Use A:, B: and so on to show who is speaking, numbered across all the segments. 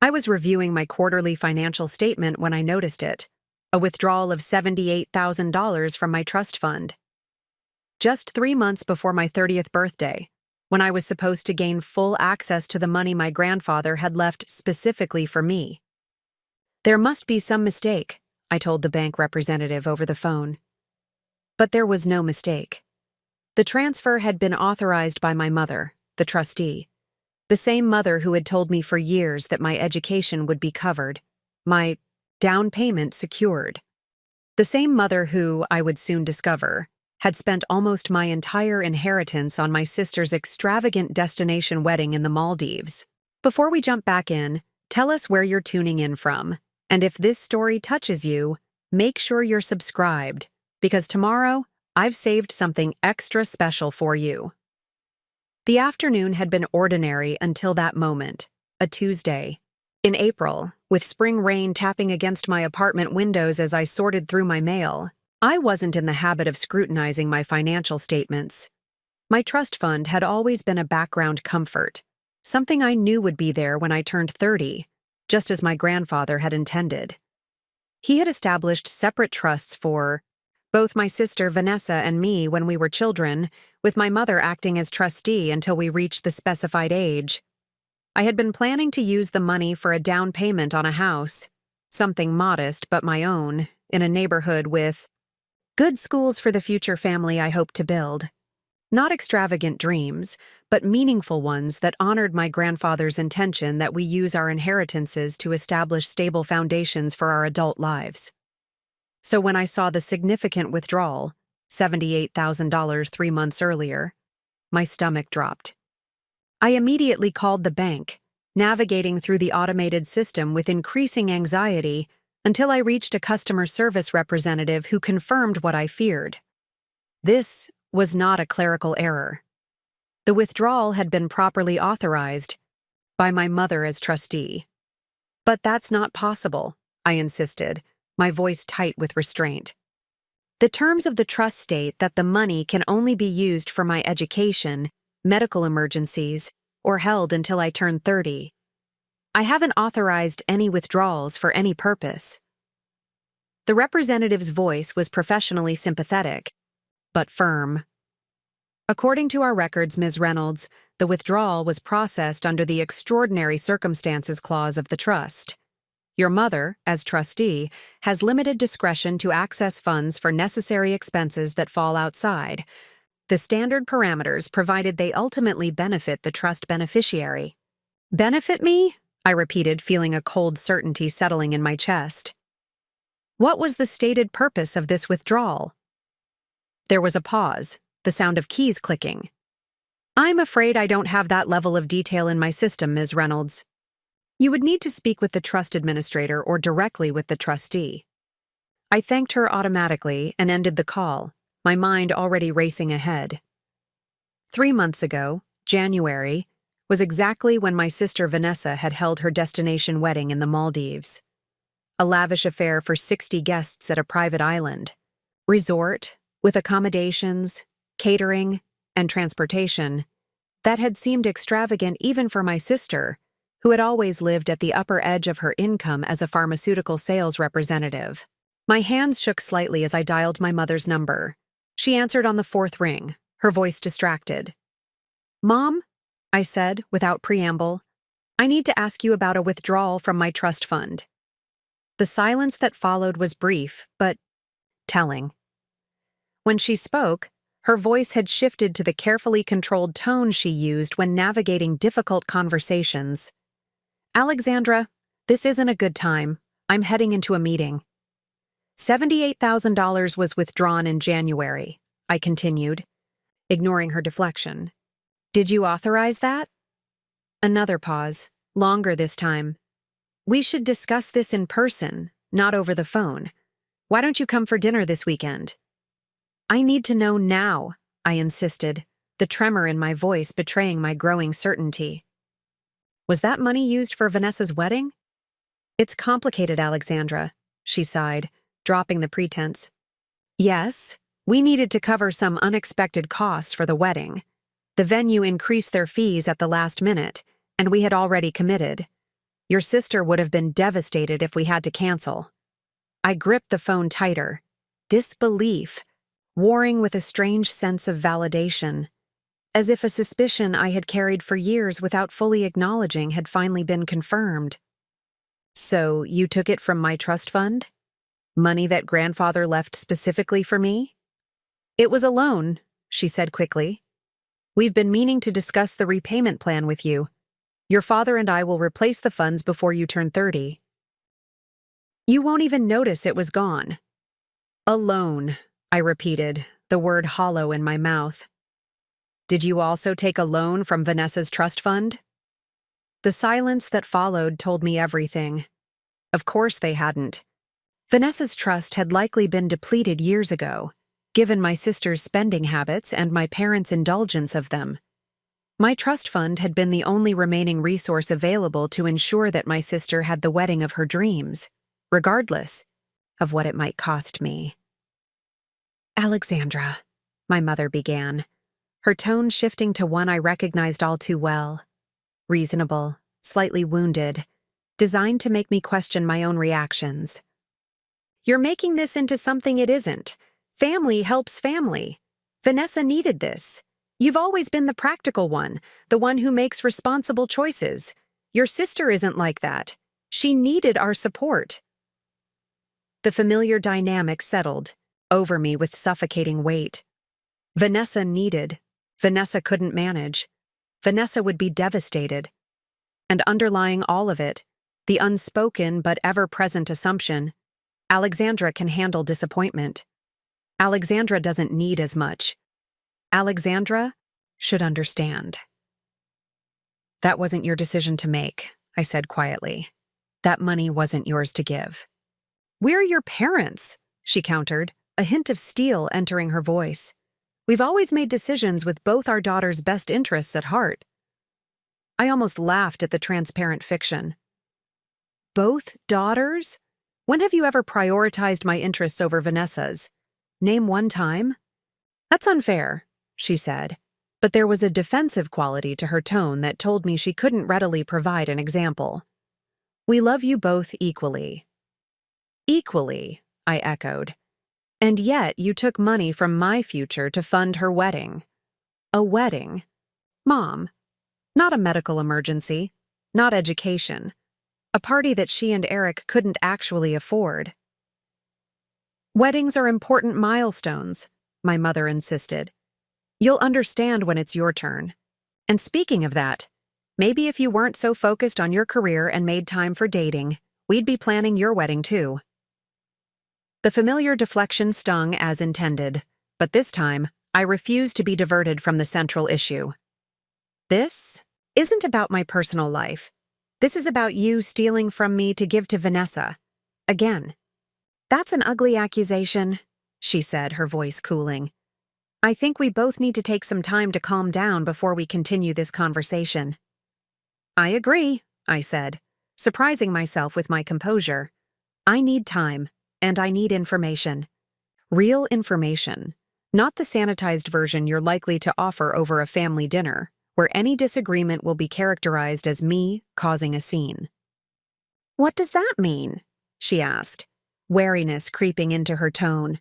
A: I was reviewing my quarterly financial statement when I noticed it, a withdrawal of $78,000 from my trust fund. Just 3 months before my 30th birthday, when I was supposed to gain full access to the money my grandfather had left specifically for me. There must be some mistake, I told the bank representative over the phone. But there was no mistake. The transfer had been authorized by my mother, the trustee, the same mother who had told me for years that my education would be covered, my down payment secured. The same mother who, I would soon discover, had spent almost my entire inheritance on my sister's extravagant destination wedding in the Maldives. Before we jump back in, tell us where you're tuning in from, and if this story touches you, make sure you're subscribed, because tomorrow, I've saved something extra special for you. The afternoon had been ordinary until that moment, a Tuesday. In April, with spring rain tapping against my apartment windows as I sorted through my mail, I wasn't in the habit of scrutinizing my financial statements. My trust fund had always been a background comfort, something I knew would be there when I turned 30, just as my grandfather had intended. He had established separate trusts for both my sister Vanessa and me when we were children, with my mother acting as trustee until we reached the specified age. I had been planning to use the money for a down payment on a house, something modest but my own, in a neighborhood with good schools for the future family I hoped to build. Not extravagant dreams, but meaningful ones that honored my grandfather's intention that we use our inheritances to establish stable foundations for our adult lives. So when I saw the significant withdrawal, $78,000 3 months earlier, my stomach dropped. I immediately called the bank, navigating through the automated system with increasing anxiety until I reached a customer service representative who confirmed what I feared. This was not a clerical error. The withdrawal had been properly authorized by my mother as trustee. But that's not possible, I insisted, my voice tight with restraint. The terms of the trust state that the money can only be used for my education, medical emergencies, or held until I turn 30. I haven't authorized any withdrawals for any purpose. The representative's voice was professionally sympathetic, but firm. According to our records, Ms. Reynolds, the withdrawal was processed under the Extraordinary Circumstances Clause of the trust. Your mother, as trustee, has limited discretion to access funds for necessary expenses that fall outside the standard parameters provided they ultimately benefit the trust beneficiary. Benefit me? I repeated, feeling a cold certainty settling in my chest. What was the stated purpose of this withdrawal? There was a pause, the sound of keys clicking. I'm afraid I don't have that level of detail in my system, Ms. Reynolds. You would need to speak with the trust administrator or directly with the trustee. I thanked her automatically and ended the call, my mind already racing ahead. 3 months ago, January, was exactly when my sister Vanessa had held her destination wedding in the Maldives. A lavish affair for 60 guests at a private island. Resort, with accommodations, catering, and transportation, that had seemed extravagant even for my sister, who had always lived at the upper edge of her income as a pharmaceutical sales representative. My hands shook slightly as I dialed my mother's number. She answered on the 4th ring, her voice distracted. Mom, I said, without preamble, I need to ask you about a withdrawal from my trust fund. The silence that followed was brief, but telling. When she spoke, her voice had shifted to the carefully controlled tone she used when navigating difficult conversations. Alexandra, this isn't a good time. I'm heading into a meeting. $78,000 was withdrawn in January, I continued, ignoring her deflection. Did you authorize that? Another pause, longer this time. We should discuss this in person, not over the phone. Why don't you come for dinner this weekend? I need to know now, I insisted, the tremor in my voice betraying my growing certainty. Was that money used for Vanessa's wedding? It's complicated, Alexandra, she sighed, dropping the pretense. Yes, we needed to cover some unexpected costs for the wedding. The venue increased their fees at the last minute, and we had already committed. Your sister would have been devastated if we had to cancel. I gripped the phone tighter, disbelief, warring with a strange sense of validation, as if a suspicion I had carried for years without fully acknowledging had finally been confirmed. So, you took it from my trust fund? Money that grandfather left specifically for me? It was a loan, she said quickly. We've been meaning to discuss the repayment plan with you. Your father and I will replace the funds before you turn 30. You won't even notice it was gone. A loan, I repeated, the word hollow in my mouth. Did you also take a loan from Vanessa's trust fund? The silence that followed told me everything. Of course they hadn't. Vanessa's trust had likely been depleted years ago, given my sister's spending habits and my parents' indulgence of them. My trust fund had been the only remaining resource available to ensure that my sister had the wedding of her dreams, regardless of what it might cost me. Alexandra, my mother began, her tone shifting to one I recognized all too well. Reasonable, slightly wounded, designed to make me question my own reactions. You're making this into something it isn't. Family helps family. Vanessa needed this. You've always been the practical one, the one who makes responsible choices. Your sister isn't like that. She needed our support. The familiar dynamic settled over me with suffocating weight. Vanessa needed. Vanessa couldn't manage. Vanessa would be devastated. And underlying all of it, the unspoken but ever-present assumption, Alexandra can handle disappointment. Alexandra doesn't need as much. Alexandra should understand. That wasn't your decision to make, I said quietly. That money wasn't yours to give. We're your parents, she countered, a hint of steel entering her voice. We've always made decisions with both our daughters' best interests at heart. I almost laughed at the transparent fiction. Both daughters? When have you ever prioritized my interests over Vanessa's? Name one time? That's unfair, she said, but there was a defensive quality to her tone that told me she couldn't readily provide an example. We love you both equally. Equally, I echoed. And yet you took money from my future to fund her wedding. A wedding? Mom, not a medical emergency, not education. A party that she and Eric couldn't actually afford. Weddings are important milestones, my mother insisted. You'll understand when it's your turn. And speaking of that, maybe if you weren't so focused on your career and made time for dating, we'd be planning your wedding too. The familiar deflection stung as intended, but this time, I refused to be diverted from the central issue. This isn't about my personal life. This is about you stealing from me to give to Vanessa. Again. That's an ugly accusation, she said, her voice cooling. I think we both need to take some time to calm down before we continue this conversation. I agree, I said, surprising myself with my composure. I need time, and I need information. Real information, not the sanitized version you're likely to offer over a family dinner, where any disagreement will be characterized as me causing a scene. What does that mean? She asked, wariness creeping into her tone.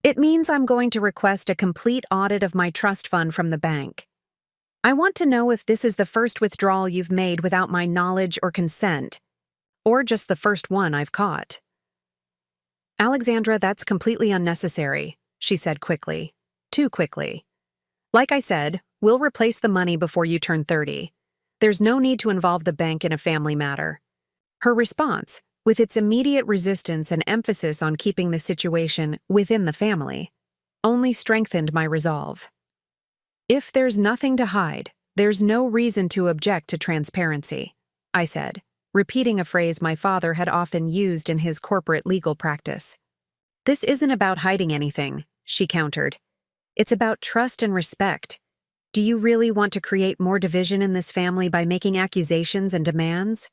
A: It means I'm going to request a complete audit of my trust fund from the bank. I want to know if this is the first withdrawal you've made without my knowledge or consent, or just the first one I've caught. Alexandra, that's completely unnecessary, she said quickly. Too quickly. Like I said, we'll replace the money before you turn 30. There's no need to involve the bank in a family matter. Her response, with its immediate resistance and emphasis on keeping the situation within the family, only strengthened my resolve. If there's nothing to hide, there's no reason to object to transparency, I said, repeating a phrase my father had often used in his corporate legal practice. This isn't about hiding anything, she countered. It's about trust and respect. Do you really want to create more division in this family by making accusations and demands?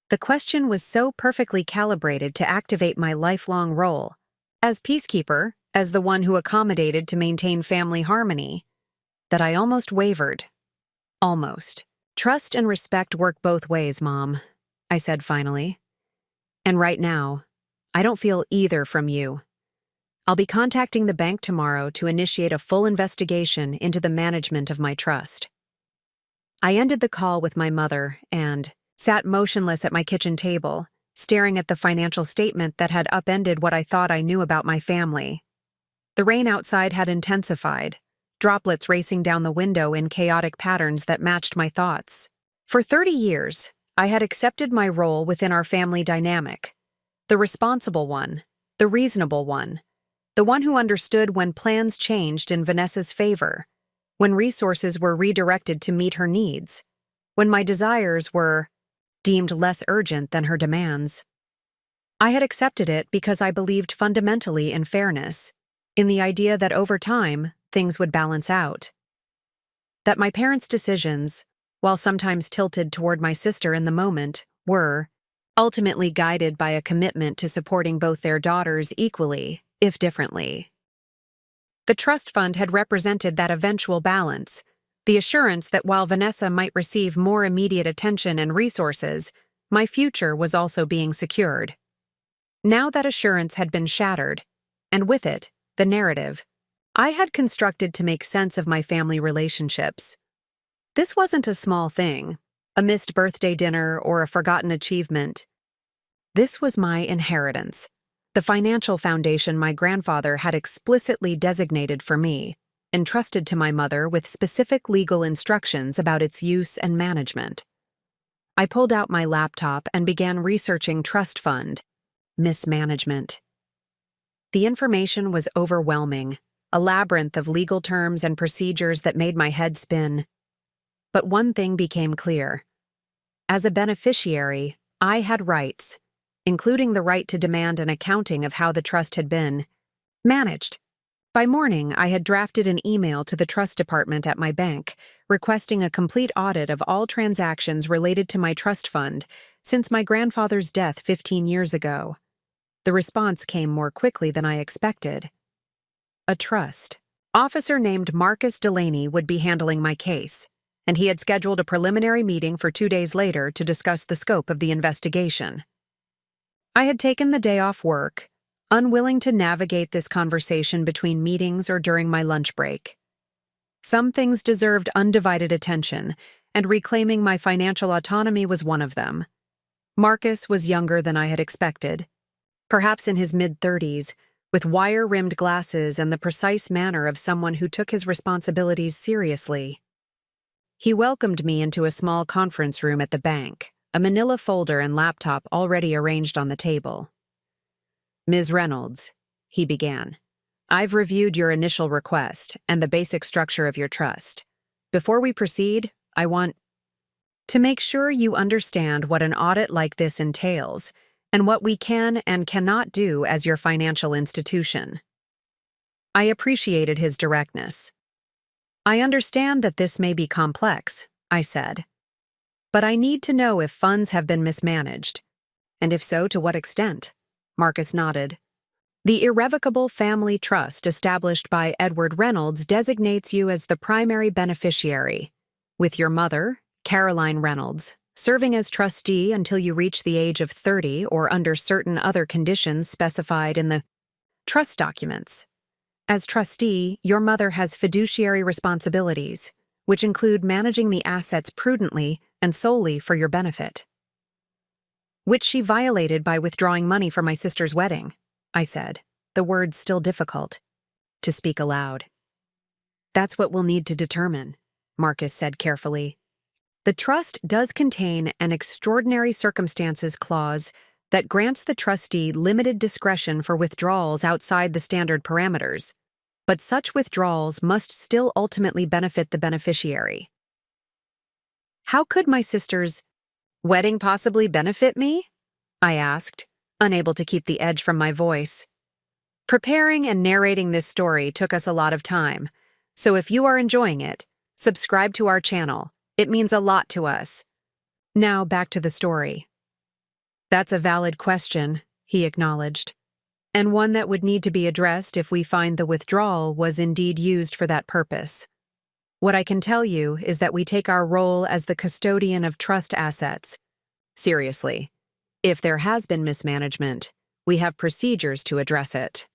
A: The question was so perfectly calibrated to activate my lifelong role, as peacekeeper, as the one who accommodated to maintain family harmony, that I almost wavered. Almost. Trust and respect work both ways, Mom. I said finally. And right now, I don't feel either from you. I'll be contacting the bank tomorrow to initiate a full investigation into the management of my trust. I ended the call with my mother and sat motionless at my kitchen table, staring at the financial statement that had upended what I thought I knew about my family. The rain outside had intensified, droplets racing down the window in chaotic patterns that matched my thoughts. For 30 years, I had accepted my role within our family dynamic. The responsible one, the reasonable one, the one who understood when plans changed in Vanessa's favor, when resources were redirected to meet her needs, when my desires were deemed less urgent than her demands. I had accepted it because I believed fundamentally in fairness, in the idea that over time, things would balance out. That my parents' decisions, while sometimes tilted toward my sister in the moment, were ultimately guided by a commitment to supporting both their daughters equally, if differently. The trust fund had represented that eventual balance, the assurance that while Vanessa might receive more immediate attention and resources, my future was also being secured. Now that assurance had been shattered, and with it, the narrative I had constructed to make sense of my family relationships. This wasn't a small thing, a missed birthday dinner or a forgotten achievement. This was my inheritance, the financial foundation my grandfather had explicitly designated for me, entrusted to my mother with specific legal instructions about its use and management. I pulled out my laptop and began researching trust fund mismanagement. The information was overwhelming, a labyrinth of legal terms and procedures that made my head spin. But one thing became clear. As a beneficiary, I had rights, including the right to demand an accounting of how the trust had been managed. By morning, I had drafted an email to the trust department at my bank, requesting a complete audit of all transactions related to my trust fund since my grandfather's death 15 years ago. The response came more quickly than I expected. A trust officer named Marcus Delaney would be handling my case, and he had scheduled a preliminary meeting for 2 days later to discuss the scope of the investigation. I had taken the day off work, unwilling to navigate this conversation between meetings or during my lunch break. Some things deserved undivided attention, and reclaiming my financial autonomy was one of them. Marcus was younger than I had expected, perhaps in his mid-30s, with wire-rimmed glasses and the precise manner of someone who took his responsibilities seriously. He welcomed me into a small conference room at the bank, a manila folder and laptop already arranged on the table. "Ms. Reynolds," he began, "I've reviewed your initial request and the basic structure of your trust. Before we proceed, I want to make sure you understand what an audit like this entails and what we can and cannot do as your financial institution." I appreciated his directness. "I understand that this may be complex," I said, "but I need to know if funds have been mismanaged, and if so, to what extent." Marcus nodded. "The irrevocable family trust established by Edward Reynolds designates you as the primary beneficiary, with your mother, Caroline Reynolds, serving as trustee until you reach the age of 30 or under certain other conditions specified in the trust documents. As trustee, your mother has fiduciary responsibilities, which include managing the assets prudently and solely for your benefit." "Which she violated by withdrawing money for my sister's wedding," I said, the words still difficult to speak aloud. "That's what we'll need to determine," Marcus said carefully. "The trust does contain an extraordinary circumstances clause that grants the trustee limited discretion for withdrawals outside the standard parameters, but such withdrawals must still ultimately benefit the beneficiary." "How could my sister's wedding possibly benefit me?" I asked, unable to keep the edge from my voice. Preparing and narrating this story took us a lot of time, so if you are enjoying it, subscribe to our channel. It means a lot to us. Now back to the story. "That's a valid question," he acknowledged, "and one that would need to be addressed if we find the withdrawal was indeed used for that purpose. What I can tell you is that we take our role as the custodian of trust assets Seriously, if there has been mismanagement, we have procedures to address it.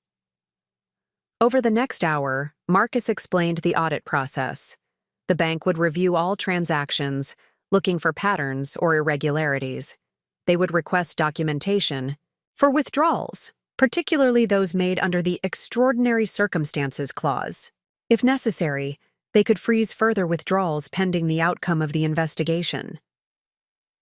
A: Over the next hour, Marcus explained the audit process. The bank would review all transactions, looking for patterns or irregularities. They would request documentation for withdrawals, particularly those made under the Extraordinary Circumstances Clause. If necessary, they could freeze further withdrawals pending the outcome of the investigation.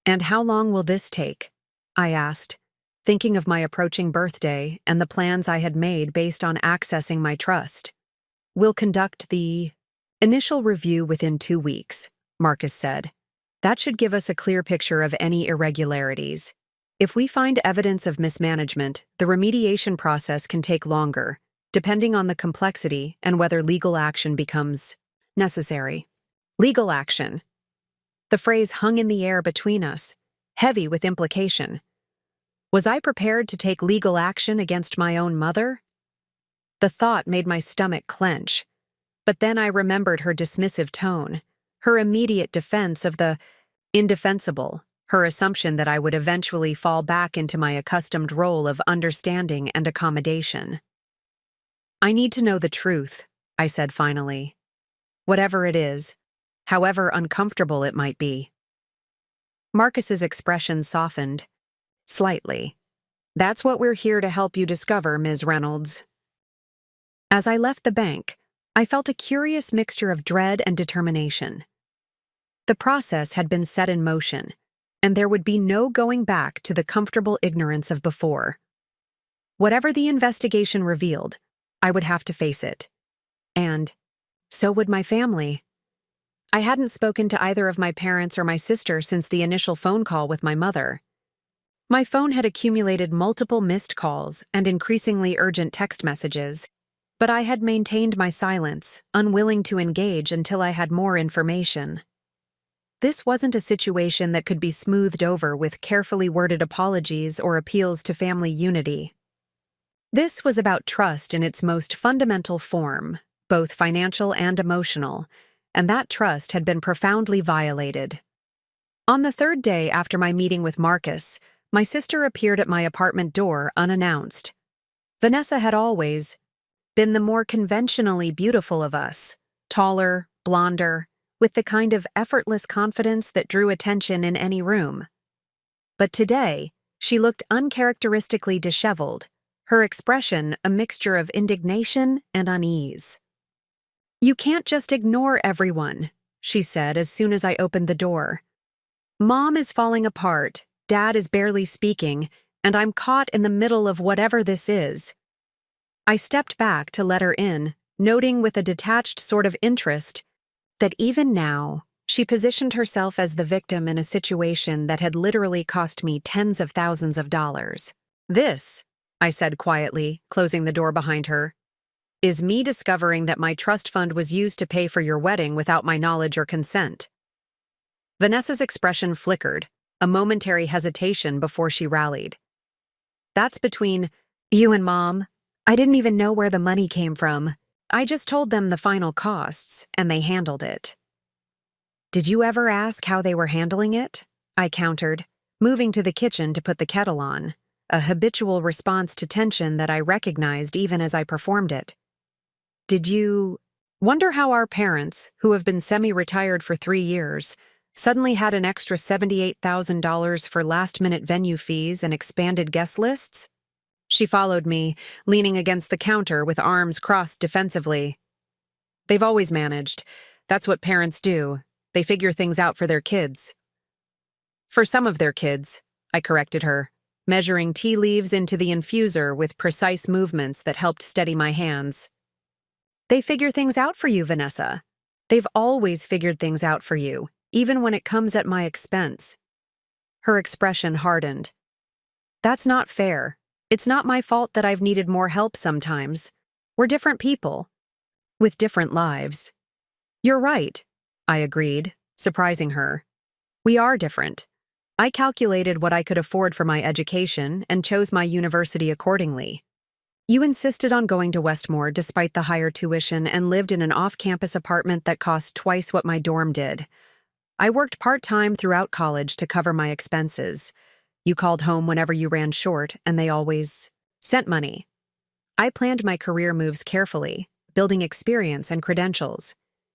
A: "And how long will this take?" I asked, thinking of my approaching birthday and the plans I had made based on accessing my trust. "We'll conduct the initial review within 2 weeks," Marcus said. "That should give us a clear picture of any irregularities. If we find evidence of mismanagement, the remediation process can take longer, depending on the complexity and whether legal action becomes necessary." Legal action. The phrase hung in the air between us, heavy with implication. Was I prepared to take legal action against my own mother? The thought made my stomach clench, but then I remembered her dismissive tone, her immediate defense of the indefensible, her assumption that I would eventually fall back into my accustomed role of understanding and accommodation. "I need to know the truth," I said finally. "Whatever it is, however uncomfortable it might be." Marcus's expression softened. Slightly. "That's what we're here to help you discover, Ms. Reynolds." As I left the bank, I felt a curious mixture of dread and determination. The process had been set in motion, and there would be no going back to the comfortable ignorance of before. Whatever the investigation revealed, I would have to face it. And so would my family. I hadn't spoken to either of my parents or my sister since the initial phone call with my mother. My phone had accumulated multiple missed calls and increasingly urgent text messages, but I had maintained my silence, unwilling to engage until I had more information. This wasn't a situation that could be smoothed over with carefully worded apologies or appeals to family unity. This was about trust in its most fundamental form, both financial and emotional, and that trust had been profoundly violated. On the third day after my meeting with Marcus, my sister appeared at my apartment door unannounced. Vanessa had always been the more conventionally beautiful of us, taller, blonder, with the kind of effortless confidence that drew attention in any room. But today, she looked uncharacteristically disheveled, her expression a mixture of indignation and unease. "You can't just ignore everyone," she said as soon as I opened the door. "Mom is falling apart, Dad is barely speaking, and I'm caught in the middle of whatever this is." I stepped back to let her in, noting with a detached sort of interest that even now, she positioned herself as the victim in a situation that had literally cost me tens of thousands of dollars. "This," I said quietly, closing the door behind her, "is me discovering that my trust fund was used to pay for your wedding without my knowledge or consent." Vanessa's expression flickered, a momentary hesitation before she rallied. "That's between you and Mom. I didn't even know where the money came from. I just told them the final costs, and they handled it." "Did you ever ask how they were handling it?" I countered, moving to the kitchen to put the kettle on, a habitual response to tension that I recognized even as I performed it. "Did you wonder how our parents, who have been semi-retired for 3 years, suddenly had an extra $78,000 for last-minute venue fees and expanded guest lists?" She followed me, leaning against the counter with arms crossed defensively. "They've always managed. That's what parents do. They figure things out for their kids." "For some of their kids," I corrected her, measuring tea leaves into the infuser with precise movements that helped steady my hands. "They figure things out for you, Vanessa. They've always figured things out for you, even when it comes at my expense." Her expression hardened. "That's not fair. It's not my fault that I've needed more help sometimes. We're different people, with different lives." "You're right," I agreed, surprising her. "We are different. I calculated what I could afford for my education and chose my university accordingly. You insisted on going to Westmore despite the higher tuition and lived in an off-campus apartment that cost twice what my dorm did. I worked part-time throughout college to cover my expenses. You called home whenever you ran short, and they always sent money. I planned my career moves carefully, building experience and credentials.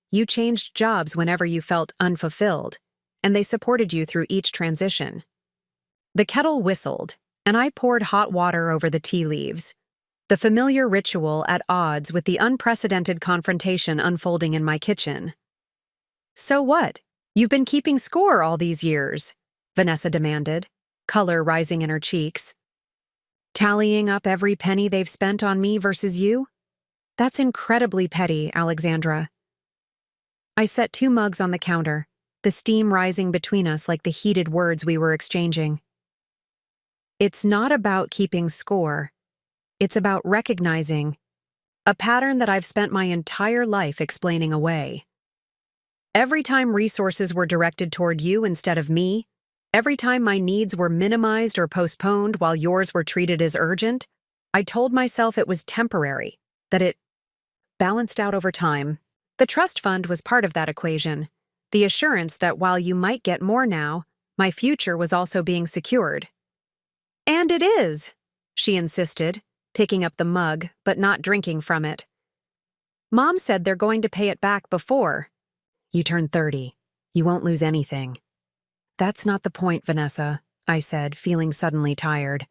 A: You changed jobs whenever you felt unfulfilled, and they supported you through each transition. The kettle whistled, and I poured hot water over the tea leaves, the familiar ritual at odds with the unprecedented confrontation unfolding in my kitchen. "So what? You've been keeping score all these years," Vanessa demanded, color rising in her cheeks. "Tallying up every penny they've spent on me versus you? That's incredibly petty, Alexandra." I set 2 mugs on the counter, the steam rising between us like the heated words we were exchanging. "It's not about keeping score. It's about recognizing a pattern that I've spent my entire life explaining away. Every time resources were directed toward you instead of me, every time my needs were minimized or postponed while yours were treated as urgent, I told myself it was temporary, that it balanced out over time. The trust fund was part of that equation, the assurance that while you might get more now, my future was also being secured." "And it is," she insisted, picking up the mug but not drinking from it. "Mom said they're going to pay it back before." "You turn 30. You won't lose anything." "That's not the point, Vanessa," I said, feeling suddenly tired.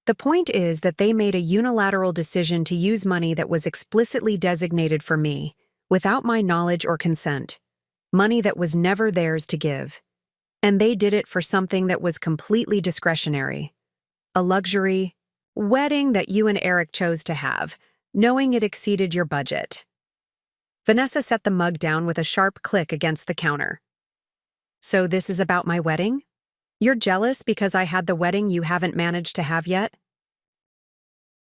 A: "The point is that they made a unilateral decision to use money that was explicitly designated for me, without my knowledge or consent, money that was never theirs to give. And they did it for something that was completely discretionary. A luxury wedding that you and Eric chose to have, knowing it exceeded your budget." Vanessa set the mug down with a sharp click against the counter. "So this is about my wedding? You're jealous because I had the wedding you haven't managed to have yet?"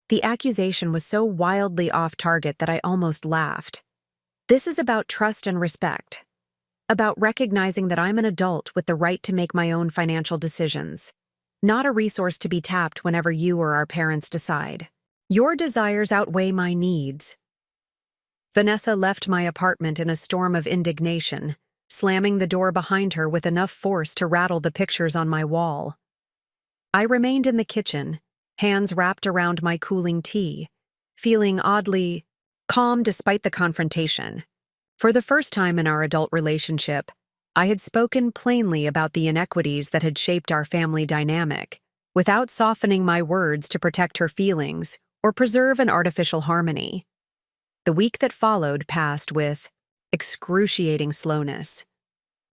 A: The accusation was so wildly off target that I almost laughed. This is about trust and respect, about recognizing that I'm an adult with the right to make my own financial decisions, not a resource to be tapped whenever you or our parents decide. Your desires outweigh my needs. Vanessa left my apartment in a storm of indignation, slamming the door behind her with enough force to rattle the pictures on my wall. I remained in the kitchen, hands wrapped around my cooling tea, feeling oddly calm despite the confrontation. For the first time in our adult relationship, I had spoken plainly about the inequities that had shaped our family dynamic, without softening my words to protect her feelings or preserve an artificial harmony. The week that followed passed with excruciating slowness.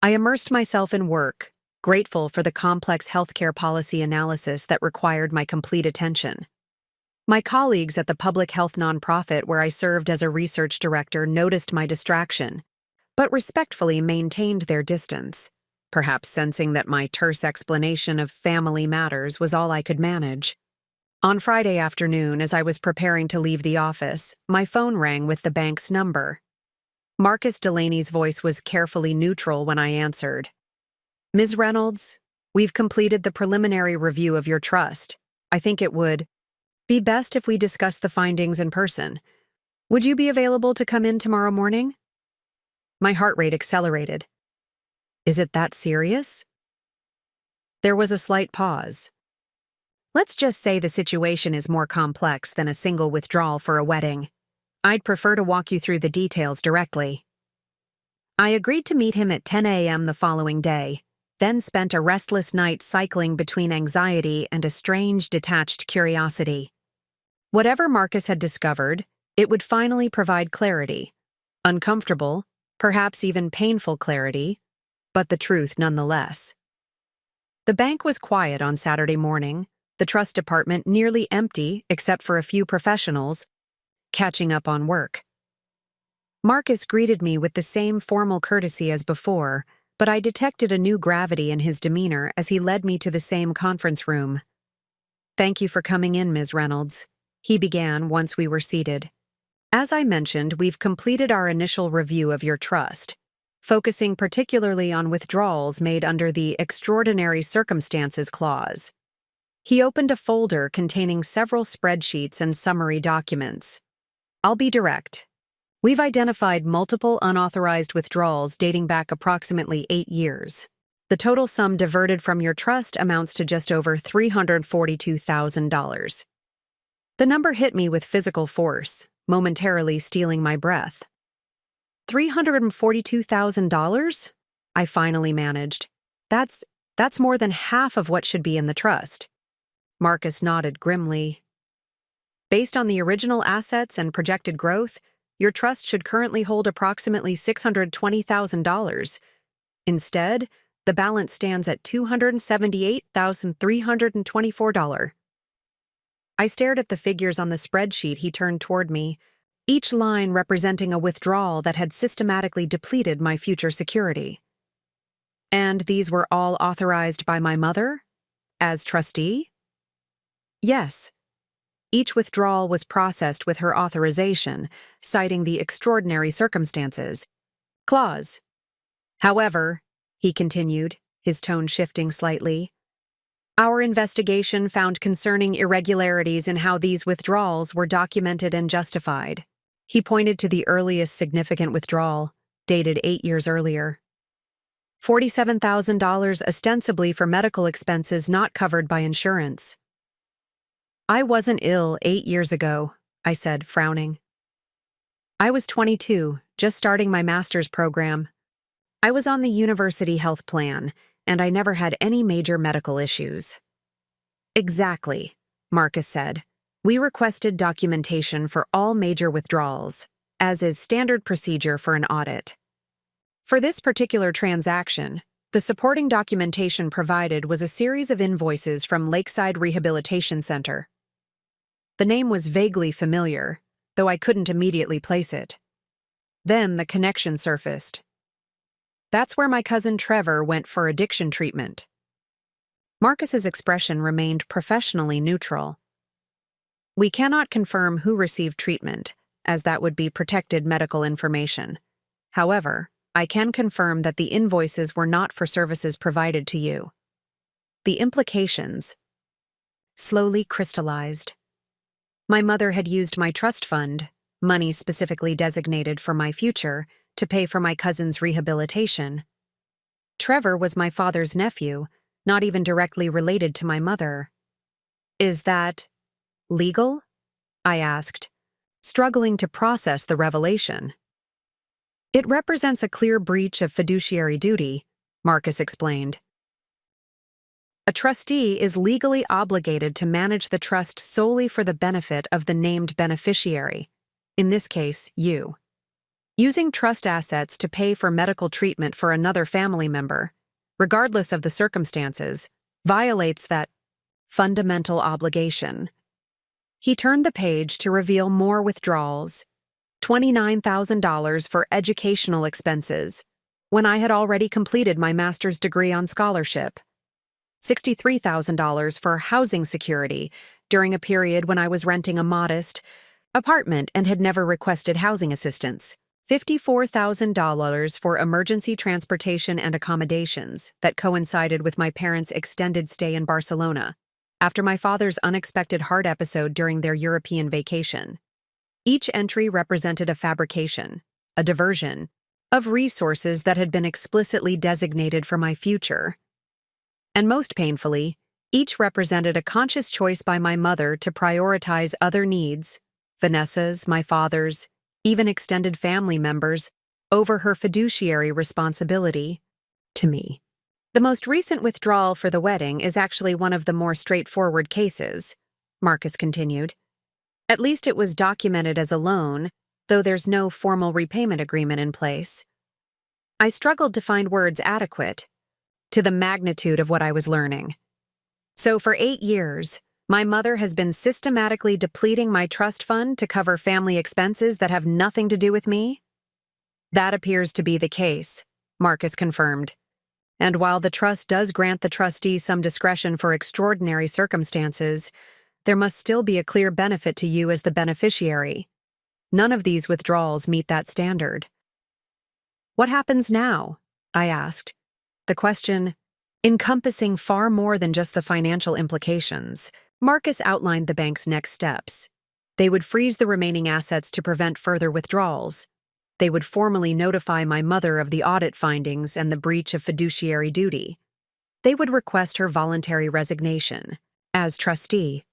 A: I immersed myself in work, grateful for the complex healthcare policy analysis that required my complete attention. My colleagues at the public health nonprofit where I served as a research director noticed my distraction, but respectfully maintained their distance, perhaps sensing that my terse explanation of family matters was all I could manage. On Friday afternoon, as I was preparing to leave the office, my phone rang with the bank's number. Marcus Delaney's voice was carefully neutral when I answered. "Ms. Reynolds, we've completed the preliminary review of your trust. I think it would be best if we discuss the findings in person. Would you be available to come in tomorrow morning?" My heart rate accelerated. "Is it that serious?" There was a slight pause. "Let's just say the situation is more complex than a single withdrawal for a wedding. I'd prefer to walk you through the details directly." I agreed to meet him at 10 a.m. the following day, then spent a restless night cycling between anxiety and a strange, detached curiosity. Whatever Marcus had discovered, it would finally provide clarity. Uncomfortable, perhaps even painful clarity, but the truth nonetheless. The bank was quiet on Saturday morning, the trust department nearly empty except for a few professionals catching up on work. Marcus greeted me with the same formal courtesy as before, but I detected a new gravity in his demeanor as he led me to the same conference room. "Thank you for coming in, Ms. Reynolds," he began once we were seated. "As I mentioned, we've completed our initial review of your trust, focusing particularly on withdrawals made under the Extraordinary Circumstances Clause." He opened a folder containing several spreadsheets and summary documents. "I'll be direct. We've identified multiple unauthorized withdrawals dating back approximately 8 years. The total sum diverted from your trust amounts to just over $342,000. The number hit me with physical force, momentarily stealing my breath. $342,000? I finally managed. That's more than half of what should be in the trust. Marcus nodded grimly. Based on the original assets and projected growth, your trust should currently hold approximately $620,000. Instead, the balance stands at $278,324. I stared at the figures on the spreadsheet he turned toward me, each line representing a withdrawal that had systematically depleted my future security. And these were all authorized by my mother? As trustee? Yes. Each withdrawal was processed with her authorization, citing the extraordinary circumstances. Clause. However, he continued, his tone shifting slightly, our investigation found concerning irregularities in how these withdrawals were documented and justified. He pointed to the earliest significant withdrawal, dated 8 years earlier. $47,000 ostensibly for medical expenses not covered by insurance. I wasn't ill 8 years ago, I said, frowning. I was 22, just starting my master's program. I was on the university health plan, and I never had any major medical issues. Exactly, Marcus said. We requested documentation for all major withdrawals, as is standard procedure for an audit. For this particular transaction, the supporting documentation provided was a series of invoices from Lakeside Rehabilitation Center. The name was vaguely familiar, though I couldn't immediately place it. Then the connection surfaced. That's where my cousin Trevor went for addiction treatment. Marcus's expression remained professionally neutral. We cannot confirm who received treatment, as that would be protected medical information. However, I can confirm that the invoices were not for services provided to you. The implications slowly crystallized. My mother had used my trust fund, money specifically designated for my future, to pay for my cousin's rehabilitation. Trevor was my father's nephew, not even directly related to my mother. Is that legal? I asked, struggling to process the revelation. It represents a clear breach of fiduciary duty, Marcus explained. A trustee is legally obligated to manage the trust solely for the benefit of the named beneficiary, in this case, you. Using trust assets to pay for medical treatment for another family member, regardless of the circumstances, violates that fundamental obligation. He turned the page to reveal more withdrawals. $29,000 for educational expenses, when I had already completed my master's degree on scholarship. $63,000 for housing security during a period when I was renting a modest apartment and had never requested housing assistance. $54,000 for emergency transportation and accommodations that coincided with my parents' extended stay in Barcelona, after my father's unexpected heart episode during their European vacation. Each entry represented a fabrication, a diversion, of resources that had been explicitly designated for my future. And most painfully, each represented a conscious choice by my mother to prioritize other needs, Vanessa's, my father's, even extended family members, over her fiduciary responsibility to me. The most recent withdrawal for the wedding is actually one of the more straightforward cases, Marcus continued. At least it was documented as a loan, though there's no formal repayment agreement in place. I struggled to find words adequate to the magnitude of what I was learning. So for 8 years, my mother has been systematically depleting my trust fund to cover family expenses that have nothing to do with me? That appears to be the case, Marcus confirmed. And while the trust does grant the trustee some discretion for extraordinary circumstances, there must still be a clear benefit to you as the beneficiary. None of these withdrawals meet that standard. What happens now? I asked, the question encompassing far more than just the financial implications. Marcus outlined the bank's next steps. They would freeze the remaining assets to prevent further withdrawals. They would formally notify my mother of the audit findings and the breach of fiduciary duty. They would request her voluntary resignation as trustee.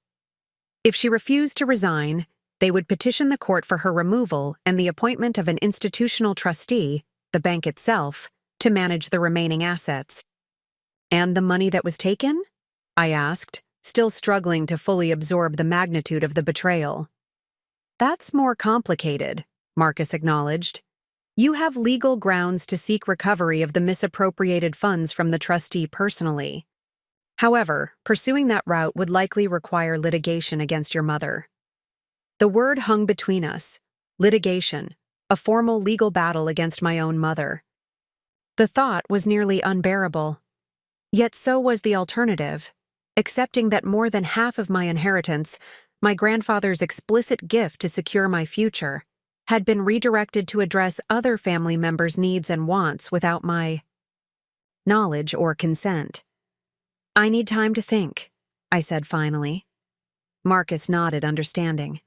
A: If she refused to resign, they would petition the court for her removal and the appointment of an institutional trustee, the bank itself, to manage the remaining assets. And the money that was taken? I asked, still struggling to fully absorb the magnitude of the betrayal. That's more complicated, Marcus acknowledged. You have legal grounds to seek recovery of the misappropriated funds from the trustee personally. However, pursuing that route would likely require litigation against your mother. The word hung between us: litigation, a formal legal battle against my own mother. The thought was nearly unbearable. Yet so was the alternative, accepting that more than half of my inheritance, my grandfather's explicit gift to secure my future, had been redirected to address other family members' needs and wants without my knowledge or consent. I need time to think, I said finally. Marcus nodded, understanding.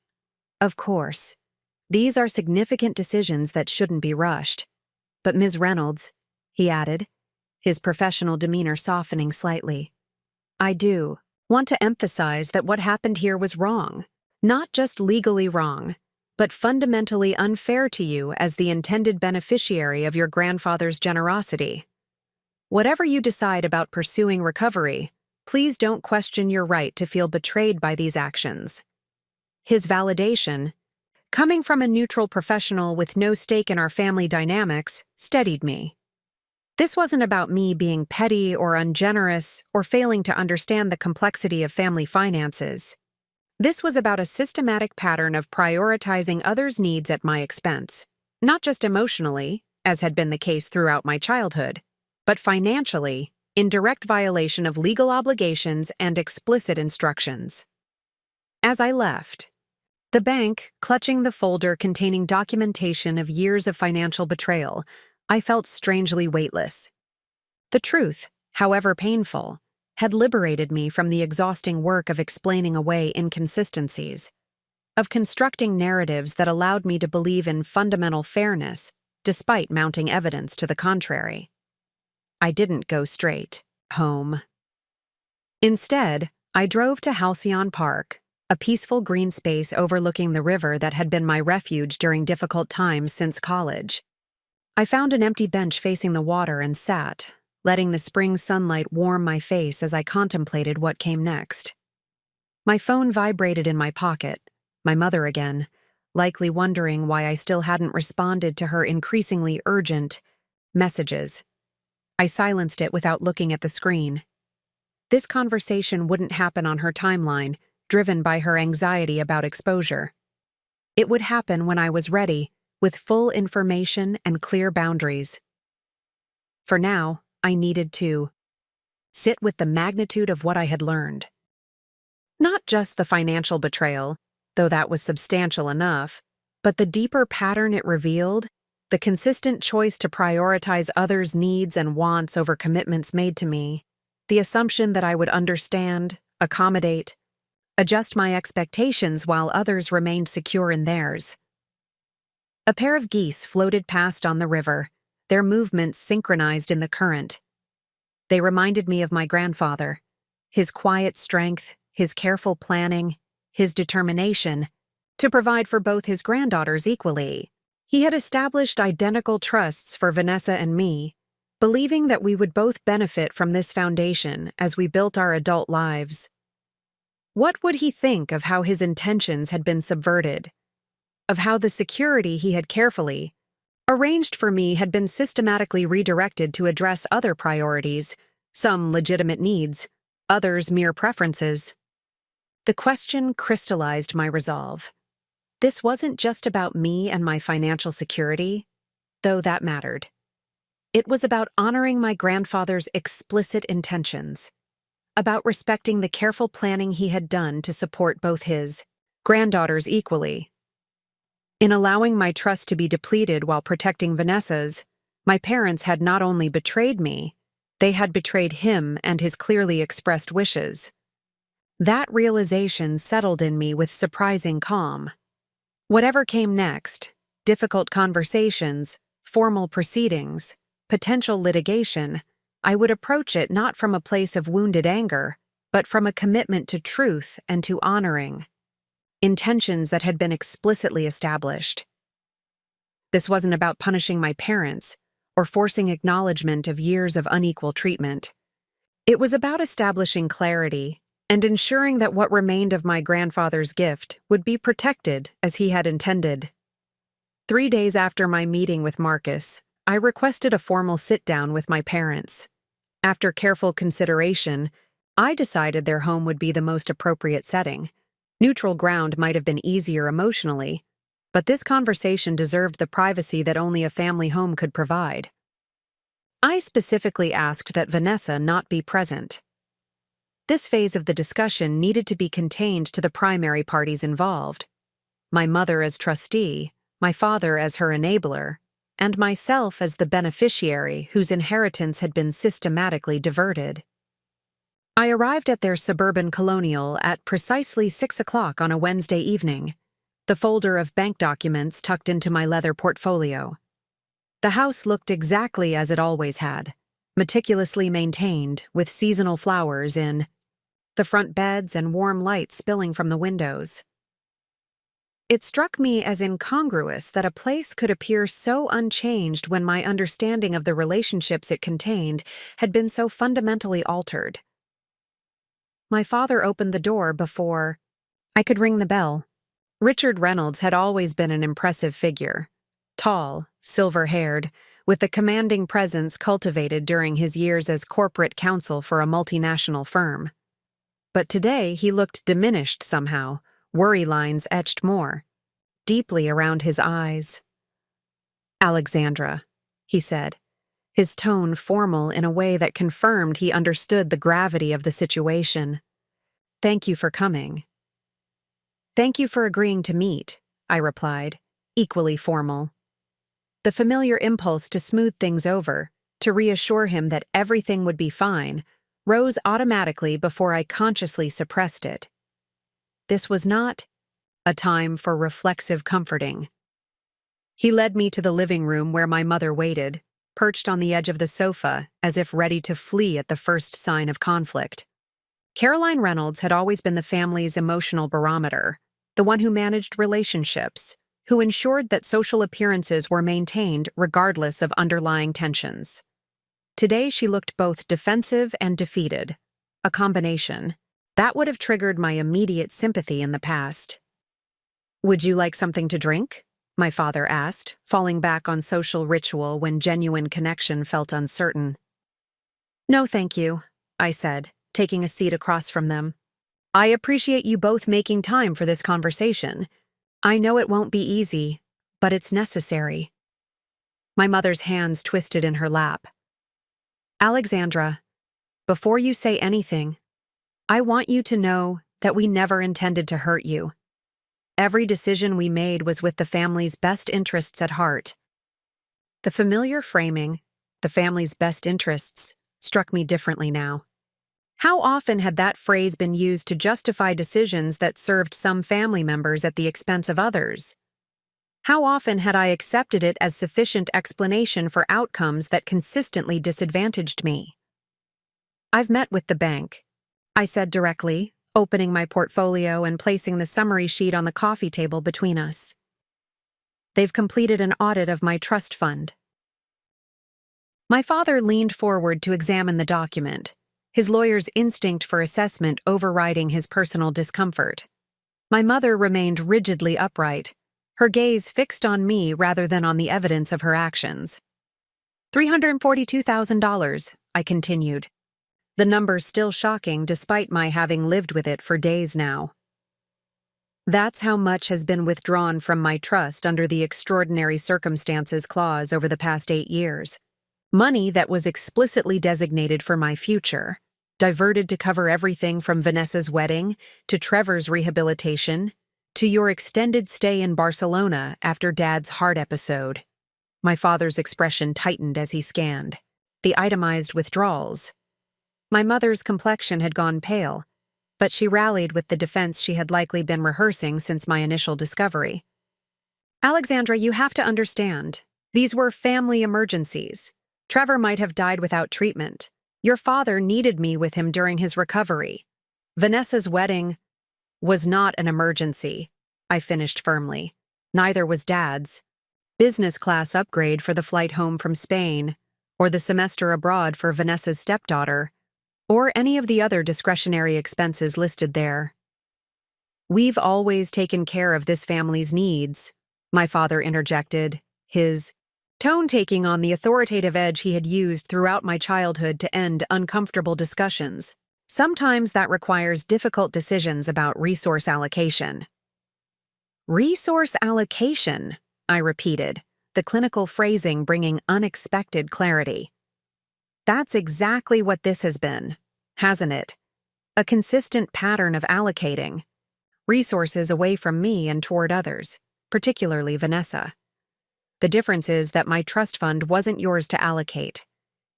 A: Of course. These are significant decisions that shouldn't be rushed. But Ms. Reynolds, he added, his professional demeanor softening slightly, I do want to emphasize that what happened here was wrong. Not just legally wrong, but fundamentally unfair to you as the intended beneficiary of your grandfather's generosity. Whatever you decide about pursuing recovery, please don't question your right to feel betrayed by these actions. His validation, coming from a neutral professional with no stake in our family dynamics, steadied me. This wasn't about me being petty or ungenerous or failing to understand the complexity of family finances. This was about a systematic pattern of prioritizing others' needs at my expense, not just emotionally, as had been the case throughout my childhood, but financially, in direct violation of legal obligations and explicit instructions. As I left, the bank, clutching the folder containing documentation of years of financial betrayal, I felt strangely weightless. The truth, however painful, had liberated me from the exhausting work of explaining away inconsistencies, of constructing narratives that allowed me to believe in fundamental fairness, despite mounting evidence to the contrary. I didn't go straight home. Instead, I drove to Halcyon Park, a peaceful green space overlooking the river that had been my refuge during difficult times since college. I found an empty bench facing the water and sat, letting the spring sunlight warm my face as I contemplated what came next. My phone vibrated in my pocket, my mother again, likely wondering why I still hadn't responded to her increasingly urgent messages. I silenced it without looking at the screen. This conversation wouldn't happen on her timeline, driven by her anxiety about exposure. It would happen when I was ready, with full information and clear boundaries. For now, I needed to sit with the magnitude of what I had learned. Not just the financial betrayal, though that was substantial enough, but the deeper pattern it revealed, the consistent choice to prioritize others' needs and wants over commitments made to me, the assumption that I would understand, accommodate, adjust my expectations while others remained secure in theirs. A pair of geese floated past on the river, their movements synchronized in the current. They reminded me of my grandfather, his quiet strength, his careful planning, his determination to provide for both his granddaughters equally. He had established identical trusts for Vanessa and me, believing that we would both benefit from this foundation as we built our adult lives. What would he think of how his intentions had been subverted? Of how the security he had carefully arranged for me had been systematically redirected to address other priorities, some legitimate needs, others mere preferences? The question crystallized my resolve. This wasn't just about me and my financial security, though that mattered. It was about honoring my grandfather's explicit intentions, about respecting the careful planning he had done to support both his granddaughters equally. In allowing my trust to be depleted while protecting Vanessa's, my parents had not only betrayed me, they had betrayed him and his clearly expressed wishes. That realization settled in me with surprising calm. Whatever came next, difficult conversations, formal proceedings, potential litigation, I would approach it not from a place of wounded anger, but from a commitment to truth and to honoring intentions that had been explicitly established. This wasn't about punishing my parents or forcing acknowledgement of years of unequal treatment. It was about establishing clarity and ensuring that what remained of my grandfather's gift would be protected as he had intended. 3 days after my meeting with Marcus, I requested a formal sit-down with my parents. After careful consideration, I decided their home would be the most appropriate setting. Neutral ground might have been easier emotionally, but this conversation deserved the privacy that only a family home could provide. I specifically asked that Vanessa not be present. This phase of the discussion needed to be contained to the primary parties involved: my mother as trustee, my father as her enabler, and myself as the beneficiary whose inheritance had been systematically diverted. I arrived at their suburban colonial at precisely 6 o'clock on a Wednesday evening, the folder of bank documents tucked into my leather portfolio. The house looked exactly as it always had, meticulously maintained, with seasonal flowers in the front beds and warm light spilling from the windows. It struck me as incongruous that a place could appear so unchanged when my understanding of the relationships it contained had been so fundamentally altered. My father opened the door before I could ring the bell. Richard Reynolds had always been an impressive figure. Tall, silver-haired, with the commanding presence cultivated during his years as corporate counsel for a multinational firm. But today he looked diminished somehow, worry lines etched more deeply around his eyes. "Alexandra," he said, his tone formal in a way that confirmed he understood the gravity of the situation. "Thank you for coming." "Thank you for agreeing to meet," I replied, equally formal. The familiar impulse to smooth things over, to reassure him that everything would be fine, rose automatically before I consciously suppressed it. This was not a time for reflexive comforting. He led me to the living room where my mother waited, perched on the edge of the sofa as if ready to flee at the first sign of conflict. Caroline Reynolds had always been the family's emotional barometer, the one who managed relationships, who ensured that social appearances were maintained regardless of underlying tensions. Today she looked both defensive and defeated, a combination that would have triggered my immediate sympathy in the past. "Would you like something to drink?" my father asked, falling back on social ritual when genuine connection felt uncertain. "No, thank you," I said, taking a seat across from them. "I appreciate you both making time for this conversation. I know it won't be easy, but it's necessary." My mother's hands twisted in her lap. "Alexandra, before you say anything, I want you to know that we never intended to hurt you. Every decision we made was with the family's best interests at heart." The familiar framing, the family's best interests, struck me differently now. How often had that phrase been used to justify decisions that served some family members at the expense of others? How often had I accepted it as sufficient explanation for outcomes that consistently disadvantaged me? "I've met with the bank," I said directly, opening my portfolio and placing the summary sheet on the coffee table between us. "They've completed an audit of my trust fund." My father leaned forward to examine the document, his lawyer's instinct for assessment overriding his personal discomfort. My mother remained rigidly upright, her gaze fixed on me rather than on the evidence of her actions. $342,000, I continued, the number still shocking despite my having lived with it for days now. "That's how much has been withdrawn from my trust under the extraordinary circumstances clause over the past 8 years. Money that was explicitly designated for my future, diverted to cover everything from Vanessa's wedding to Trevor's rehabilitation to your extended stay in Barcelona after Dad's heart episode." My father's expression tightened as he scanned the itemized withdrawals. My mother's complexion had gone pale, but she rallied with the defense she had likely been rehearsing since my initial discovery. Alexandra, you have to understand. These were family emergencies. Trevor might have died without treatment. Your father needed me with him during his recovery. Vanessa's wedding was not an emergency, I finished firmly. Neither was Dad's. Business class upgrade for the flight home from Spain, or the semester abroad for Vanessa's stepdaughter, or any of the other discretionary expenses listed there. We've always taken care of this family's needs, my father interjected, his tone taking on the authoritative edge he had used throughout my childhood to end uncomfortable discussions. Sometimes that requires difficult decisions about resource allocation. Resource allocation, I repeated, the clinical phrasing bringing unexpected clarity. That's exactly what this has been, hasn't it? A consistent pattern of allocating resources away from me and toward others, particularly Vanessa. The difference is that my trust fund wasn't yours to allocate.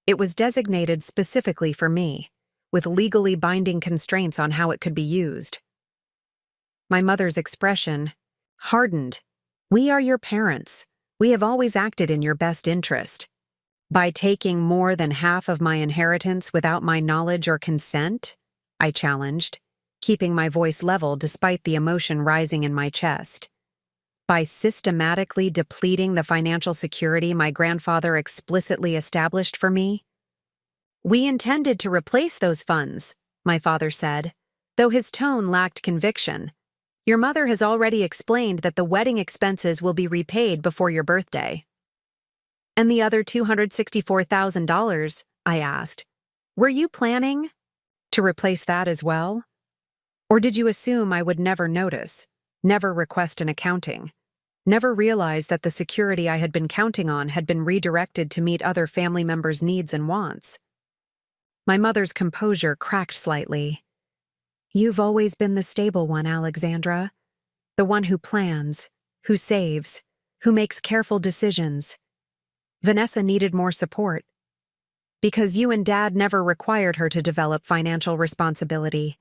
A: It was designated specifically for me, with legally binding constraints on how it could be used. My mother's expression hardened. We are your parents. We have always acted in your best interest. By taking more than half of my inheritance without my knowledge or consent? I challenged, keeping my voice level despite the emotion rising in my chest. By systematically depleting the financial security my grandfather explicitly established for me? We intended to replace those funds, my father said, though his tone lacked conviction. Your mother has already explained that the wedding expenses will be repaid before your birthday. And the other $264,000, I asked, were you planning to replace that as well? Or did you assume I would never notice, never request an accounting, never realize that the security I had been counting on had been redirected to meet other family members' needs and wants? My mother's composure cracked slightly. You've always been the stable one, Alexandra. The one who plans, who saves, who makes careful decisions. Vanessa needed more support. Because you and Dad never required her to develop financial responsibility,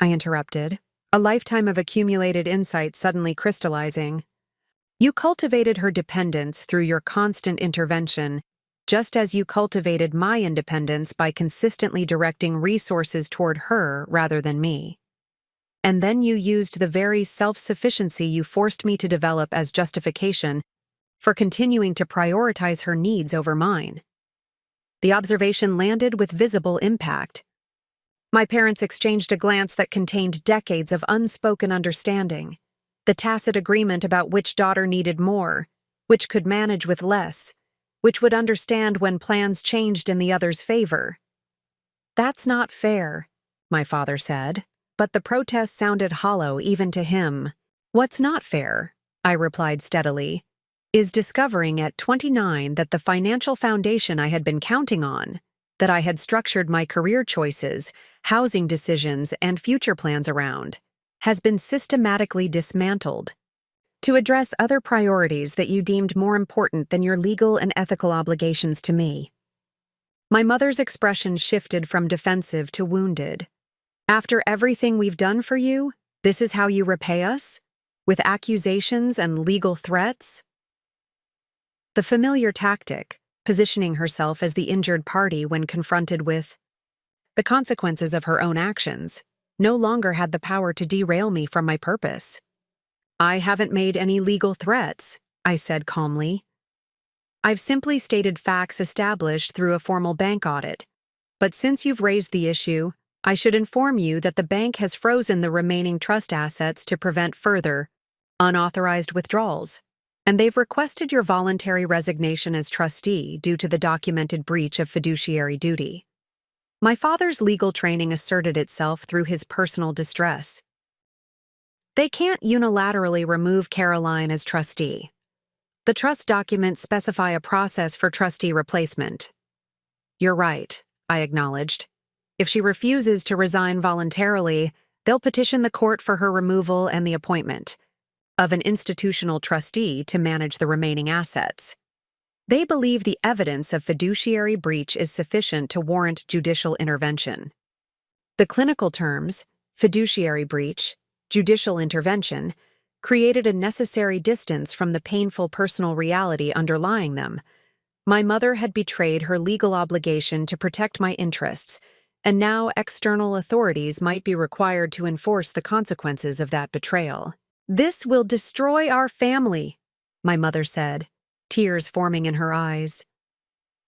A: I interrupted, a lifetime of accumulated insight suddenly crystallizing. You cultivated her dependence through your constant intervention, just as you cultivated my independence by consistently directing resources toward her rather than me. And then you used the very self-sufficiency you forced me to develop as justification for continuing to prioritize her needs over mine. The observation landed with visible impact. My parents exchanged a glance that contained decades of unspoken understanding, the tacit agreement about which daughter needed more, which could manage with less, which would understand when plans changed in the other's favor. That's not fair, my father said, but the protest sounded hollow even to him. What's not fair, I replied steadily, is discovering at 29 that the financial foundation I had been counting on, that I had structured my career choices, housing decisions, and future plans around, has been systematically dismantled to address other priorities that you deemed more important than your legal and ethical obligations to me. My mother's expression shifted from defensive to wounded. After everything we've done for you, this is how you repay us? With accusations and legal threats? The familiar tactic, positioning herself as the injured party when confronted with the consequences of her own actions, no longer had the power to derail me from my purpose. I haven't made any legal threats, I said calmly. I've simply stated facts established through a formal bank audit. But since you've raised the issue, I should inform you that the bank has frozen the remaining trust assets to prevent further, unauthorized withdrawals, and they've requested your voluntary resignation as trustee due to the documented breach of fiduciary duty. My father's legal training asserted itself through his personal distress. They can't unilaterally remove Caroline as trustee. The trust documents specify a process for trustee replacement. You're right, I acknowledged. If she refuses to resign voluntarily, they'll petition the court for her removal and the appointment of an institutional trustee to manage the remaining assets. They believe the evidence of fiduciary breach is sufficient to warrant judicial intervention. The clinical terms, fiduciary breach, judicial intervention, created a necessary distance from the painful personal reality underlying them. My mother had betrayed her legal obligation to protect my interests, and now external authorities might be required to enforce the consequences of that betrayal. "This will destroy our family," my mother said, tears forming in her eyes.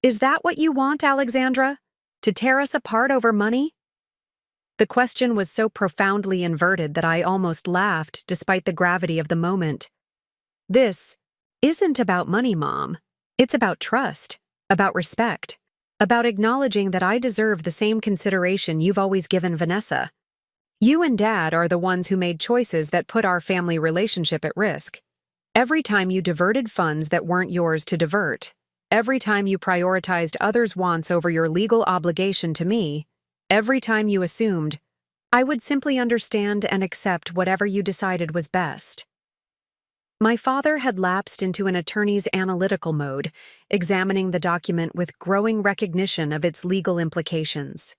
A: "Is that what you want, Alexandra? To tear us apart over money?" The question was so profoundly inverted that I almost laughed despite the gravity of the moment. "This isn't about money, Mom. It's about trust, about respect, about acknowledging that I deserve the same consideration you've always given Vanessa. You and Dad are the ones who made choices that put our family relationship at risk. Every time you diverted funds that weren't yours to divert, every time you prioritized others' wants over your legal obligation to me, every time you assumed I would simply understand and accept whatever you decided was best." My father had lapsed into an attorney's analytical mode, examining the document with growing recognition of its legal implications.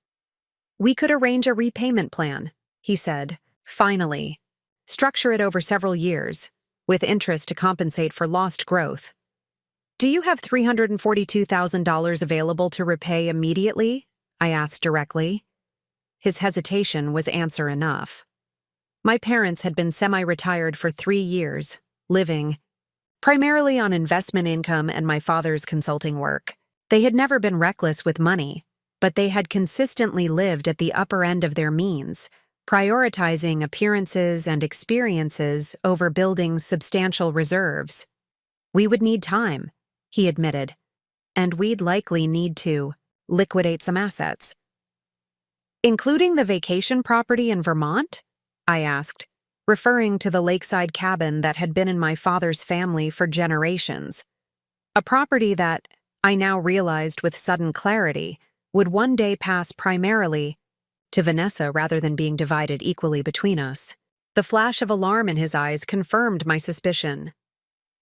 A: "We could arrange a repayment plan," he said, finally. "Structure it over several years, with interest to compensate for lost growth. Do you have $342,000 available to repay immediately?" I asked directly. His hesitation was answer enough. My parents had been semi-retired for 3 years, living primarily on investment income and my father's consulting work. They had never been reckless with money, but they had consistently lived at the upper end of their means, prioritizing appearances and experiences over building substantial reserves. "We would need time," he admitted, "and we'd likely need to liquidate some assets." "Including the vacation property in Vermont?" I asked, referring to the lakeside cabin that had been in my father's family for generations. A property that, I now realized with sudden clarity, would one day pass primarily to Vanessa rather than being divided equally between us. The flash of alarm in his eyes confirmed my suspicion.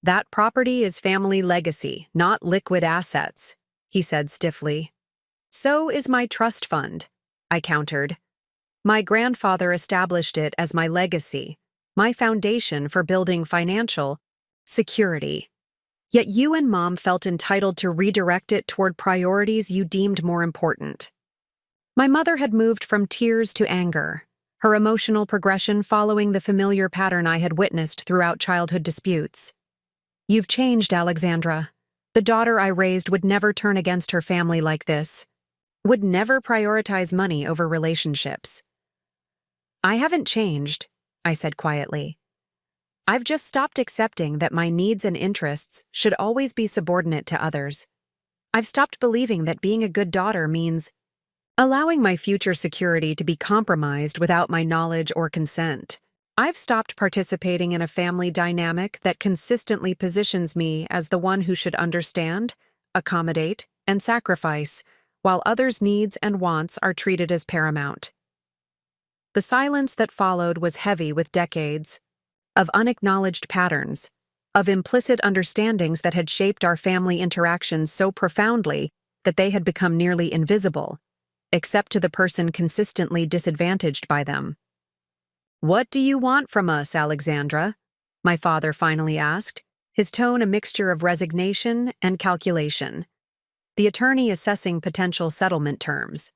A: "That property is family legacy, not liquid assets," he said stiffly. "So is my trust fund," I countered. "My grandfather established it as my legacy, my foundation for building financial security. Yet you and Mom felt entitled to redirect it toward priorities you deemed more important." My mother had moved from tears to anger, her emotional progression following the familiar pattern I had witnessed throughout childhood disputes. "You've changed, Alexandra. The daughter I raised would never turn against her family like this, would never prioritize money over relationships." "I haven't changed," I said quietly. "I've just stopped accepting that my needs and interests should always be subordinate to others. I've stopped believing that being a good daughter means allowing my future security to be compromised without my knowledge or consent. I've stopped participating in a family dynamic that consistently positions me as the one who should understand, accommodate, and sacrifice, while others' needs and wants are treated as paramount." The silence that followed was heavy with decades of unacknowledged patterns, of implicit understandings that had shaped our family interactions so profoundly that they had become nearly invisible, except to the person consistently disadvantaged by them. "What do you want from us, Alexandra?" my father finally asked, his tone a mixture of resignation and calculation, the attorney assessing potential settlement terms.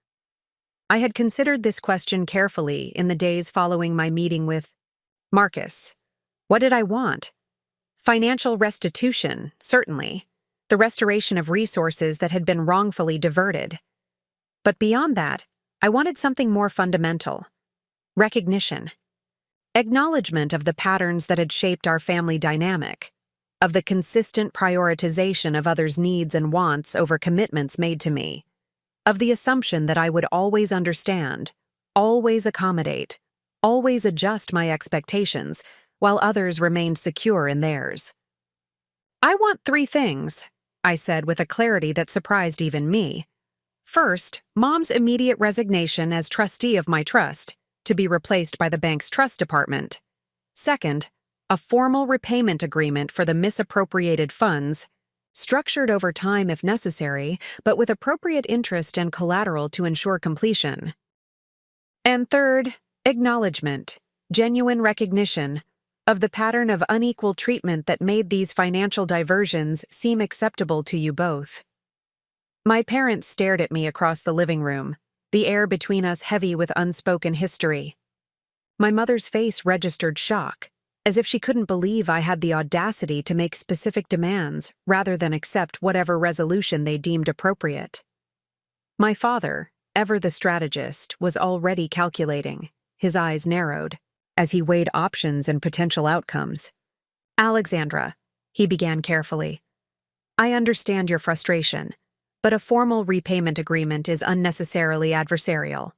A: I had considered this question carefully in the days following my meeting with Marcus. What did I want? Financial restitution, certainly, the restoration of resources that had been wrongfully diverted. But beyond that, I wanted something more fundamental: recognition. Acknowledgement of the patterns that had shaped our family dynamic, of the consistent prioritization of others' needs and wants over commitments made to me, of the assumption that I would always understand, always accommodate, always adjust my expectations, while others remained secure in theirs. "I want 3 things," I said with a clarity that surprised even me. First, Mom's immediate resignation as trustee of my trust, to be replaced by the bank's trust department. Second, a formal repayment agreement for the misappropriated funds, structured over time if necessary, but with appropriate interest and collateral to ensure completion. And third, Acknowledgement, genuine recognition, of the pattern of unequal treatment that made these financial diversions seem acceptable to you both. My parents stared at me across the living room, the air between us heavy with unspoken history. My mother's face registered shock, as if she couldn't believe I had the audacity to make specific demands rather than accept whatever resolution they deemed appropriate. My father, ever the strategist, was already calculating, his eyes narrowed, as he weighed options and potential outcomes. Alexandra, he began carefully, I understand your frustration, but a formal repayment agreement is unnecessarily adversarial.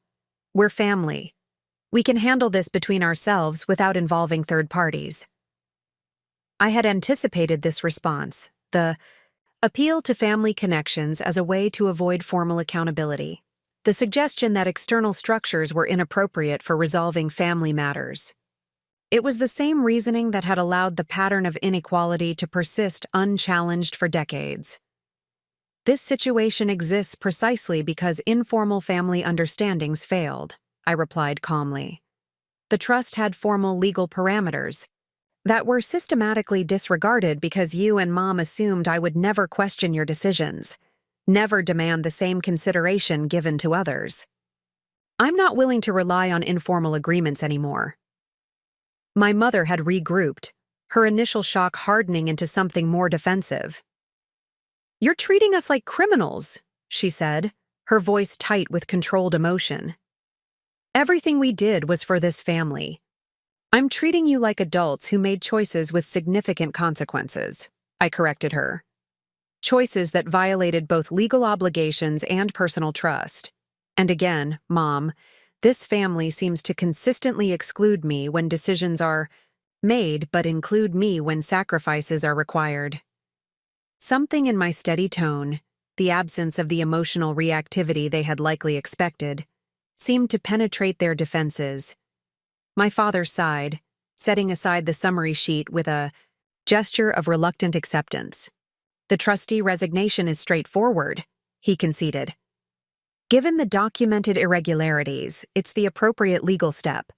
A: We're family. We can handle this between ourselves without involving third parties. I had anticipated this response, the appeal to family connections as a way to avoid formal accountability, the suggestion that external structures were inappropriate for resolving family matters. It was the same reasoning that had allowed the pattern of inequality to persist unchallenged for decades. This situation exists precisely because informal family understandings failed, I replied calmly. The trust had formal legal parameters that were systematically disregarded because you and Mom assumed I would never question your decisions, never demand the same consideration given to others. I'm not willing to rely on informal agreements anymore. My mother had regrouped, her initial shock hardening into something more defensive. You're treating us like criminals, she said, her voice tight with controlled emotion. Everything we did was for this family. I'm treating you like adults who made choices with significant consequences, I corrected her. Choices that violated both legal obligations and personal trust. And again, Mom, this family seems to consistently exclude me when decisions are made but include me when sacrifices are required. Something in my steady tone, the absence of the emotional reactivity they had likely expected, seemed to penetrate their defenses. My father sighed, setting aside the summary sheet with a gesture of reluctant acceptance. The trustee resignation is straightforward, he conceded. Given the documented irregularities, it's the appropriate legal step.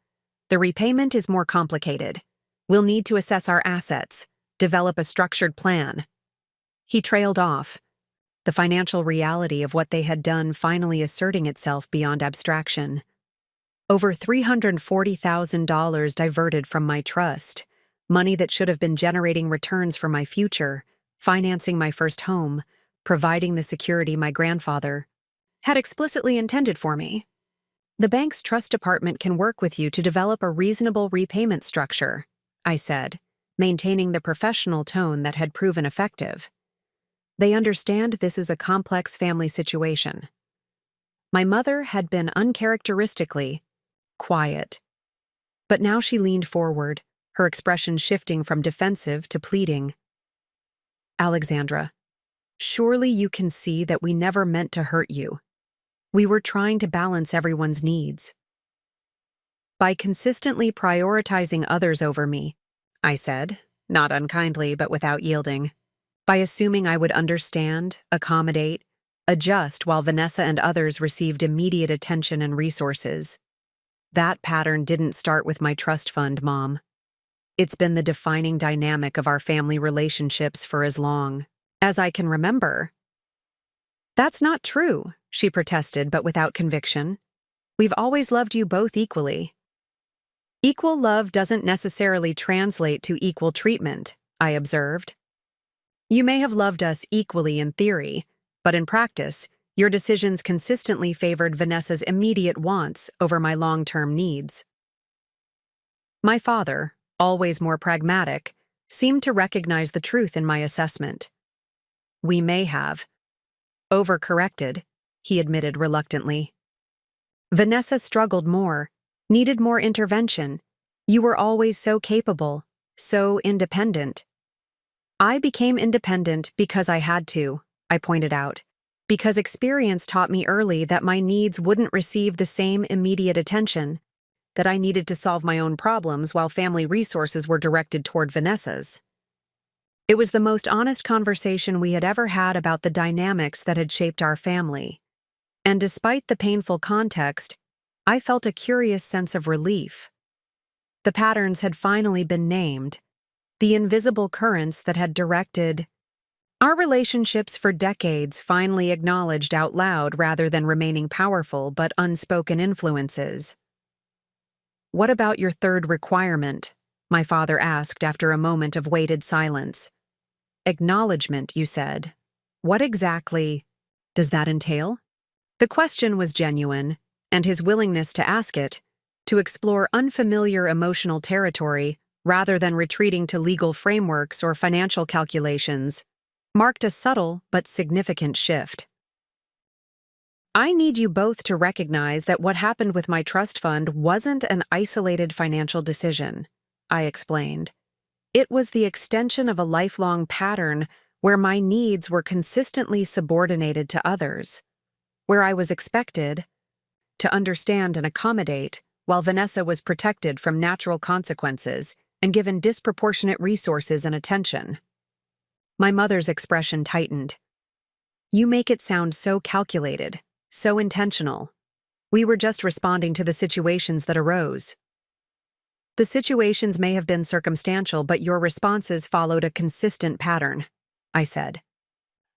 A: The repayment is more complicated. We'll need to assess our assets, develop a structured plan. He trailed off, the financial reality of what they had done finally asserting itself beyond abstraction. Over $340,000 diverted from my trust, money that should have been generating returns for my future, financing my first home, providing the security my grandfather had explicitly intended for me. The bank's trust department can work with you to develop a reasonable repayment structure, I said, maintaining the professional tone that had proven effective. They understand this is a complex family situation. My mother had been uncharacteristically quiet, but now she leaned forward, her expression shifting from defensive to pleading. Alexandra, surely you can see that we never meant to hurt you. We were trying to balance everyone's needs. By consistently prioritizing others over me, I said, not unkindly but without yielding. By assuming I would understand, accommodate, adjust while Vanessa and others received immediate attention and resources. That pattern didn't start with my trust fund, Mom. It's been the defining dynamic of our family relationships for as long as I can remember. That's not true, she protested, but without conviction. We've always loved you both equally. Equal love doesn't necessarily translate to equal treatment, I observed. You may have loved us equally in theory, but in practice, your decisions consistently favored Vanessa's immediate wants over my long-term needs. My father, always more pragmatic, seemed to recognize the truth in my assessment. We may have overcorrected, he admitted reluctantly. Vanessa struggled more, needed more intervention. You were always so capable, so independent. I became independent because I had to, I pointed out, because experience taught me early that my needs wouldn't receive the same immediate attention, that I needed to solve my own problems while family resources were directed toward Vanessa's. It was the most honest conversation we had ever had about the dynamics that had shaped our family. And despite the painful context, I felt a curious sense of relief. The patterns had finally been named, the invisible currents that had directed our relationships for decades, finally acknowledged out loud rather than remaining powerful but unspoken influences. "What about your third requirement?" my father asked after a moment of weighted silence. "Acknowledgement, you said. What exactly does that entail?" The question was genuine, and his willingness to ask it, to explore unfamiliar emotional territory rather than retreating to legal frameworks or financial calculations, marked a subtle but significant shift. "I need you both to recognize that what happened with my trust fund wasn't an isolated financial decision," I explained. "It was the extension of a lifelong pattern where my needs were consistently subordinated to others, where I was expected to understand and accommodate, while Vanessa was protected from natural consequences and given disproportionate resources and attention." My mother's expression tightened. "You make it sound so calculated, so intentional. We were just responding to the situations that arose." "The situations may have been circumstantial, but your responses followed a consistent pattern," I said.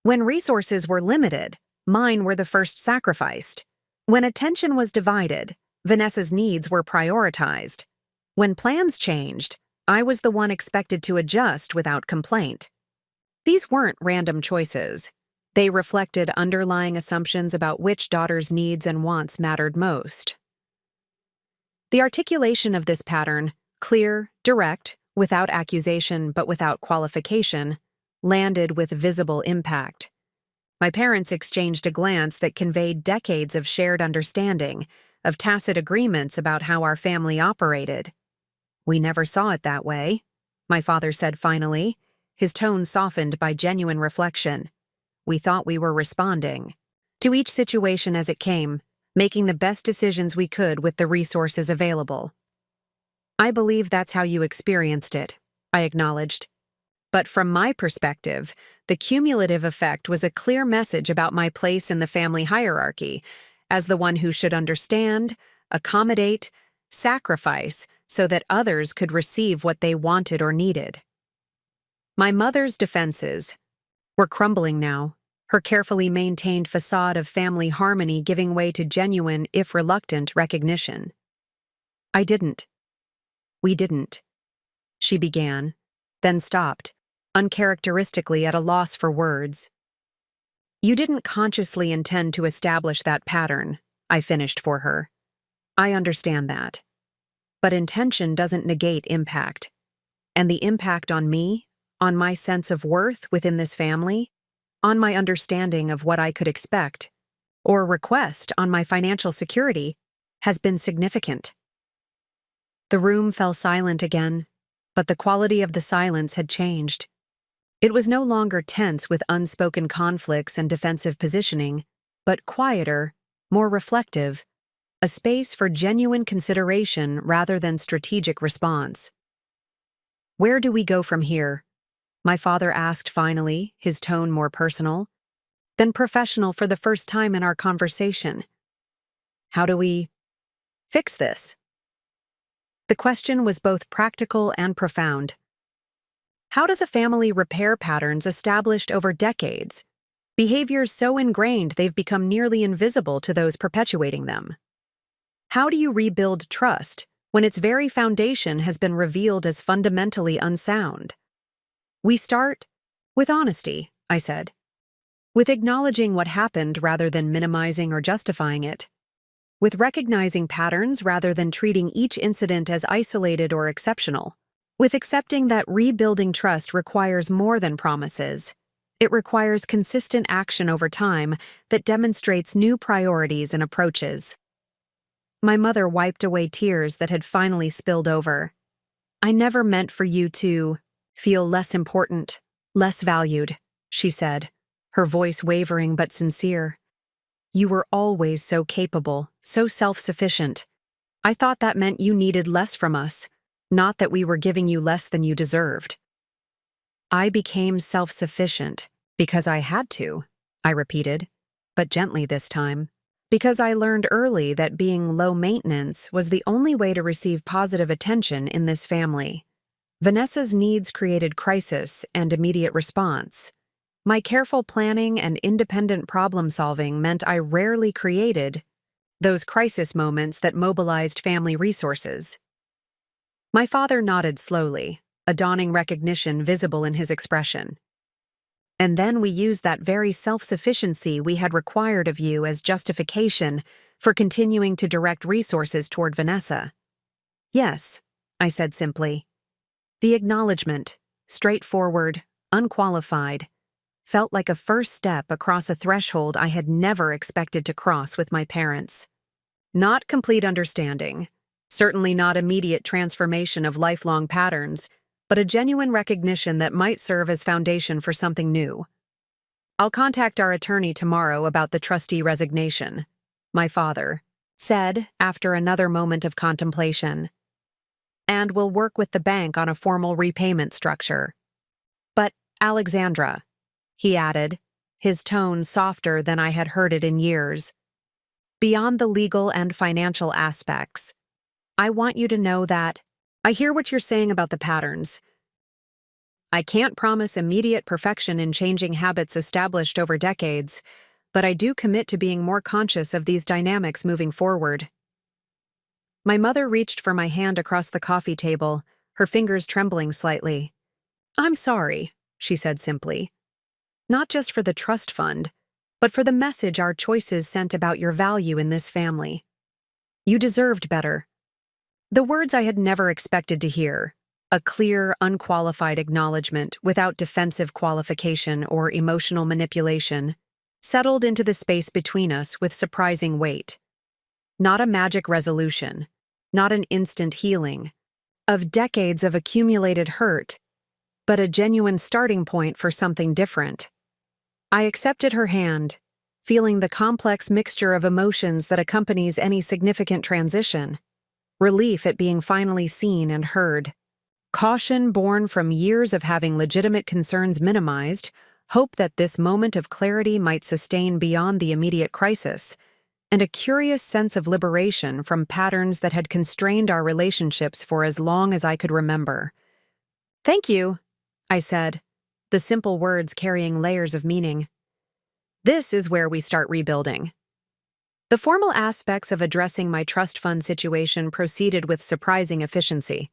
A: "When resources were limited, mine were the first sacrificed. When attention was divided, Vanessa's needs were prioritized. When plans changed, I was the one expected to adjust without complaint. These weren't random choices. They reflected underlying assumptions about which daughter's needs and wants mattered most." The articulation of this pattern, clear, direct, without accusation but without qualification, landed with visible impact. My parents exchanged a glance that conveyed decades of shared understanding, of tacit agreements about how our family operated. "We never saw it that way," my father said finally, his tone softened by genuine reflection. "We thought we were responding to each situation as it came, making the best decisions we could with the resources available." "I believe that's how you experienced it," I acknowledged. "But from my perspective, the cumulative effect was a clear message about my place in the family hierarchy, as the one who should understand, accommodate, sacrifice so that others could receive what they wanted or needed." My mother's defenses were crumbling now, her carefully maintained facade of family harmony giving way to genuine, if reluctant, recognition. "I didn't. We didn't," she began, then stopped, uncharacteristically at a loss for words. "You didn't consciously intend to establish that pattern," I finished for her. "I understand that. But intention doesn't negate impact. And the impact on me, on my sense of worth within this family, on my understanding of what I could expect or request on my financial security, has been significant." The room fell silent again, but the quality of the silence had changed. It was no longer tense with unspoken conflicts and defensive positioning, but quieter, more reflective, a space for genuine consideration rather than strategic response. "Where do we go from here?" my father asked finally, his tone more personal, then professional for the first time in our conversation. "How do we fix this?" The question was both practical and profound. How does a family repair patterns established over decades, behaviors so ingrained they've become nearly invisible to those perpetuating them? How do you rebuild trust when its very foundation has been revealed as fundamentally unsound? "We start with honesty," I said. "With acknowledging what happened rather than minimizing or justifying it. With recognizing patterns rather than treating each incident as isolated or exceptional. With accepting that rebuilding trust requires more than promises. It requires consistent action over time that demonstrates new priorities and approaches." My mother wiped away tears that had finally spilled over. "I never meant for you to feel less important, less valued," she said, her voice wavering but sincere. "You were always so capable, so self-sufficient. I thought that meant you needed less from us, not that we were giving you less than you deserved." "I became self-sufficient because I had to," I repeated, but gently this time. Because I learned early that being low maintenance was the only way to receive positive attention in this family. Vanessa's needs created crisis and immediate response. My careful planning and independent problem-solving meant I rarely created those crisis moments that mobilized family resources. My father nodded slowly, a dawning recognition visible in his expression. And then we used that very self-sufficiency we had required of you as justification for continuing to direct resources toward Vanessa. Yes, I said simply. The acknowledgement, straightforward, unqualified, felt like a first step across a threshold I had never expected to cross with my parents. Not complete understanding, certainly not immediate transformation of lifelong patterns, but a genuine recognition that might serve as foundation for something new. I'll contact our attorney tomorrow about the trustee resignation, my father said after another moment of contemplation. And we'll work with the bank on a formal repayment structure. But, Alexandra, he added, his tone softer than I had heard it in years. Beyond the legal and financial aspects, I want you to know that I hear what you're saying about the patterns. I can't promise immediate perfection in changing habits established over decades, but I do commit to being more conscious of these dynamics moving forward. My mother reached for my hand across the coffee table, her fingers trembling slightly. I'm sorry, she said simply. Not just for the trust fund, but for the message our choices sent about your value in this family. You deserved better. The words I had never expected to hear, a clear, unqualified acknowledgement without defensive qualification or emotional manipulation, settled into the space between us with surprising weight. Not a magic resolution, not an instant healing, of decades of accumulated hurt, but a genuine starting point for something different. I accepted her hand, feeling the complex mixture of emotions that accompanies any significant transition. Relief at being finally seen and heard. Caution born from years of having legitimate concerns minimized, hope that this moment of clarity might sustain beyond the immediate crisis, and a curious sense of liberation from patterns that had constrained our relationships for as long as I could remember. Thank you, I said, the simple words carrying layers of meaning. This is where we start rebuilding. The formal aspects of addressing my trust fund situation proceeded with surprising efficiency.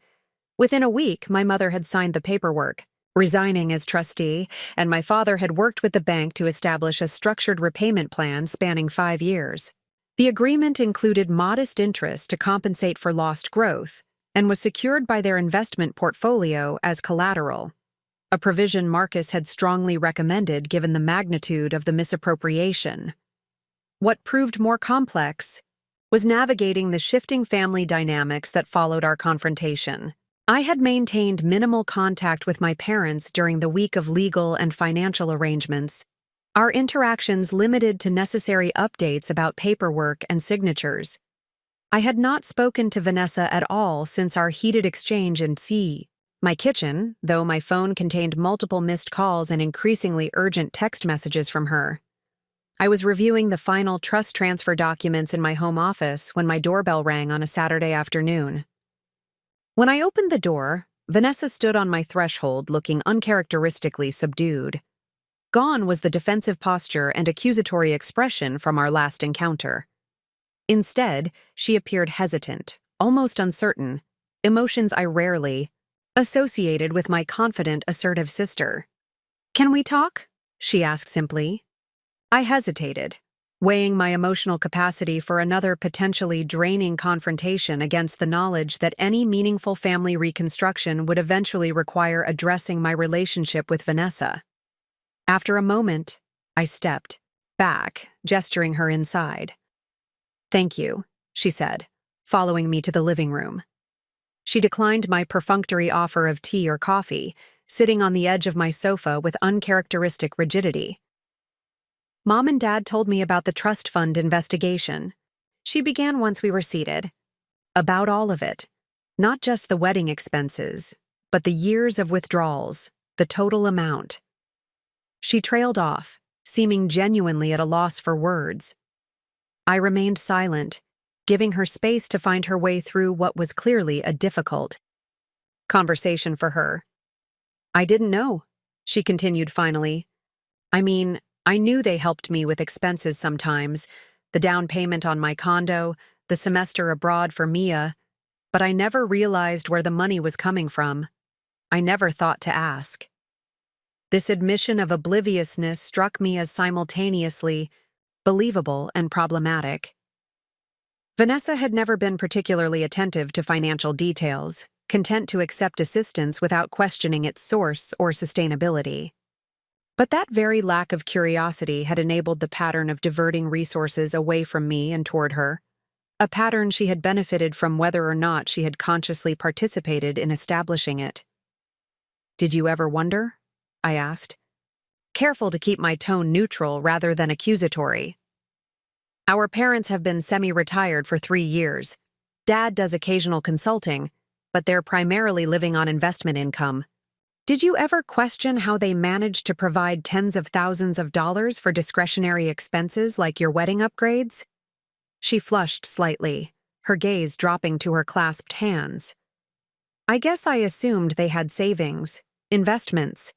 A: Within a week, my mother had signed the paperwork, resigning as trustee, and my father had worked with the bank to establish a structured repayment plan spanning 5 years. The agreement included modest interest to compensate for lost growth and was secured by their investment portfolio as collateral, a provision Marcus had strongly recommended given the magnitude of the misappropriation. What proved more complex was navigating the shifting family dynamics that followed our confrontation. I had maintained minimal contact with my parents during the week of legal and financial arrangements, our interactions limited to necessary updates about paperwork and signatures. I had not spoken to Vanessa at all since our heated exchange in my kitchen, though my phone contained multiple missed calls and increasingly urgent text messages from her. I was reviewing the final trust transfer documents in my home office when my doorbell rang on a Saturday afternoon. When I opened the door, Vanessa stood on my threshold looking uncharacteristically subdued. Gone was the defensive posture and accusatory expression from our last encounter. Instead, she appeared hesitant, almost uncertain, emotions I rarely associated with my confident, assertive sister. "Can we talk?" she asked simply. I hesitated, weighing my emotional capacity for another potentially draining confrontation against the knowledge that any meaningful family reconstruction would eventually require addressing my relationship with Vanessa. After a moment, I stepped back, gesturing her inside. "Thank you," she said, following me to the living room. She declined my perfunctory offer of tea or coffee, sitting on the edge of my sofa with uncharacteristic rigidity. Mom and Dad told me about the trust fund investigation. She began once we were seated. About all of it. Not just the wedding expenses, but the years of withdrawals, the total amount. She trailed off, seeming genuinely at a loss for words. I remained silent, giving her space to find her way through what was clearly a difficult conversation for her. I didn't know, she continued finally. I mean, I knew they helped me with expenses sometimes, the down payment on my condo, the semester abroad for Mia, but I never realized where the money was coming from. I never thought to ask. This admission of obliviousness struck me as simultaneously believable and problematic. Vanessa had never been particularly attentive to financial details, content to accept assistance without questioning its source or sustainability. But that very lack of curiosity had enabled the pattern of diverting resources away from me and toward her, a pattern she had benefited from whether or not she had consciously participated in establishing it. "Did you ever wonder?" I asked, careful to keep my tone neutral rather than accusatory. Our parents have been semi-retired for 3 years. Dad does occasional consulting, but they're primarily living on investment income. Did you ever question how they managed to provide tens of thousands of dollars for discretionary expenses like your wedding upgrades? She flushed slightly, her gaze dropping to her clasped hands. I guess I assumed they had savings, investments.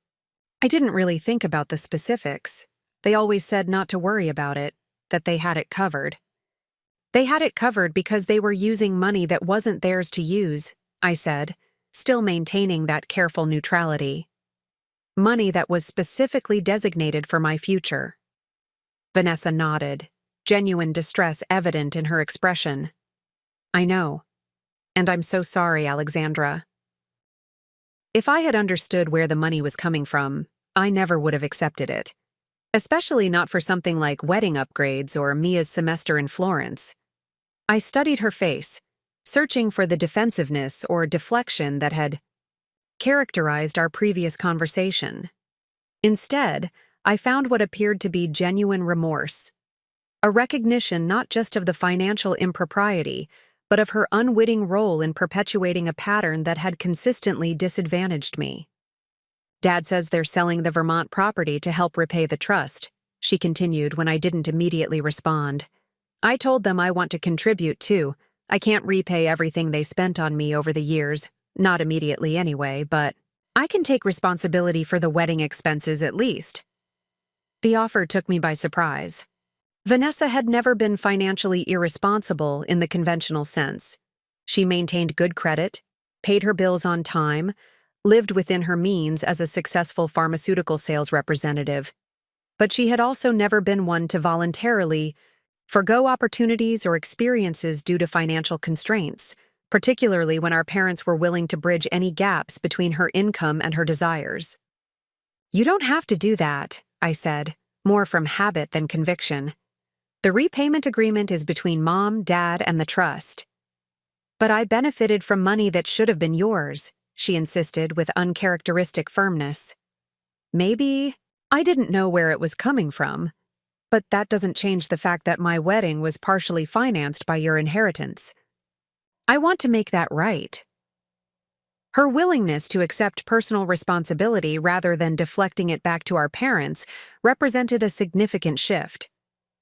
A: I didn't really think about the specifics. They always said not to worry about it, that they had it covered. They had it covered because they were using money that wasn't theirs to use, I said, still maintaining that careful neutrality. Money that was specifically designated for my future. Vanessa nodded, genuine distress evident in her expression. I know. And I'm so sorry, Alexandra. If I had understood where the money was coming from, I never would have accepted it. Especially not for something like wedding upgrades or Mia's semester in Florence. I studied her face, searching for the defensiveness or deflection that had characterized our previous conversation. Instead, I found what appeared to be genuine remorse. A recognition not just of the financial impropriety, but of her unwitting role in perpetuating a pattern that had consistently disadvantaged me. Dad says they're selling the Vermont property to help repay the trust, she continued when I didn't immediately respond. I told them I want to contribute too. I can't repay everything they spent on me over the years, not immediately anyway, but I can take responsibility for the wedding expenses at least. The offer took me by surprise. Vanessa had never been financially irresponsible in the conventional sense. She maintained good credit, paid her bills on time, lived within her means as a successful pharmaceutical sales representative. But she had also never been one to voluntarily forgo opportunities or experiences due to financial constraints, particularly when our parents were willing to bridge any gaps between her income and her desires. You don't have to do that, I said, more from habit than conviction. The repayment agreement is between Mom, Dad, and the trust. But I benefited from money that should have been yours, she insisted with uncharacteristic firmness. Maybe I didn't know where it was coming from, but that doesn't change the fact that my wedding was partially financed by your inheritance. I want to make that right. Her willingness to accept personal responsibility rather than deflecting it back to our parents represented a significant shift,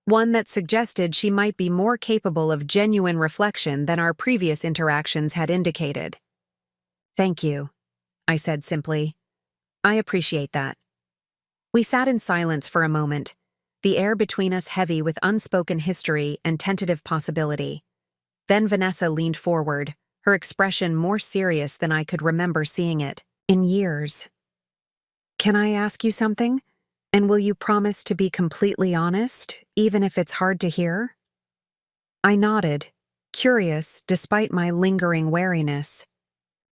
A: one that suggested she might be more capable of genuine reflection than our previous interactions had indicated. Thank you, I said simply. I appreciate that. We sat in silence for a moment, the air between us heavy with unspoken history and tentative possibility. Then Vanessa leaned forward, her expression more serious than I could remember seeing it in years. Can I ask you something? And will you promise to be completely honest, even if it's hard to hear? I nodded, curious despite my lingering wariness.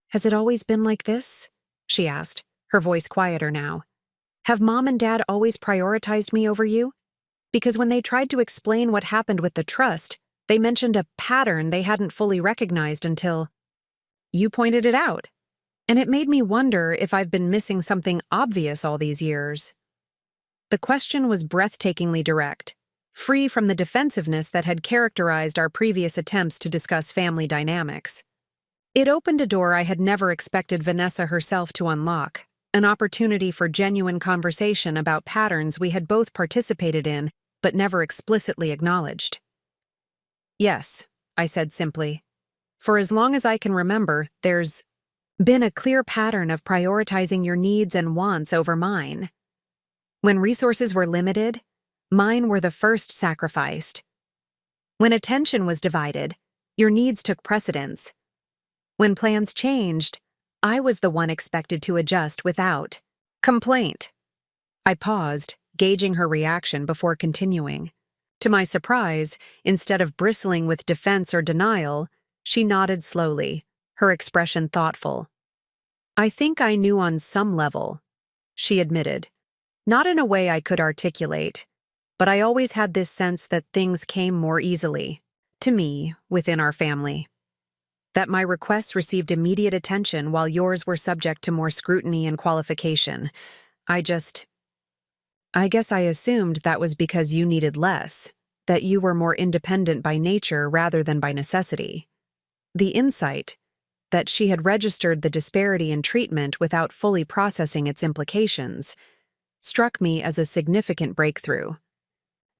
A: Has it always been like this? She asked, her voice quieter now. Have Mom and Dad always prioritized me over you? Because when they tried to explain what happened with the trust, they mentioned a pattern they hadn't fully recognized until you pointed it out. And it made me wonder if I've been missing something obvious all these years. The question was breathtakingly direct, free from the defensiveness that had characterized our previous attempts to discuss family dynamics. It opened a door I had never expected Vanessa herself to unlock, an opportunity for genuine conversation about patterns we had both participated in but never explicitly acknowledged. Yes, I said simply. For as long as I can remember, there's been a clear pattern of prioritizing your needs and wants over mine. When resources were limited, mine were the first sacrificed. When attention was divided, your needs took precedence. When plans changed, I was the one expected to adjust without complaint. I paused, gauging her reaction before continuing. To my surprise, instead of bristling with defense or denial, she nodded slowly, her expression thoughtful. I think I knew on some level, she admitted. Not in a way I could articulate, but I always had this sense that things came more easily, to me, within our family. That my requests received immediate attention while yours were subject to more scrutiny and qualification. I guess I assumed that was because you needed less, that you were more independent by nature rather than by necessity. The insight that she had registered the disparity in treatment without fully processing its implications struck me as a significant breakthrough.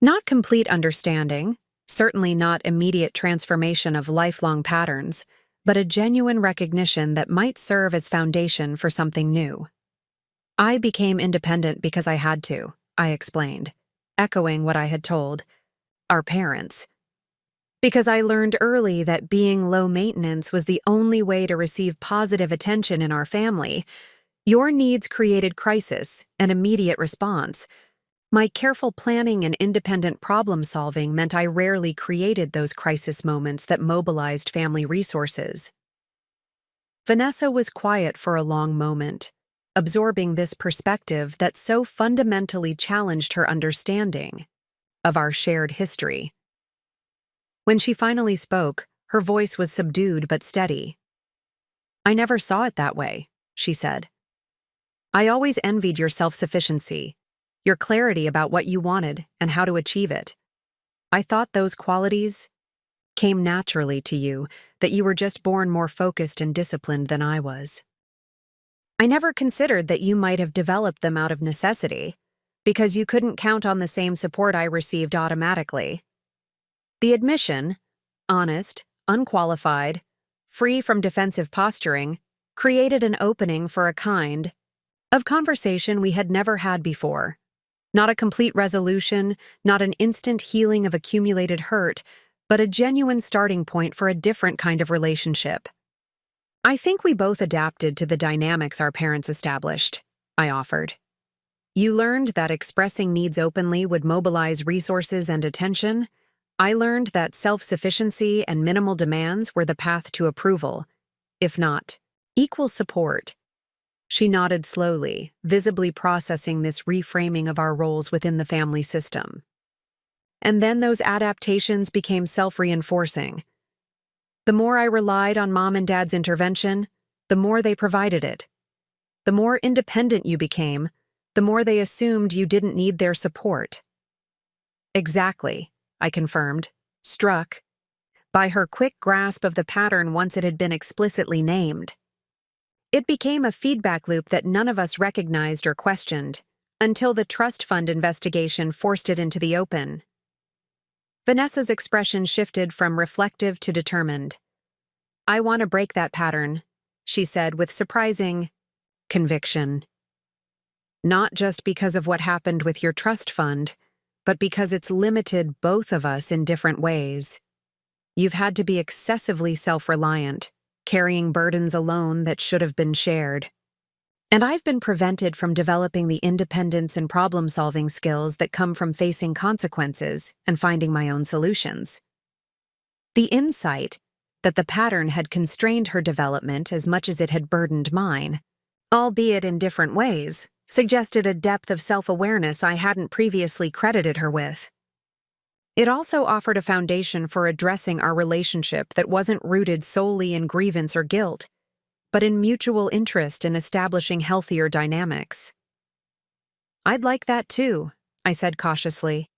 A: Not complete understanding, certainly not immediate transformation of lifelong patterns, but a genuine recognition that might serve as foundation for something new. I became independent because I had to, I explained, echoing what I had told our parents. Because I learned early that being low maintenance was the only way to receive positive attention in our family. Your needs created crisis and immediate response. My careful planning and independent problem-solving meant I rarely created those crisis moments that mobilized family resources. Vanessa was quiet for a long moment, absorbing this perspective that so fundamentally challenged her understanding of our shared history. When she finally spoke, her voice was subdued but steady. I never saw it that way, she said. I always envied your self-sufficiency, your clarity about what you wanted and how to achieve it. I thought those qualities came naturally to you, that you were just born more focused and disciplined than I was. I never considered that you might have developed them out of necessity, because you couldn't count on the same support I received automatically. The admission, honest, unqualified, free from defensive posturing, created an opening for a kind of conversation we had never had before. Not a complete resolution, not an instant healing of accumulated hurt, but a genuine starting point for a different kind of relationship. I think we both adapted to the dynamics our parents established, I offered. You learned that expressing needs openly would mobilize resources and attention. I learned that self-sufficiency and minimal demands were the path to approval, if not equal support. She nodded slowly, visibly processing this reframing of our roles within the family system. And then those adaptations became self-reinforcing. The more I relied on Mom and Dad's intervention, the more they provided it. The more independent you became, the more they assumed you didn't need their support. Exactly, I confirmed, struck by her quick grasp of the pattern once it had been explicitly named. It became a feedback loop that none of us recognized or questioned, until the trust fund investigation forced it into the open. Vanessa's expression shifted from reflective to determined. I want to break that pattern, she said with surprising conviction. Not just because of what happened with your trust fund, but because it's limited both of us in different ways. You've had to be excessively self-reliant, carrying burdens alone that should have been shared. And I've been prevented from developing the independence and problem-solving skills that come from facing consequences and finding my own solutions. The insight that the pattern had constrained her development as much as it had burdened mine, albeit in different ways, suggested a depth of self-awareness I hadn't previously credited her with. It also offered a foundation for addressing our relationship that wasn't rooted solely in grievance or guilt, but in mutual interest in establishing healthier dynamics. I'd like that too, I said cautiously.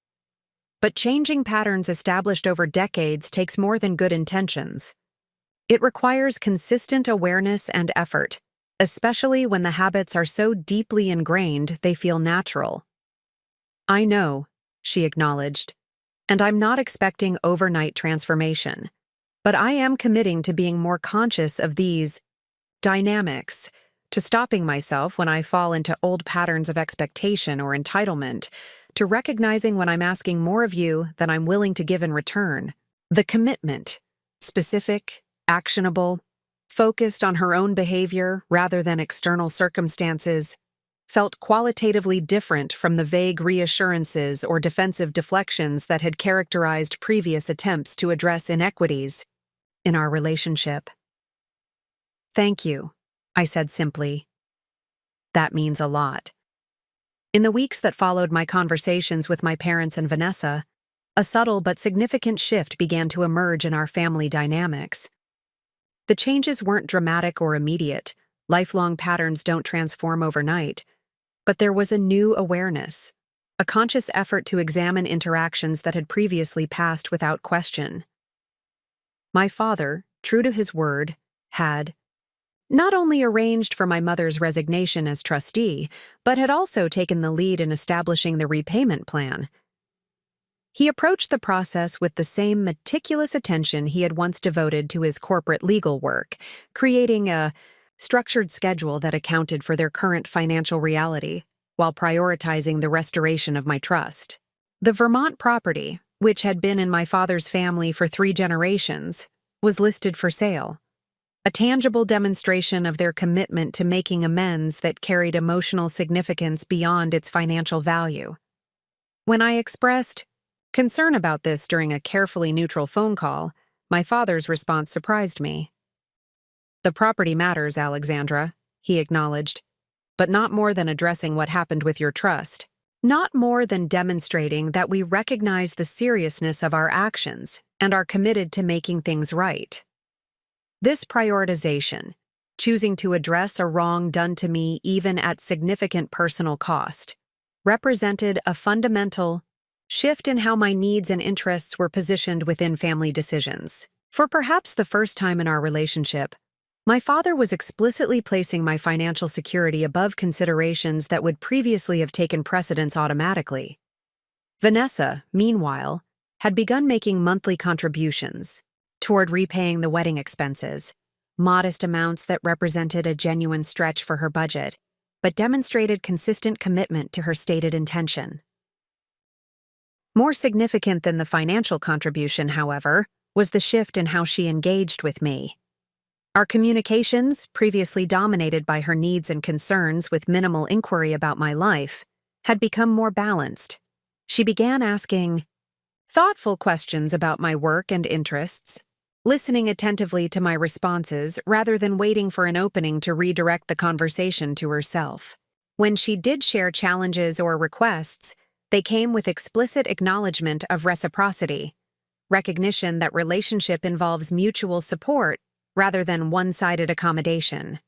A: But changing patterns established over decades takes more than good intentions. It requires consistent awareness and effort, especially when the habits are so deeply ingrained they feel natural. I know, she acknowledged. and I'm not expecting overnight transformation. But I am committing to being more conscious of these dynamics, to stopping myself when I fall into old patterns of expectation or entitlement, to recognizing when I'm asking more of you than I'm willing to give in return. The commitment, specific, actionable, focused on her own behavior rather than external circumstances, felt qualitatively different from the vague reassurances or defensive deflections that had characterized previous attempts to address inequities in our relationship. "Thank you," I said simply. "That means a lot." In the weeks that followed my conversations with my parents and Vanessa, a subtle but significant shift began to emerge in our family dynamics. The changes weren't dramatic or immediate. Lifelong patterns don't transform overnight. But there was a new awareness, a conscious effort to examine interactions that had previously passed without question. My father, true to his word, had not only arranged for my mother's resignation as trustee, but had also taken the lead in establishing the repayment plan. He approached the process with the same meticulous attention he had once devoted to his corporate legal work, creating a structured schedule that accounted for their current financial reality, while prioritizing the restoration of my trust. The Vermont property, which had been in my father's family for 3 generations, was listed for sale, a tangible demonstration of their commitment to making amends that carried emotional significance beyond its financial value. When I expressed concern about this during a carefully neutral phone call, my father's response surprised me. "The property matters, Alexandra," he acknowledged, "but not more than addressing what happened with your trust. Not more than demonstrating that we recognize the seriousness of our actions and are committed to making things right." This prioritization, choosing to address a wrong done to me even at significant personal cost, represented a fundamental shift in how my needs and interests were positioned within family decisions. For perhaps the first time in our relationship, my father was explicitly placing my financial security above considerations that would previously have taken precedence automatically. Vanessa, meanwhile, had begun making monthly contributions toward repaying the wedding expenses, modest amounts that represented a genuine stretch for her budget, but demonstrated consistent commitment to her stated intention. More significant than the financial contribution, however, was the shift in how she engaged with me. Our communications, previously dominated by her needs and concerns with minimal inquiry about my life, had become more balanced. She began asking thoughtful questions about my work and interests, listening attentively to my responses rather than waiting for an opening to redirect the conversation to herself. When she did share challenges or requests, they came with explicit acknowledgement of reciprocity, recognition that relationship involves mutual support rather than one-sided accommodation.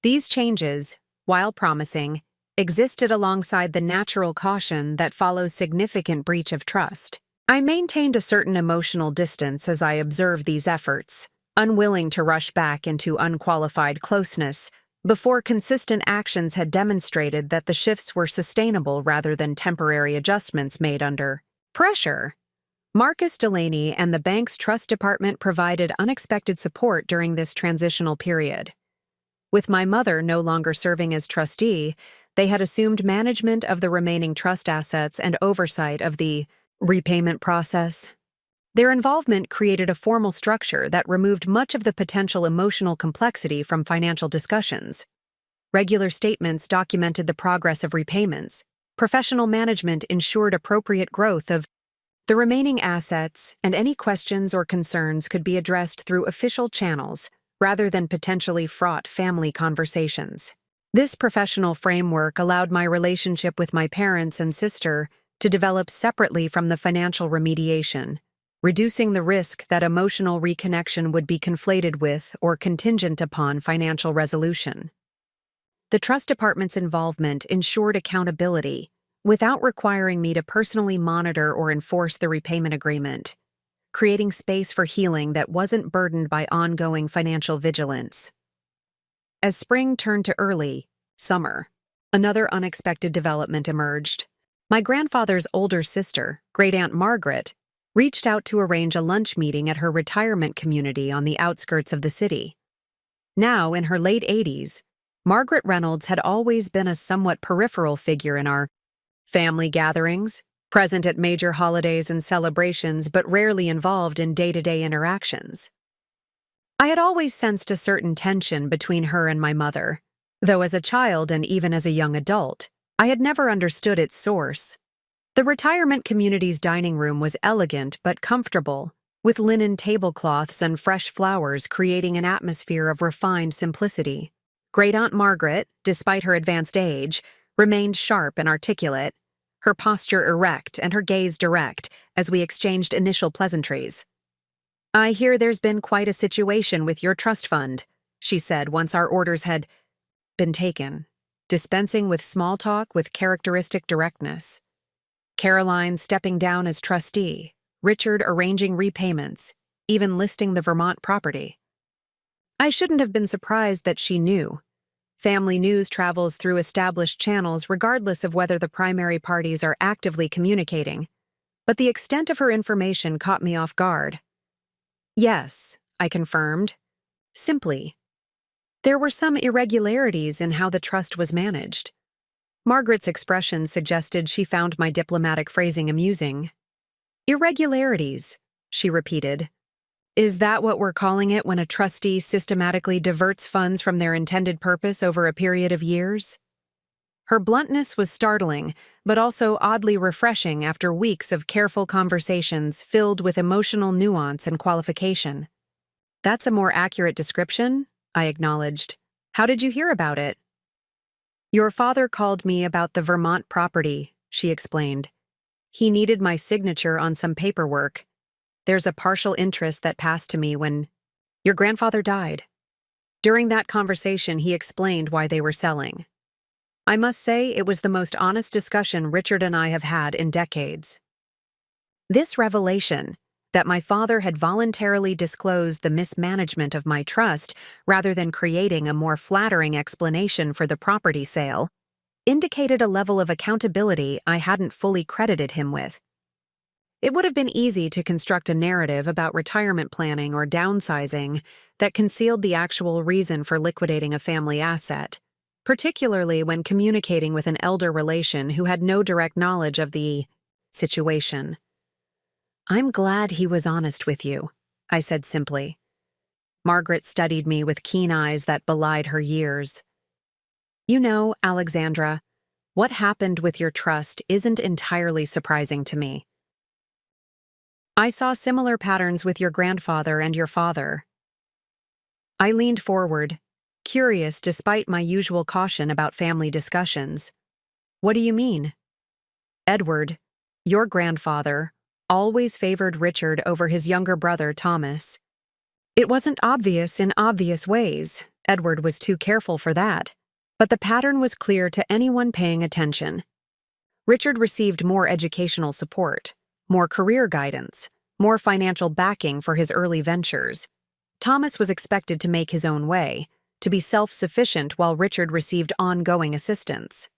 A: These changes, while promising, existed alongside the natural caution that follows significant breach of trust. I maintained a certain emotional distance as I observed these efforts, unwilling to rush back into unqualified closeness before consistent actions had demonstrated that the shifts were sustainable rather than temporary adjustments made under pressure. Marcus Delaney and the bank's trust department provided unexpected support during this transitional period. With my mother no longer serving as trustee, they had assumed management of the remaining trust assets and oversight of the repayment process. Their involvement created a formal structure that removed much of the potential emotional complexity from financial discussions. Regular statements documented the progress of repayments. Professional management ensured appropriate growth of the remaining assets, and any questions or concerns could be addressed through official channels rather than potentially fraught family conversations. This professional framework allowed my relationship with my parents and sister to develop separately from the financial remediation, reducing the risk that emotional reconnection would be conflated with or contingent upon financial resolution. The trust department's involvement ensured accountability without requiring me to personally monitor or enforce the repayment agreement, creating space for healing that wasn't burdened by ongoing financial vigilance. As spring turned to early summer, another unexpected development emerged. My grandfather's older sister, Great Aunt Margaret, reached out to arrange a lunch meeting at her retirement community on the outskirts of the city. Now, in her late 80s, Margaret Reynolds had always been a somewhat peripheral figure in our family gatherings, present at major holidays and celebrations but rarely involved in day-to-day interactions. I had always sensed a certain tension between her and my mother, though as a child and even as a young adult, I had never understood its source. The retirement community's dining room was elegant but comfortable, with linen tablecloths and fresh flowers creating an atmosphere of refined simplicity. Great Aunt Margaret, despite her advanced age, remained sharp and articulate, her posture erect and her gaze direct as we exchanged initial pleasantries. "I hear there's been quite a situation with your trust fund," she said once our orders had been taken, dispensing with small talk with characteristic directness. Caroline stepping down as trustee, Richard arranging repayments, even listing the Vermont property. I shouldn't have been surprised that she knew. Family news travels through established channels regardless of whether the primary parties are actively communicating, but the extent of her information caught me off guard. "Yes," I confirmed. Simply. There were some irregularities in how the trust was managed. Margaret's expression suggested she found my diplomatic phrasing amusing. "Irregularities," she repeated. "Is that what we're calling it when a trustee systematically diverts funds from their intended purpose over a period of years?" Her bluntness was startling, but also oddly refreshing after weeks of careful conversations filled with emotional nuance and qualification. "That's a more accurate description," I acknowledged. "How did you hear about it?" "Your father called me about the Vermont property," she explained. "He needed my signature on some paperwork. There's a partial interest that passed to me when your grandfather died." During that conversation, he explained why they were selling. I must say it was the most honest discussion Richard and I have had in decades. This revelation, that my father had voluntarily disclosed the mismanagement of my trust rather than creating a more flattering explanation for the property sale, indicated a level of accountability I hadn't fully credited him with. It would have been easy to construct a narrative about retirement planning or downsizing that concealed the actual reason for liquidating a family asset, particularly when communicating with an elder relation who had no direct knowledge of the situation. "I'm glad he was honest with you," I said simply. Margaret studied me with keen eyes that belied her years. "You know, Alexandra, what happened with your trust isn't entirely surprising to me. I saw similar patterns with your grandfather and your father." I leaned forward, curious despite my usual caution about family discussions. "What do you mean?" "Edward, your grandfather, always favored Richard over his younger brother, Thomas. It wasn't obvious in obvious ways. Edward was too careful for that. But the pattern was clear to anyone paying attention. Richard received more educational support, more career guidance, more financial backing for his early ventures. Thomas was expected to make his own way, to be self-sufficient while Richard received ongoing assistance.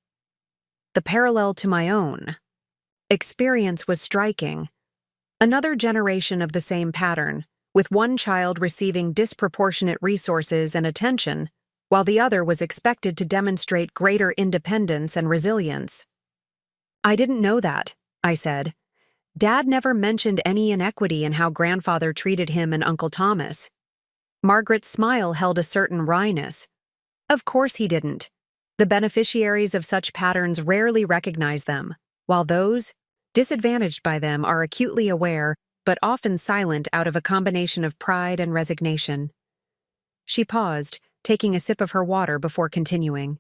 A: The parallel to my own experience was striking. Another generation of the same pattern, with one child receiving disproportionate resources and attention, while the other was expected to demonstrate greater independence and resilience. "I didn't know that," I said. "Dad never mentioned any inequity in how grandfather treated him and Uncle Thomas." Margaret's smile held a certain wryness. "Of course he didn't. The beneficiaries of such patterns rarely recognize them, while those disadvantaged by them are acutely aware, but often silent out of a combination of pride and resignation." She paused, taking a sip of her water before continuing.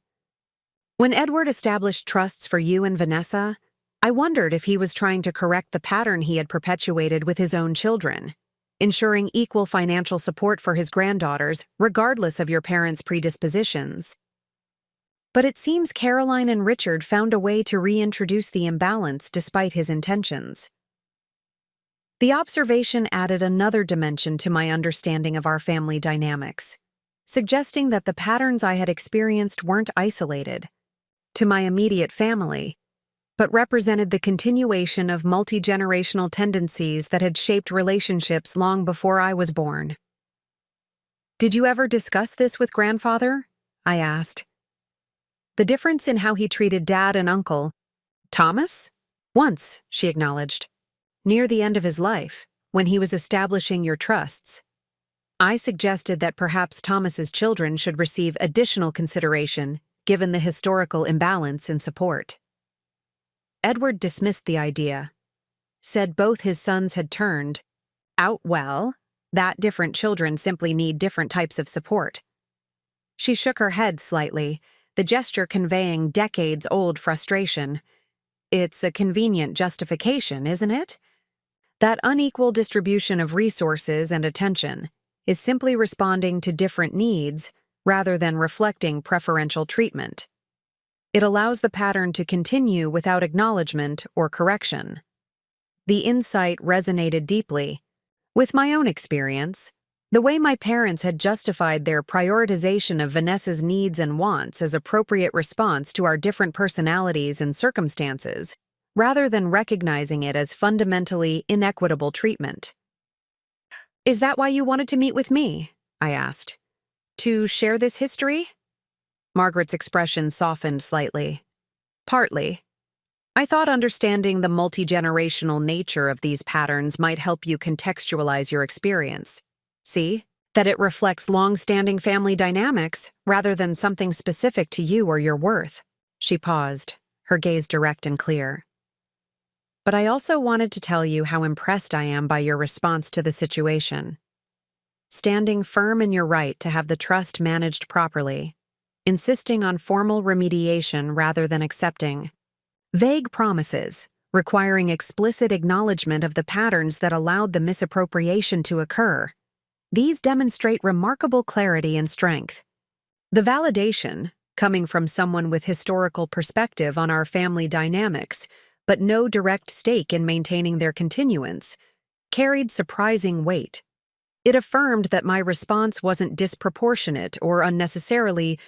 A: "When Edward established trusts for you and Vanessa, I wondered if he was trying to correct the pattern he had perpetuated with his own children, ensuring equal financial support for his granddaughters, regardless of your parents' predispositions. But it seems Caroline and Richard found a way to reintroduce the imbalance despite his intentions." The observation added another dimension to my understanding of our family dynamics, suggesting that the patterns I had experienced weren't isolated. To my immediate family, but represented the continuation of multi-generational tendencies that had shaped relationships long before I was born. "Did you ever discuss this with grandfather?" I asked. "The difference in how he treated Dad and Uncle." "Thomas?" "Once," she acknowledged. "Near the end of his life, when he was establishing your trusts. I suggested that perhaps Thomas's children should receive additional consideration given the historical imbalance in support." Edward dismissed the idea, said both his sons had turned out well, that different children simply need different types of support. She shook her head slightly, the gesture conveying decades-old frustration. "It's a convenient justification, isn't it? That unequal distribution of resources and attention is simply responding to different needs rather than reflecting preferential treatment. It allows the pattern to continue without acknowledgement or correction." The insight resonated deeply. With my own experience, the way my parents had justified their prioritization of Vanessa's needs and wants as appropriate response to our different personalities and circumstances, rather than recognizing it as fundamentally inequitable treatment. "Is that why you wanted to meet with me?" I asked. "To share this history?" Margaret's expression softened slightly. "Partly. I thought understanding the multi-generational nature of these patterns might help you contextualize your experience. See? That it reflects long-standing family dynamics rather than something specific to you or your worth." She paused, her gaze direct and clear. "But I also wanted to tell you how impressed I am by your response to the situation. Standing firm in your right to have the trust managed properly, insisting on formal remediation rather than accepting vague promises, requiring explicit acknowledgement of the patterns that allowed the misappropriation to occur. These demonstrate remarkable clarity and strength. The validation, coming from someone with historical perspective on our family dynamics, but no direct stake in maintaining their continuance, carried surprising weight. It affirmed that my response wasn't disproportionate or unnecessarily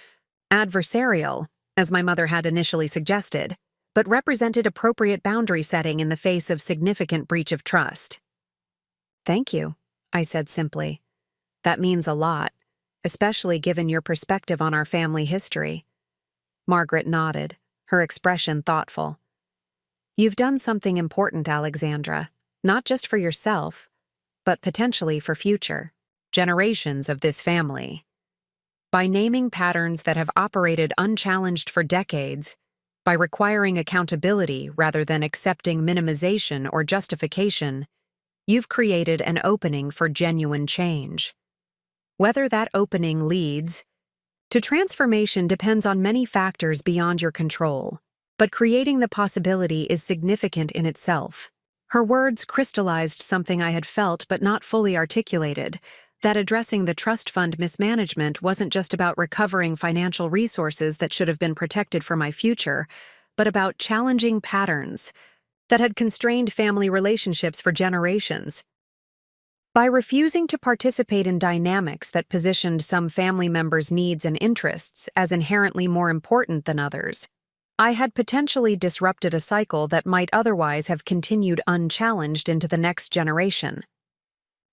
A: adversarial, as my mother had initially suggested, but represented appropriate boundary setting in the face of significant breach of trust. "Thank you," I said simply. "That means a lot, especially given your perspective on our family history." Margaret nodded, her expression thoughtful. "You've done something important, Alexandra, not just for yourself, but potentially for future generations of this family. By naming patterns that have operated unchallenged for decades, by requiring accountability rather than accepting minimization or justification, you've created an opening for genuine change. Whether that opening leads to transformation depends on many factors beyond your control, but creating the possibility is significant in itself." Her words crystallized something I had felt but not fully articulated, that addressing the trust fund mismanagement wasn't just about recovering financial resources that should have been protected for my future, but about challenging patterns that had constrained family relationships for generations. By refusing to participate in dynamics that positioned some family members' needs and interests as inherently more important than others, I had potentially disrupted a cycle that might otherwise have continued unchallenged into the next generation.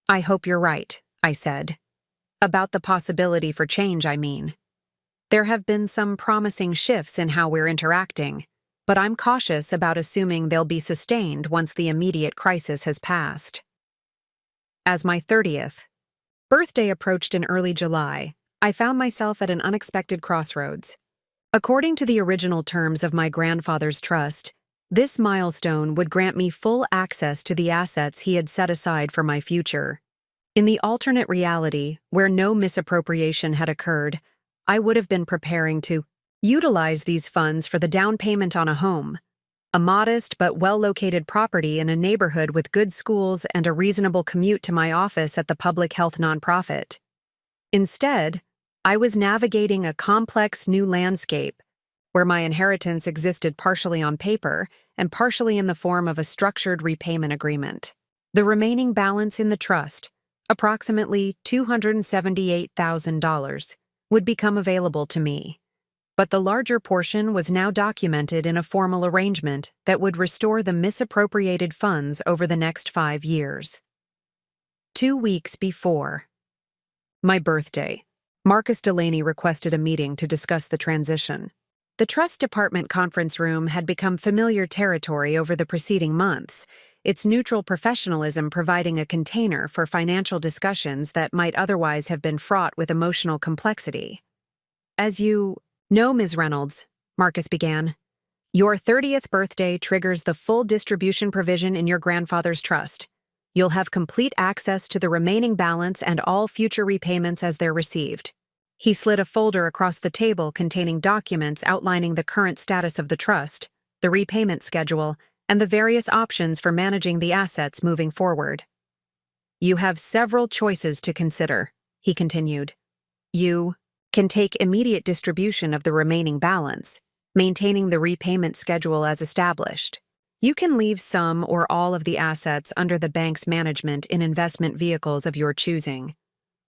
A: "I hope you're right," I said. "About the possibility for change, I mean. There have been some promising shifts in how we're interacting, but I'm cautious about assuming they'll be sustained once the immediate crisis has passed." As my 30th birthday approached in early July, I found myself at an unexpected crossroads. According to the original terms of my grandfather's trust, this milestone would grant me full access to the assets he had set aside for my future. In the alternate reality, where no misappropriation had occurred, I would have been preparing to utilize these funds for the down payment on a home, a modest but well-located property in a neighborhood with good schools and a reasonable commute to my office at the public health nonprofit. Instead, I was navigating a complex new landscape where my inheritance existed partially on paper and partially in the form of a structured repayment agreement. The remaining balance in the trust, approximately $278,000, would become available to me. but the larger portion was now documented in a formal arrangement that would restore the misappropriated funds over the next 5 years. 2 weeks before my birthday, Marcus Delaney requested a meeting to discuss the transition. The Trust Department conference room had become familiar territory over the preceding months, its neutral professionalism providing a container for financial discussions that might otherwise have been fraught with emotional complexity. "As you know, Ms. Reynolds," Marcus began, "your 30th birthday triggers the full distribution provision in your grandfather's trust. You'll have complete access to the remaining balance and all future repayments as they're received." He slid a folder across the table containing documents outlining the current status of the trust, the repayment schedule, and the various options for managing the assets moving forward. "You have several choices to consider," he continued. "You can take immediate distribution of the remaining balance, maintaining the repayment schedule as established. You can leave some or all of the assets under the bank's management in investment vehicles of your choosing.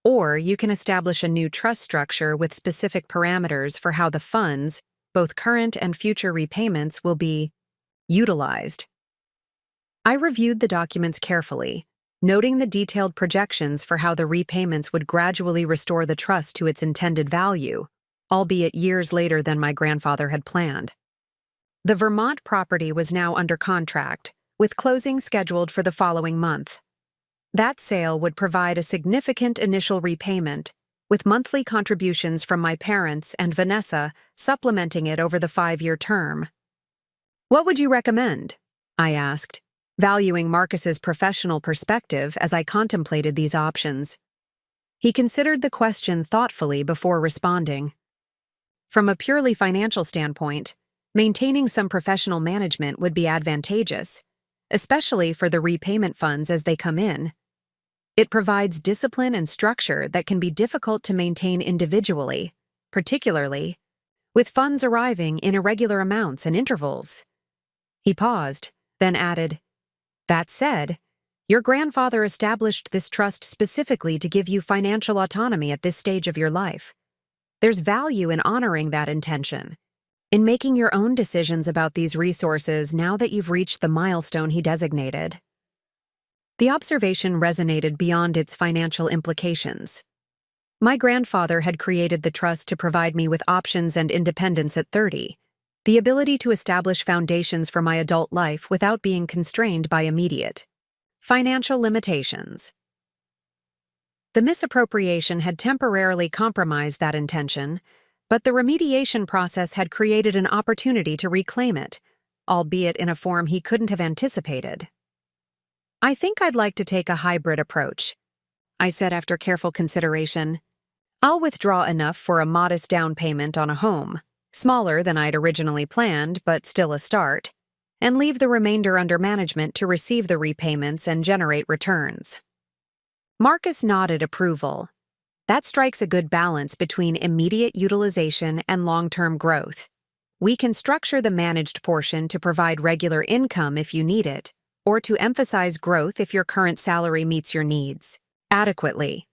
A: Or you can establish a new trust structure with specific parameters for how the funds, both current and future repayments, will be utilized." I reviewed the documents carefully, noting the detailed projections for how the repayments would gradually restore the trust to its intended value, albeit years later than my grandfather had planned. The Vermont property was now under contract, with closing scheduled for the following month. That sale would provide a significant initial repayment, with monthly contributions from my parents and Vanessa supplementing it over the 5-year term. "What would you recommend?" I asked, valuing Marcus's professional perspective as I contemplated these options. He considered the question thoughtfully before responding. "From a purely financial standpoint, maintaining some professional management would be advantageous, especially for the repayment funds as they come in. It provides discipline and structure that can be difficult to maintain individually, particularly with funds arriving in irregular amounts and intervals." He paused, then added, "That said, your grandfather established this trust specifically to give you financial autonomy at this stage of your life. There's value in honoring that intention, in making your own decisions about these resources now that you've reached the milestone he designated." The observation resonated beyond its financial implications. My grandfather had created the trust to provide me with options and independence at 30, the ability to establish foundations for my adult life without being constrained by immediate financial limitations. The misappropriation had temporarily compromised that intention, but the remediation process had created an opportunity to reclaim it, albeit in a form he couldn't have anticipated. "I think I'd like to take a hybrid approach," I said after careful consideration. "I'll withdraw enough for a modest down payment on a home, smaller than I'd originally planned, but still a start, and leave the remainder under management to receive the repayments and generate returns." Marcus nodded approval. "That strikes a good balance between immediate utilization and long-term growth. We can structure the managed portion to provide regular income if you need it, or to emphasize growth if your current salary meets your needs adequately."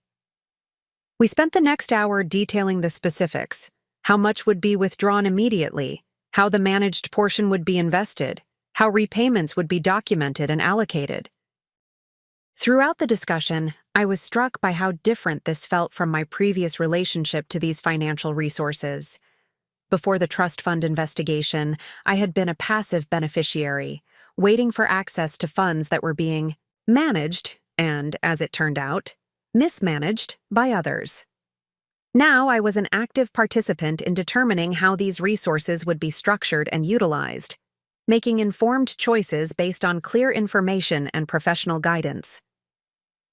A: We spent the next hour detailing the specifics: how much would be withdrawn immediately, how the managed portion would be invested, how repayments would be documented and allocated. Throughout the discussion, I was struck by how different this felt from my previous relationship to these financial resources. Before the trust fund investigation, I had been a passive beneficiary, waiting for access to funds that were being managed and, as it turned out, mismanaged by others. Now I was an active participant in determining how these resources would be structured and utilized, making informed choices based on clear information and professional guidance.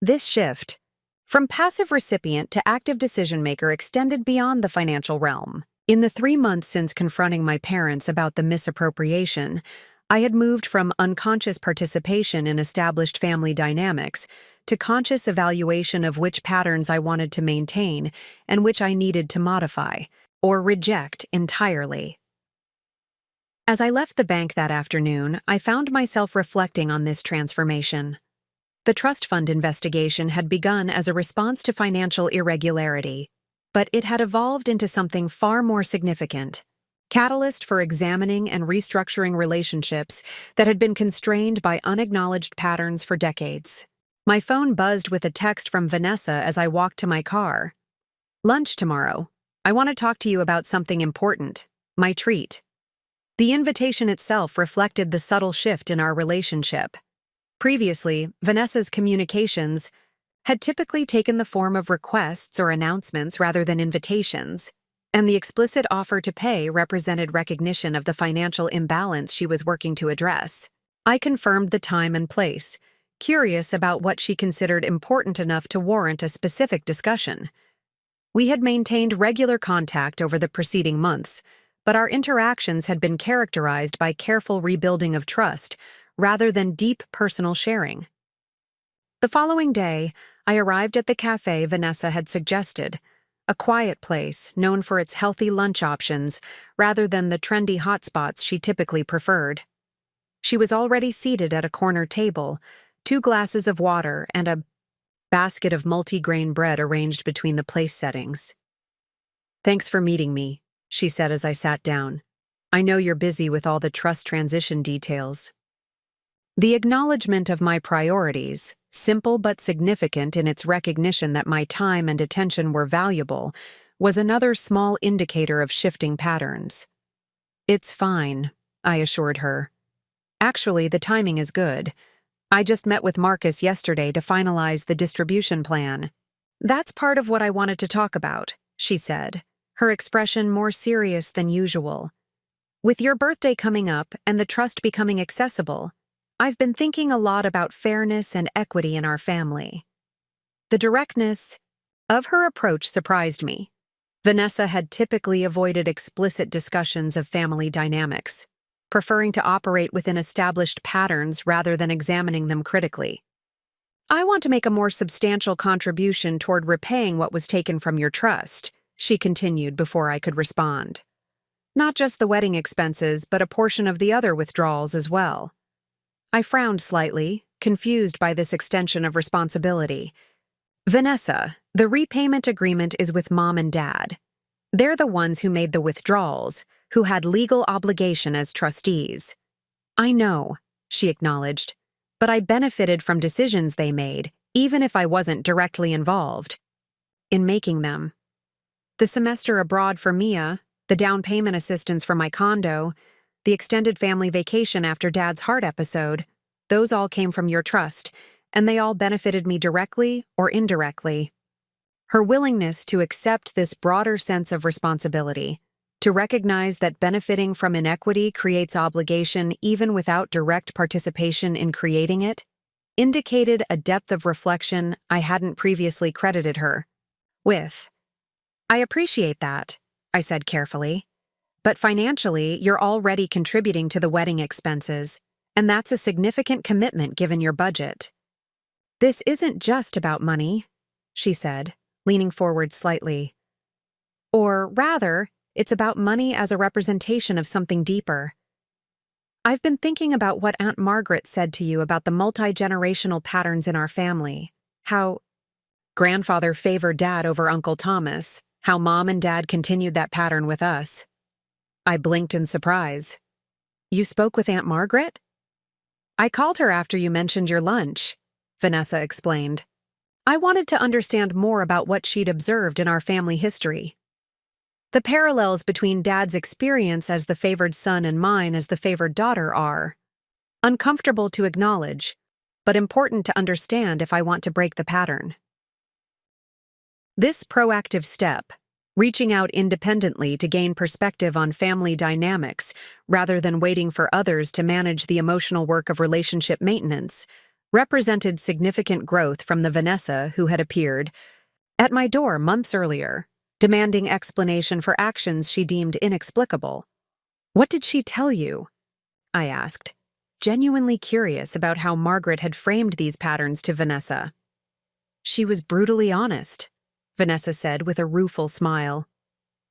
A: This shift, from passive recipient to active decision-maker, extended beyond the financial realm. In the 3 months since confronting my parents about the misappropriation, I had moved from unconscious participation in established family dynamics to conscious evaluation of which patterns I wanted to maintain and which I needed to modify or reject entirely. As I left the bank that afternoon, I found myself reflecting on this transformation. The trust fund investigation had begun as a response to financial irregularity, but it had evolved into something far more significant: catalyst for examining and restructuring relationships that had been constrained by unacknowledged patterns for decades. My phone buzzed with a text from Vanessa as I walked to my car. "Lunch tomorrow. I want to talk to you about something important. My treat." The invitation itself reflected the subtle shift in our relationship. Previously, Vanessa's communications had typically taken the form of requests or announcements rather than invitations, and the explicit offer to pay represented recognition of the financial imbalance she was working to address. I confirmed the time and place, curious about what she considered important enough to warrant a specific discussion. We had maintained regular contact over the preceding months, but our interactions had been characterized by careful rebuilding of trust rather than deep personal sharing. The following day, I arrived at the cafe Vanessa had suggested, a quiet place known for its healthy lunch options rather than the trendy hotspots she typically preferred. She was already seated at a corner table, 2 glasses of water and a basket of multi-grain bread arranged between the place settings. "Thanks for meeting me," she said as I sat down. "I know you're busy with all the trust transition details." The acknowledgement of my priorities, simple but significant in its recognition that my time and attention were valuable, was another small indicator of shifting patterns. "It's fine," I assured her. "Actually, the timing is good. I just met with Marcus yesterday to finalize the distribution plan." "That's part of what I wanted to talk about," she said, her expression more serious than usual. "With your birthday coming up and the trust becoming accessible, I've been thinking a lot about fairness and equity in our family." The directness of her approach surprised me. Vanessa had typically avoided explicit discussions of family dynamics, preferring to operate within established patterns rather than examining them critically. "I want to make a more substantial contribution toward repaying what was taken from your trust," she continued before I could respond. "Not just the wedding expenses, but a portion of the other withdrawals as well." I frowned slightly, confused by this extension of responsibility. "Vanessa, the repayment agreement is with Mom and Dad. They're the ones who made the withdrawals, who had legal obligation as trustees." "I know," she acknowledged, "but I benefited from decisions they made, even if I wasn't directly involved in making them. The semester abroad for Mia, the down payment assistance for my condo, the extended family vacation after Dad's heart episode, those all came from your trust, and they all benefited me directly or indirectly." Her willingness to accept this broader sense of responsibility, to recognize that benefiting from inequity creates obligation even without direct participation in creating it, indicated a depth of reflection I hadn't previously credited her with. "I appreciate that," I said carefully. "But financially, you're already contributing to the wedding expenses, and that's a significant commitment given your budget." "This isn't just about money," she said, leaning forward slightly. "Or rather, it's about money as a representation of something deeper. I've been thinking about what Aunt Margaret said to you about the multi-generational patterns in our family. How grandfather favored Dad over Uncle Thomas, how Mom and Dad continued that pattern with us." I blinked in surprise. "You spoke with Aunt Margaret?" "I called her after you mentioned your lunch," Vanessa explained. "I wanted to understand more about what she'd observed in our family history. The parallels between Dad's experience as the favored son and mine as the favored daughter are uncomfortable to acknowledge, but important to understand if I want to break the pattern." This proactive step, reaching out independently to gain perspective on family dynamics rather than waiting for others to manage the emotional work of relationship maintenance, represented significant growth from the Vanessa who had appeared at my door months earlier, demanding explanation for actions she deemed inexplicable. "What did she tell you?" I asked, genuinely curious about how Margaret had framed these patterns to Vanessa. "She was brutally honest," Vanessa said with a rueful smile.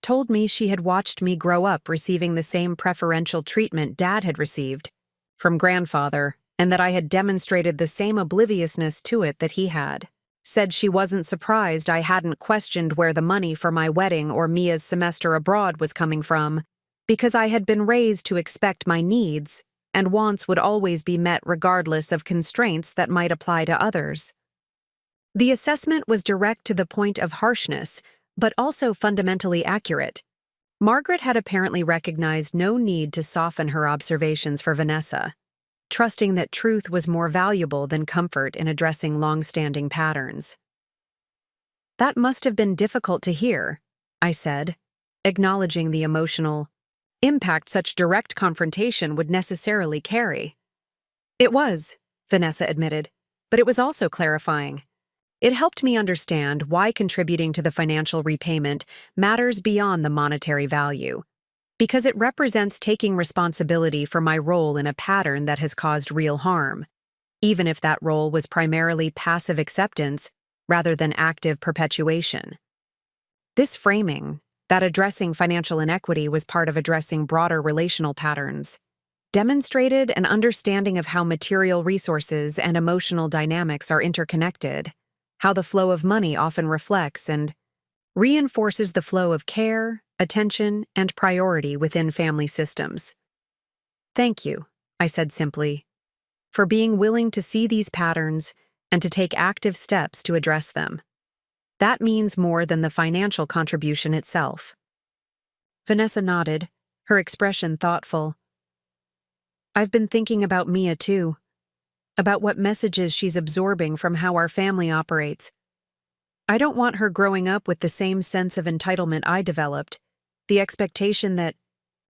A: "Told me she had watched me grow up receiving the same preferential treatment Dad had received from grandfather, and that I had demonstrated the same obliviousness to it that he had. Said she wasn't surprised I hadn't questioned where the money for my wedding or Mia's semester abroad was coming from, because I had been raised to expect my needs and wants would always be met regardless of constraints that might apply to others. The assessment was direct to the point of harshness, but also fundamentally accurate. Margaret had apparently recognized no need to soften her observations for Vanessa, trusting that truth was more valuable than comfort in addressing long-standing patterns. "That must have been difficult to hear," I said, acknowledging the emotional impact such direct confrontation would necessarily carry. "It was," Vanessa admitted, "but it was also clarifying. It helped me understand why contributing to the financial repayment matters beyond the monetary value, because it represents taking responsibility for my role in a pattern that has caused real harm, even if that role was primarily passive acceptance rather than active perpetuation." This framing, that addressing financial inequity was part of addressing broader relational patterns, demonstrated an understanding of how material resources and emotional dynamics are interconnected, how the flow of money often reflects and reinforces the flow of care, attention, and priority within family systems. "Thank you," I said simply, "for being willing to see these patterns and to take active steps to address them. That means more than the financial contribution itself." Vanessa nodded, her expression thoughtful. "I've been thinking about Mia too, about what messages she's absorbing from how our family operates. I don't want her growing up with the same sense of entitlement I developed, the expectation that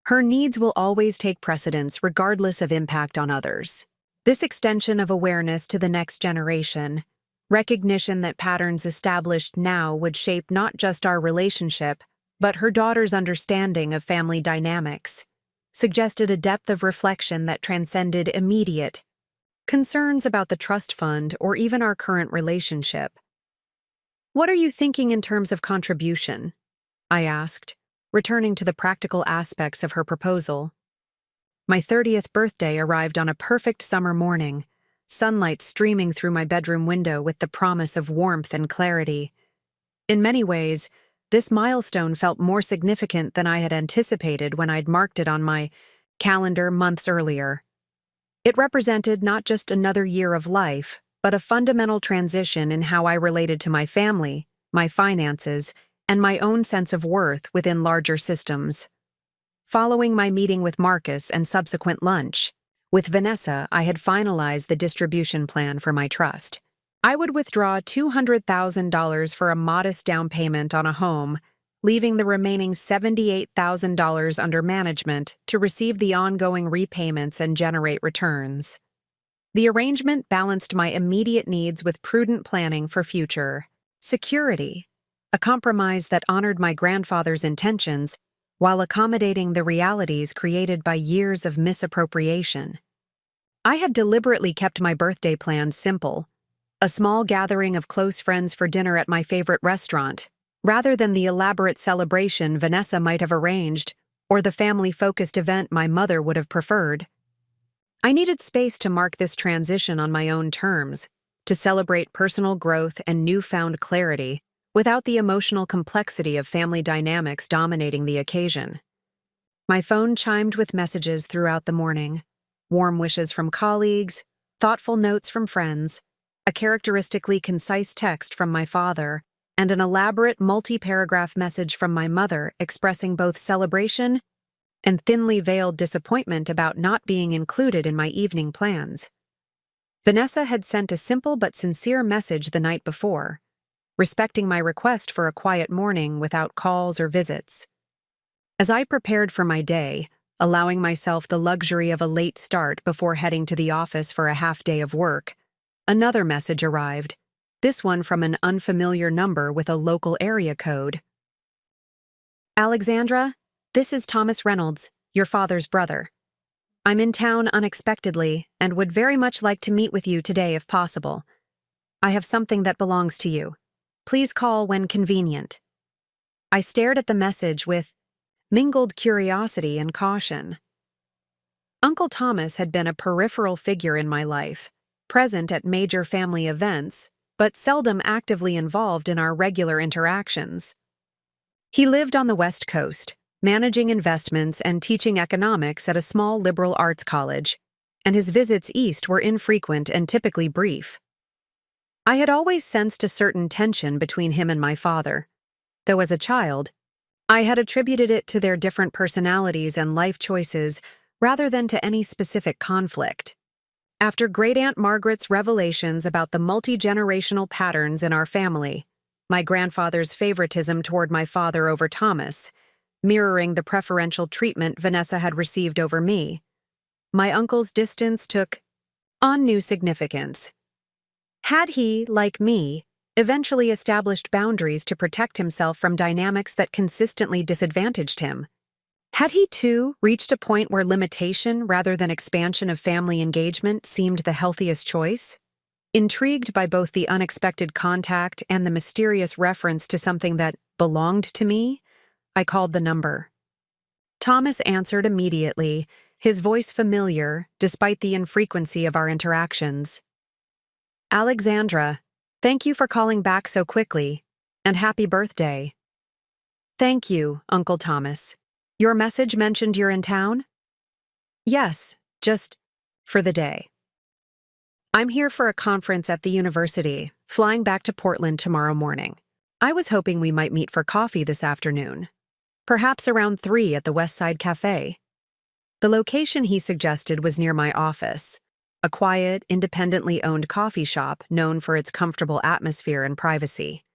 A: her needs will always take precedence regardless of impact on others. This extension of awareness to the next generation, recognition that patterns established now would shape not just our relationship, but her daughter's understanding of family dynamics, suggested a depth of reflection that transcended immediate concerns about the trust fund or even our current relationship. "What are you thinking in terms of contribution?" I asked, returning to the practical aspects of her proposal. My 30th birthday arrived on a perfect summer morning, sunlight streaming through my bedroom window with the promise of warmth and clarity. In many ways, this milestone felt more significant than I had anticipated when I'd marked it on my calendar months earlier. It represented not just another year of life, but a fundamental transition in how I related to my family, my finances, and my own sense of worth within larger systems. Following my meeting with Marcus and subsequent lunch with Vanessa, I had finalized the distribution plan for my trust. I would withdraw $200,000 for a modest down payment on a home, leaving the remaining $78,000 under management to receive the ongoing repayments and generate returns. The arrangement balanced my immediate needs with prudent planning for future security, a compromise that honored my grandfather's intentions while accommodating the realities created by years of misappropriation. I had deliberately kept my birthday plans simple, a small gathering of close friends for dinner at my favorite restaurant, rather than the elaborate celebration Vanessa might have arranged or the family-focused event my mother would have preferred. I needed space to mark this transition on my own terms, to celebrate personal growth and newfound clarity without the emotional complexity of family dynamics dominating the occasion. My phone chimed with messages throughout the morning, warm wishes from colleagues, thoughtful notes from friends, a characteristically concise text from my father, and an elaborate multi-paragraph message from my mother expressing both celebration and thinly veiled disappointment about not being included in my evening plans. Vanessa had sent a simple but sincere message the night before, respecting my request for a quiet morning without calls or visits. As I prepared for my day, allowing myself the luxury of a late start before heading to the office for a half day of work, another message arrived, this one from an unfamiliar number with a local area code. "Alexandra, this is Thomas Reynolds, your father's brother. I'm in town unexpectedly and would very much like to meet with you today if possible. I have something that belongs to you. Please call when convenient." I stared at the message with mingled curiosity and caution. Uncle Thomas had been a peripheral figure in my life, present at major family events, but seldom actively involved in our regular interactions. He lived on the West Coast, managing investments and teaching economics at a small liberal arts college, and his visits east were infrequent and typically brief. I had always sensed a certain tension between him and my father, though as a child, I had attributed it to their different personalities and life choices rather than to any specific conflict. After Great-Aunt Margaret's revelations about the multi-generational patterns in our family, my grandfather's favoritism toward my father over Thomas, mirroring the preferential treatment Vanessa had received over me, my uncle's distance took on new significance. Had he, like me, eventually established boundaries to protect himself from dynamics that consistently disadvantaged him? Had he, too, reached a point where limitation rather than expansion of family engagement seemed the healthiest choice? Intrigued by both the unexpected contact and the mysterious reference to something that belonged to me, I called the number. Thomas answered immediately, his voice familiar despite the infrequency of our interactions. "Alexandra, thank you for calling back so quickly, and happy birthday." "Thank you, Uncle Thomas. Your message mentioned you're in town?" "Yes, just for the day. I'm here for a conference at the university, flying back to Portland tomorrow morning. I was hoping we might meet for coffee this afternoon, perhaps around 3 at the West Side Cafe." The location he suggested was near my office, a quiet, independently owned coffee shop known for its comfortable atmosphere and privacy.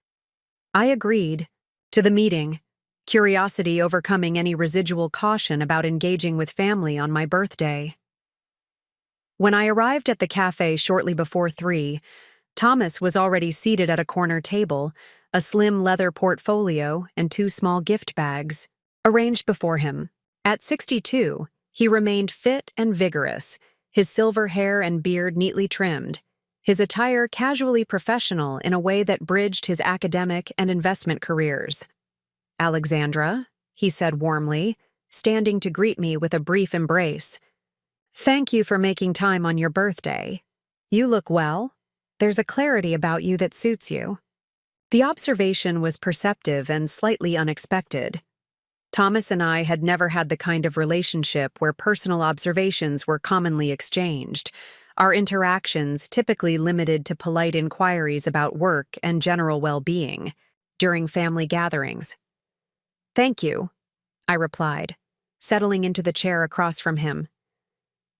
A: I agreed to the meeting, curiosity overcoming any residual caution about engaging with family on my birthday. When I arrived at the cafe shortly before 3, Thomas was already seated at a corner table, a slim leather portfolio and 2 small gift bags arranged before him. At 62, he remained fit and vigorous, his silver hair and beard neatly trimmed, his attire casually professional in a way that bridged his academic and investment careers. "Alexandra," he said warmly, standing to greet me with a brief embrace. "Thank you for making time on your birthday. You look well. There's a clarity about you that suits you." The observation was perceptive and slightly unexpected. Thomas and I had never had the kind of relationship where personal observations were commonly exchanged, our interactions typically limited to polite inquiries about work and general well-being during family gatherings. "Thank you," I replied, settling into the chair across from him.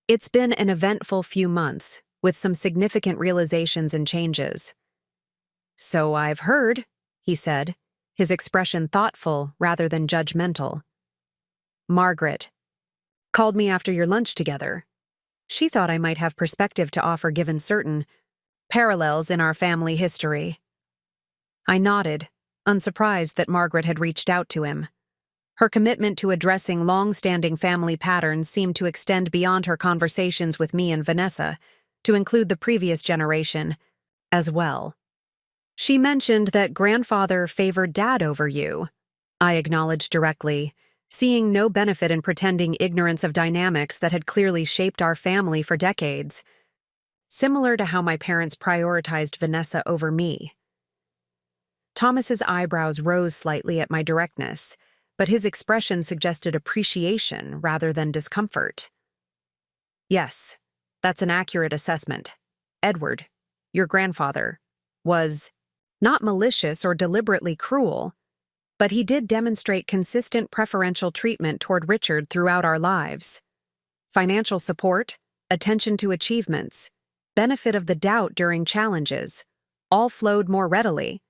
A: "It's been an eventful few months, with some significant realizations and changes." "So I've heard," he said, his expression thoughtful rather than judgmental. "Margaret called me after your lunch together. She thought I might have perspective to offer given certain parallels in our family history." I nodded, unsurprised that Margaret had reached out to him. Her commitment to addressing long-standing family patterns seemed to extend beyond her conversations with me and Vanessa, to include the previous generation as well. "She mentioned that grandfather favored Dad over you," I acknowledged directly, seeing no benefit in pretending ignorance of dynamics that had clearly shaped our family for decades, similar to how my parents prioritized Vanessa over me. Thomas's eyebrows rose slightly at my directness, but his expression suggested appreciation rather than discomfort. "Yes, that's an accurate assessment. Edward, your grandfather, was not malicious or deliberately cruel, but he did demonstrate consistent preferential treatment toward Richard throughout our lives. Financial support, attention to achievements, benefit of the doubt during challenges, all flowed more readily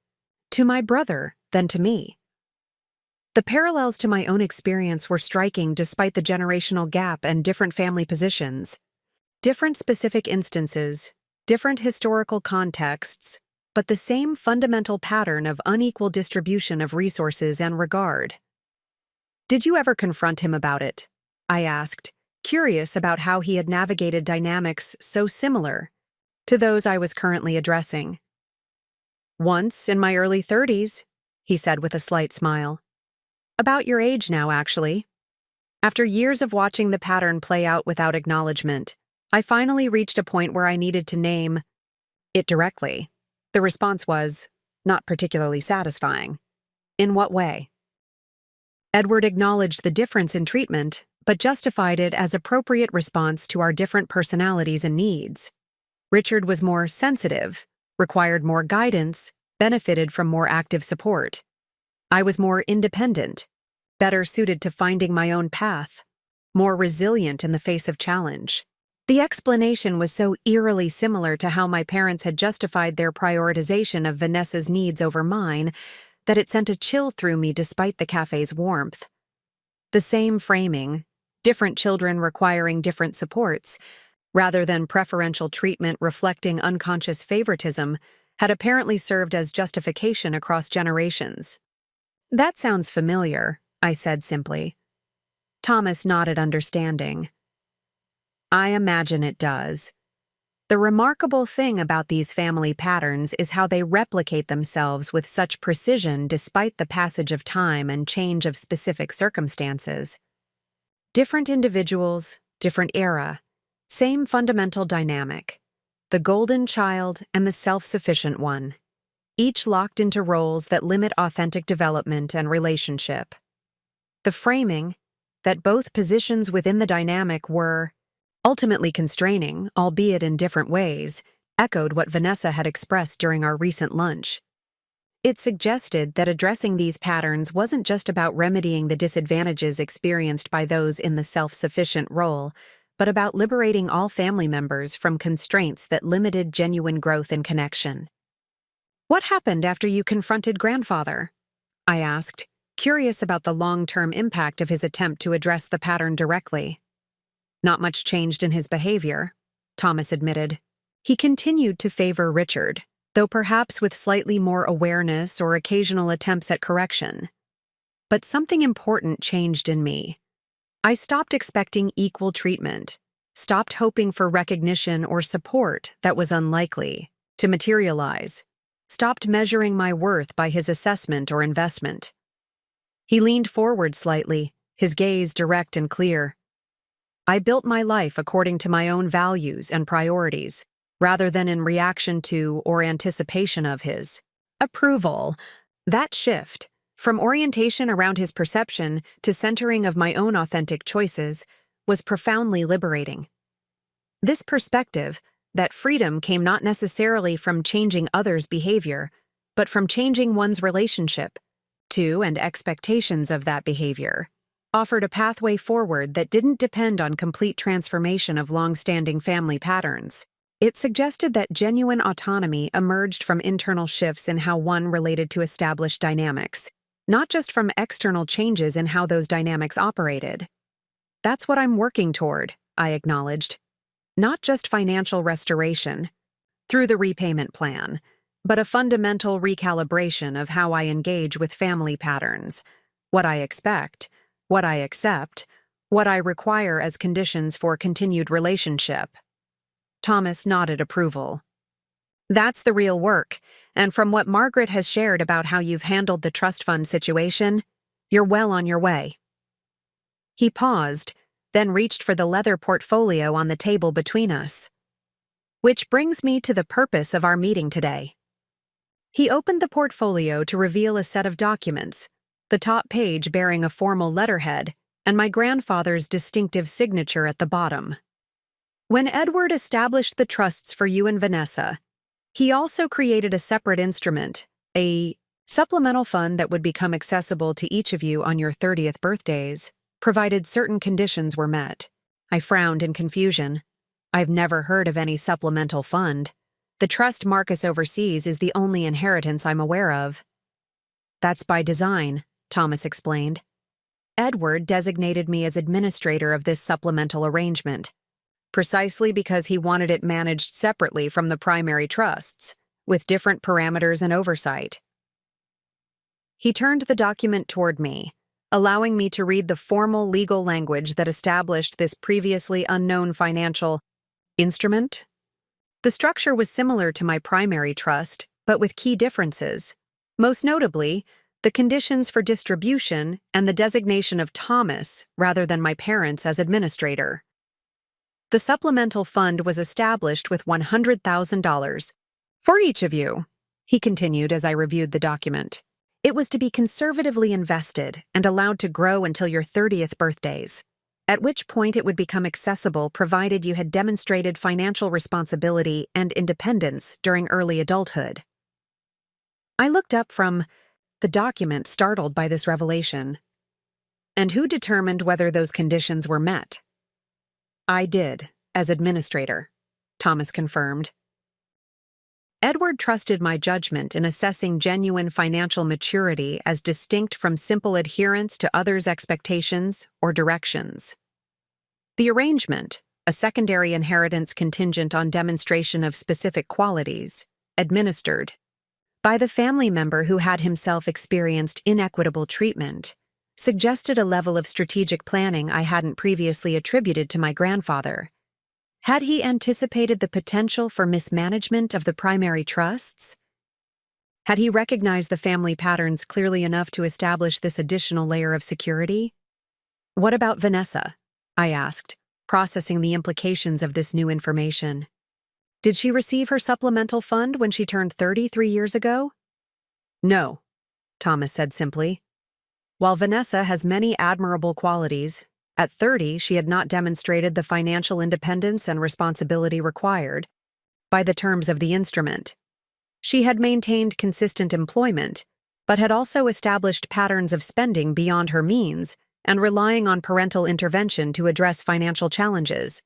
A: to my brother than to me." The parallels to my own experience were striking despite the generational gap and different family positions. Different specific instances, different historical contexts, but the same fundamental pattern of unequal distribution of resources and regard. "Did you ever confront him about it?" I asked, curious about how he had navigated dynamics so similar to those I was currently addressing. "Once in my early 30s, he said with a slight smile. "About your age now, actually. After years of watching the pattern play out without acknowledgement, I finally reached a point where I needed to name it directly. The response was not particularly satisfying." "In what way?" Edward acknowledged the difference in treatment, but justified it as appropriate response to our different personalities and needs. Richard was more sensitive, required more guidance, benefited from more active support. I was more independent, better suited to finding my own path, more resilient in the face of challenge. The explanation was so eerily similar to how my parents had justified their prioritization of Vanessa's needs over mine that it sent a chill through me despite the cafe's warmth. The same framing, different children requiring different supports, rather than preferential treatment reflecting unconscious favoritism, had apparently served as justification across generations. "That sounds familiar," I said simply. Thomas nodded understanding. "I imagine it does. The remarkable thing about these family patterns is how they replicate themselves with such precision despite the passage of time and change of specific circumstances. Different individuals, different era, same fundamental dynamic. The golden child and the self-sufficient one, each locked into roles that limit authentic development and relationship. The framing, that both positions within the dynamic were ultimately constraining, albeit in different ways, echoed what Vanessa had expressed during our recent lunch. It suggested that addressing these patterns wasn't just about remedying the disadvantages experienced by those in the self-sufficient role, but about liberating all family members from constraints that limited genuine growth and connection. "What happened after you confronted grandfather?" I asked, curious about the long-term impact of his attempt to address the pattern directly. "Not much changed in his behavior," Thomas admitted. "He continued to favor Richard, though perhaps with slightly more awareness or occasional attempts at correction. But something important changed in me. I stopped expecting equal treatment, stopped hoping for recognition or support that was unlikely to materialize, stopped measuring my worth by his assessment or investment." He leaned forward slightly, his gaze direct and clear. "I built my life according to my own values and priorities, rather than in reaction to or anticipation of his approval." That shift, from orientation around his perception to centering of my own authentic choices, was profoundly liberating. This perspective, that freedom came not necessarily from changing others' behavior, but from changing one's relationship to and expectations of that behavior, offered a pathway forward that didn't depend on complete transformation of long-standing family patterns. It suggested that genuine autonomy emerged from internal shifts in how one related to established dynamics, not just from external changes in how those dynamics operated. "That's what I'm working toward," I acknowledged. "Not just financial restoration through the repayment plan, but a fundamental recalibration of how I engage with family patterns, what I expect, what I accept, what I require as conditions for continued relationship." Thomas nodded approval. "That's the real work, and from what Margaret has shared about how you've handled the trust fund situation, you're well on your way." He paused, then reached for the leather portfolio on the table between us. "Which brings me to the purpose of our meeting today." He opened the portfolio to reveal a set of documents, the top page bearing a formal letterhead and my grandfather's distinctive signature at the bottom. "When Edward established the trusts for you and Vanessa, he also created a separate instrument, a supplemental fund that would become accessible to each of you on your 30th birthdays, provided certain conditions were met." I frowned in confusion. "I've never heard of any supplemental fund. The trust Marcus oversees is the only inheritance I'm aware of." "That's by design," Thomas explained. "Edward designated me as administrator of this supplemental arrangement, precisely because he wanted it managed separately from the primary trusts, with different parameters and oversight." He turned the document toward me, allowing me to read the formal legal language that established this previously unknown financial instrument. The structure was similar to my primary trust, but with key differences. Most notably, the conditions for distribution and the designation of Thomas rather than my parents as administrator. The supplemental fund was established with $100,000 for each of you, he continued as I reviewed the document. It was to be conservatively invested and allowed to grow until your 30th birthdays, at which point it would become accessible provided you had demonstrated financial responsibility and independence during early adulthood. I looked up from the document, startled by this revelation. And who determined whether those conditions were met? I did, as administrator, Thomas confirmed. Edward trusted my judgment in assessing genuine financial maturity as distinct from simple adherence to others' expectations or directions. The arrangement, a secondary inheritance contingent on demonstration of specific qualities, administered by the family member who had himself experienced inequitable treatment, suggested a level of strategic planning I hadn't previously attributed to my grandfather. Had he anticipated the potential for mismanagement of the primary trusts? Had he recognized the family patterns clearly enough to establish this additional layer of security? What about Vanessa? I asked, processing the implications of this new information. Did she receive her supplemental fund when she turned 33 years ago? No, Thomas said simply. While Vanessa has many admirable qualities, at 30 she had not demonstrated the financial independence and responsibility required by the terms of the instrument. She had maintained consistent employment, but had also established patterns of spending beyond her means and relying on parental intervention to address financial challenges.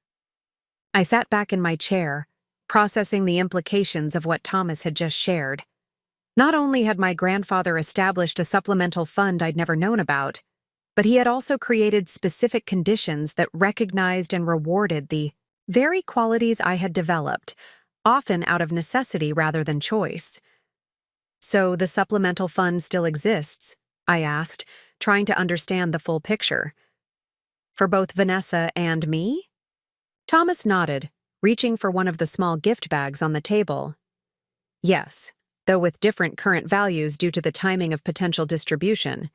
A: I sat back in my chair, processing the implications of what Thomas had just shared. Not only had my grandfather established a supplemental fund I'd never known about, but he had also created specific conditions that recognized and rewarded the very qualities I had developed, often out of necessity rather than choice. So the supplemental fund still exists? I asked, trying to understand the full picture. For both Vanessa and me? Thomas nodded, reaching for one of the small gift bags on the table. Yes, though with different current values due to the timing of potential distribution.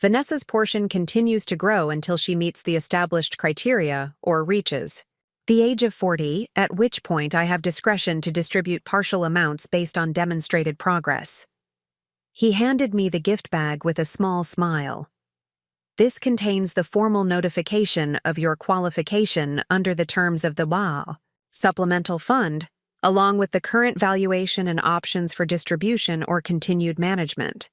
A: Vanessa's portion continues to grow until she meets the established criteria or reaches the age of 40, at which point I have discretion to distribute partial amounts based on demonstrated progress. He handed me the gift bag with a small smile. This contains the formal notification of your qualification under the terms of the supplemental fund, along with the current valuation and options for distribution or continued management.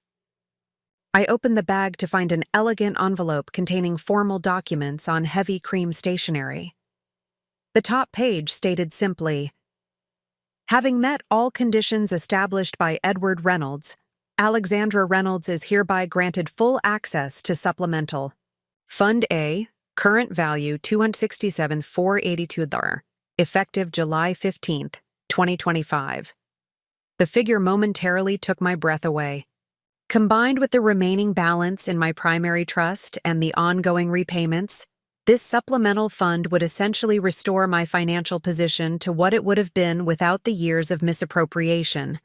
A: I opened the bag to find an elegant envelope containing formal documents on heavy cream stationery. The top page stated simply, "Having met all conditions established by Edward Reynolds, Alexandra Reynolds is hereby granted full access to supplemental Fund A, current value $267,482, effective July 15th, 2025. The figure momentarily took my breath away. Combined with the remaining balance in my primary trust and the ongoing repayments, this supplemental fund would essentially restore my financial position to what it would have been without the years of misappropriation,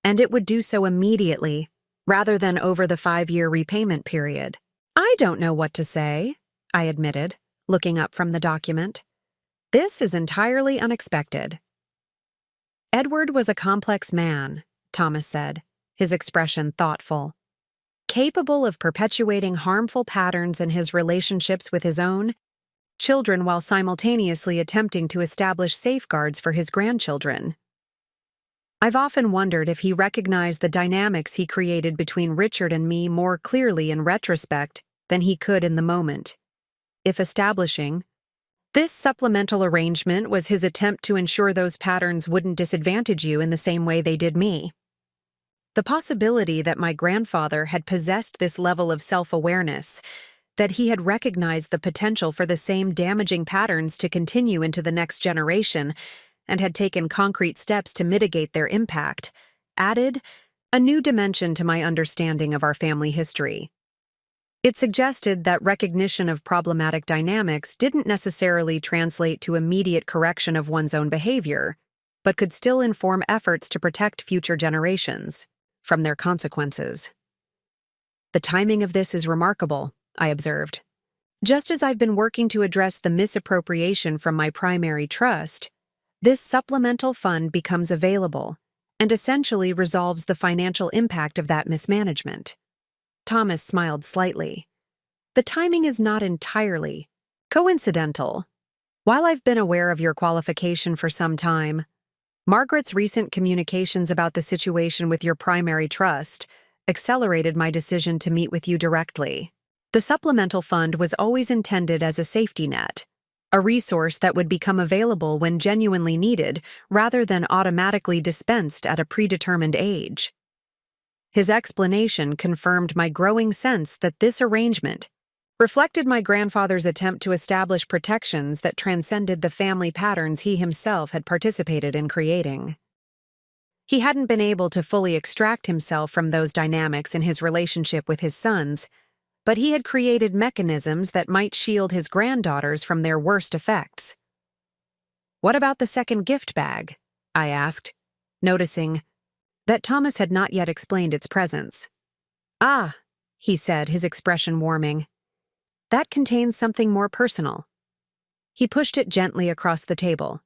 A: and it would do so immediately, rather than over the 5-year repayment period. I don't know what to say, I admitted, looking up from the document. This is entirely unexpected. Edward was a complex man, Thomas said, his expression thoughtful. Capable of perpetuating harmful patterns in his relationships with his own children while simultaneously attempting to establish safeguards for his grandchildren. I've often wondered if he recognized the dynamics he created between Richard and me more clearly in retrospect than he could in the moment. If establishing this supplemental arrangement was his attempt to ensure those patterns wouldn't disadvantage you in the same way they did me. The possibility that my grandfather had possessed this level of self-awareness, that he had recognized the potential for the same damaging patterns to continue into the next generation, and had taken concrete steps to mitigate their impact, added a new dimension to my understanding of our family history. It suggested that recognition of problematic dynamics didn't necessarily translate to immediate correction of one's own behavior, but could still inform efforts to protect future generations from their consequences. The timing of this is remarkable, I observed. Just as I've been working to address the misappropriation from my primary trust, this supplemental fund becomes available and essentially resolves the financial impact of that mismanagement. Thomas smiled slightly. The timing is not entirely coincidental. While I've been aware of your qualification for some time, Margaret's recent communications about the situation with your primary trust accelerated my decision to meet with you directly. The supplemental fund was always intended as a safety net, a resource that would become available when genuinely needed rather than automatically dispensed at a predetermined age. His explanation confirmed my growing sense that this arrangement reflected my grandfather's attempt to establish protections that transcended the family patterns he himself had participated in creating. He hadn't been able to fully extract himself from those dynamics in his relationship with his sons, but he had created mechanisms that might shield his granddaughters from their worst effects. "What about the second gift bag?" I asked, noticing that Thomas had not yet explained its presence. "Ah," he said, his expression warming. "That contains something more personal." He pushed it gently across the table.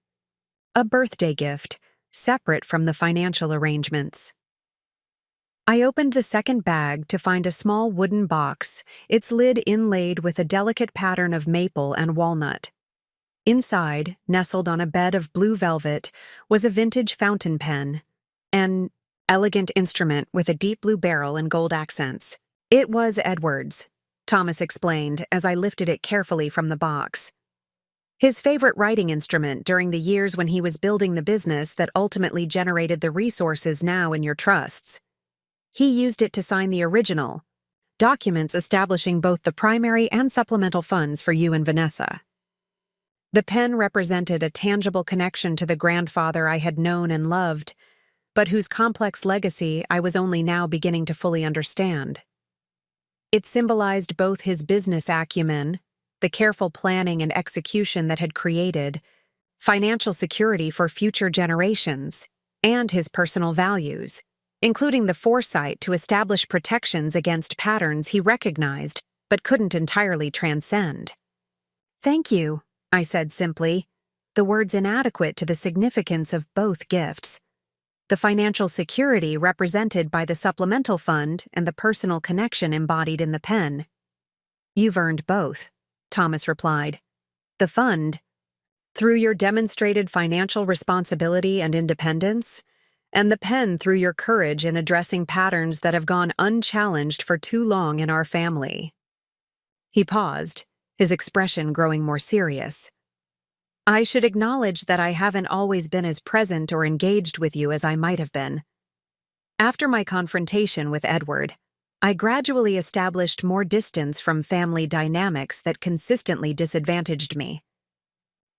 A: "A birthday gift, separate from the financial arrangements." I opened the second bag to find a small wooden box, its lid inlaid with a delicate pattern of maple and walnut. Inside, nestled on a bed of blue velvet, was a vintage fountain pen, an elegant instrument with a deep blue barrel and gold accents. "It was Edward's," Thomas explained as I lifted it carefully from the box. "His favorite writing instrument during the years when he was building the business that ultimately generated the resources now in your trusts. He used it to sign the original documents establishing both the primary and supplemental funds for you and Vanessa." The pen represented a tangible connection to the grandfather I had known and loved, but whose complex legacy I was only now beginning to fully understand. It symbolized both his business acumen, the careful planning and execution that had created financial security for future generations, and his personal values, including the foresight to establish protections against patterns he recognized but couldn't entirely transcend. "Thank you," I said simply, the words inadequate to the significance of both gifts. The financial security represented by the supplemental fund and the personal connection embodied in the pen. "You've earned both," Thomas replied. "The fund, through your demonstrated financial responsibility and independence, and the pen through your courage in addressing patterns that have gone unchallenged for too long in our family." He paused, his expression growing more serious. "I should acknowledge that I haven't always been as present or engaged with you as I might have been. After my confrontation with Edward, I gradually established more distance from family dynamics that consistently disadvantaged me.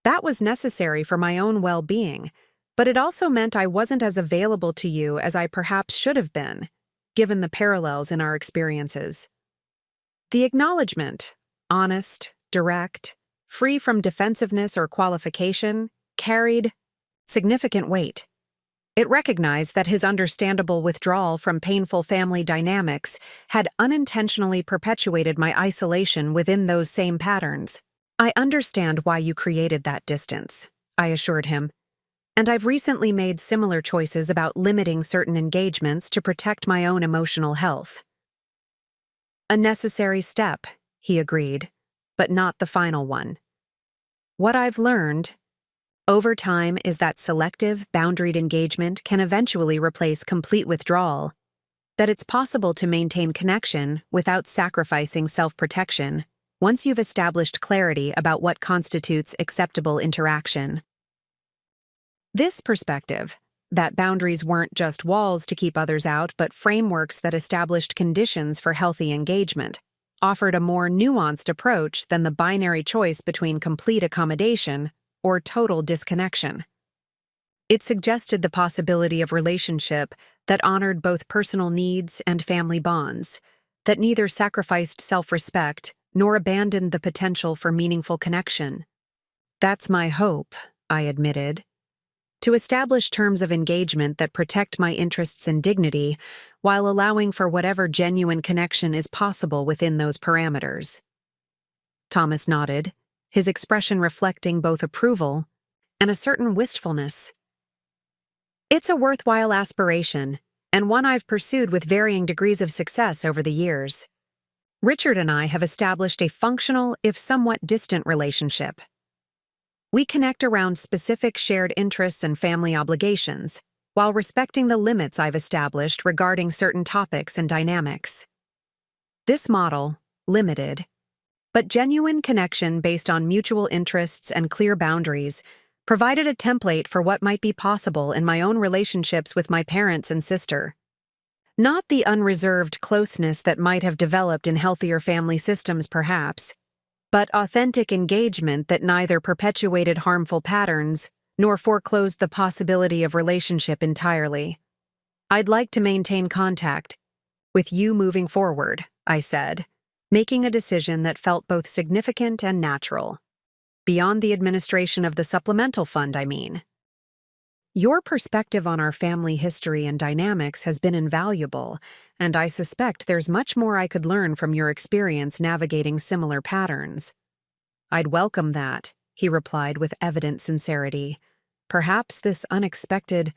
A: That was necessary for my own well-being, but it also meant I wasn't as available to you as I perhaps should have been, given the parallels in our experiences." The acknowledgement, honest, direct, free from defensiveness or qualification, carried significant weight. It recognized that his understandable withdrawal from painful family dynamics had unintentionally perpetuated my isolation within those same patterns. "I understand why you created that distance," I assured him. "And I've recently made similar choices about limiting certain engagements to protect my own emotional health." "A necessary step," he agreed, "but not the final one. What I've learned over time is that selective, boundaried engagement can eventually replace complete withdrawal, that it's possible to maintain connection without sacrificing self-protection once you've established clarity about what constitutes acceptable interaction." This perspective, that boundaries weren't just walls to keep others out but frameworks that established conditions for healthy engagement, offered a more nuanced approach than the binary choice between complete accommodation or total disconnection. It suggested the possibility of relationship that honored both personal needs and family bonds, that neither sacrificed self-respect nor abandoned the potential for meaningful connection. "That's my hope," I admitted. "To establish terms of engagement that protect my interests and dignity while allowing for whatever genuine connection is possible within those parameters." Thomas nodded, his expression reflecting both approval and a certain wistfulness. "It's a worthwhile aspiration, and one I've pursued with varying degrees of success over the years. Richard and I have established a functional, if somewhat distant, relationship. We connect around specific shared interests and family obligations, while respecting the limits I've established regarding certain topics and dynamics. This model, limited, but genuine connection based on mutual interests and clear boundaries, provided a template for what might be possible in my own relationships with my parents and sister. Not the unreserved closeness that might have developed in healthier family systems, perhaps, but authentic engagement that neither perpetuated harmful patterns nor foreclosed the possibility of relationship entirely. "I'd like to maintain contact with you moving forward," I said, making a decision that felt both significant and natural. Beyond the administration of the supplemental fund, I mean. Your perspective on our family history and dynamics has been invaluable, and I suspect there's much more I could learn from your experience navigating similar patterns. "I'd welcome that," he replied with evident sincerity. Perhaps this unexpected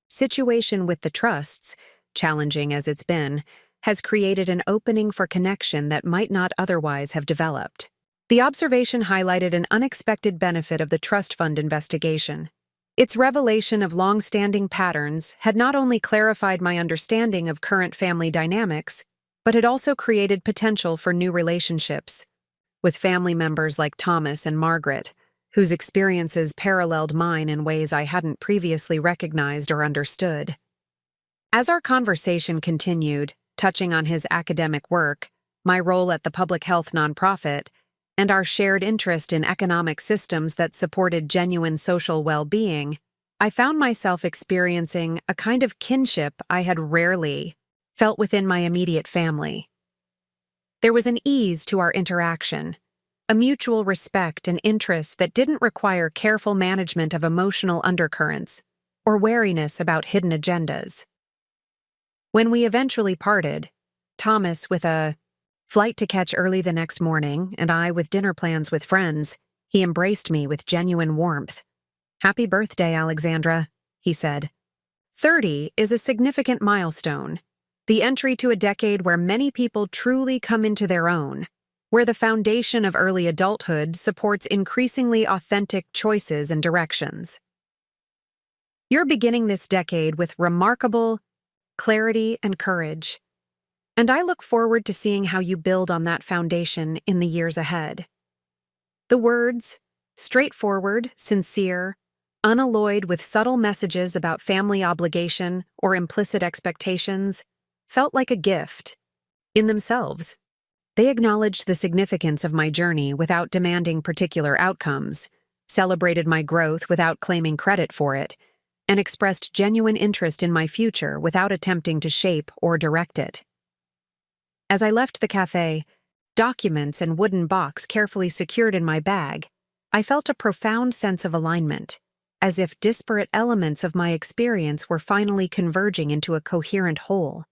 A: situation with the trusts, challenging as it's been, has created an opening for connection that might not otherwise have developed. The observation highlighted an unexpected benefit of the trust fund investigation. Its revelation of long-standing patterns had not only clarified my understanding of current family dynamics, but had also created potential for new relationships with family members like Thomas and Margaret, whose experiences paralleled mine in ways I hadn't previously recognized or understood. As our conversation continued, touching on his academic work, my role at the public health nonprofit, and our shared interest in economic systems that supported genuine social well-being, I found myself experiencing a kind of kinship I had rarely felt within my immediate family. There was an ease to our interaction, a mutual respect and interest that didn't require careful management of emotional undercurrents or wariness about hidden agendas. When we eventually parted, Thomas with a flight to catch early the next morning, and I with dinner plans with friends, he embraced me with genuine warmth. "Happy birthday, Alexandra," he said. 30 is a significant milestone, the entry to a decade where many people truly come into their own, where the foundation of early adulthood supports increasingly authentic choices and directions. You're beginning this decade with remarkable clarity and courage, and I look forward to seeing how you build on that foundation in the years ahead. The words, straightforward, sincere, unalloyed with subtle messages about family obligation or implicit expectations, felt like a gift in themselves. They acknowledged the significance of my journey without demanding particular outcomes, celebrated my growth without claiming credit for it, and expressed genuine interest in my future without attempting to shape or direct it. As I left the cafe, documents and wooden box carefully secured in my bag, I felt a profound sense of alignment, as if disparate elements of my experience were finally converging into a coherent whole.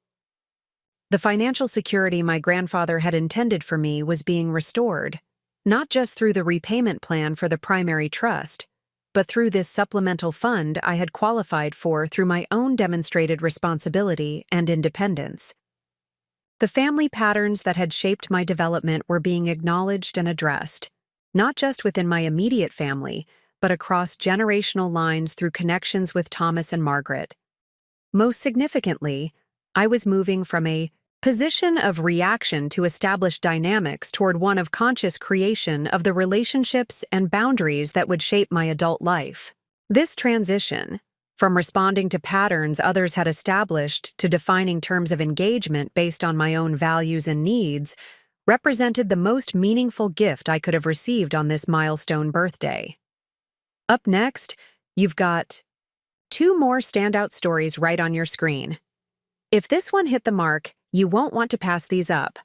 A: The financial security my grandfather had intended for me was being restored, not just through the repayment plan for the primary trust, but through this supplemental fund I had qualified for through my own demonstrated responsibility and independence. The family patterns that had shaped my development were being acknowledged and addressed, not just within my immediate family, but across generational lines through connections with Thomas and Margaret. Most significantly, I was moving from a position of reaction to established dynamics toward one of conscious creation of the relationships and boundaries that would shape my adult life. This transition, from responding to patterns others had established to defining terms of engagement based on my own values and needs, represented the most meaningful gift I could have received on this milestone birthday. Up next, you've got 2 more standout stories right on your screen. If this one hit the mark, you won't want to pass these up.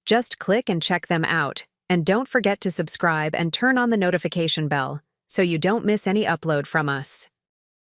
A: Just click and check them out, and don't forget to subscribe and turn on the notification bell so you don't miss any upload from us.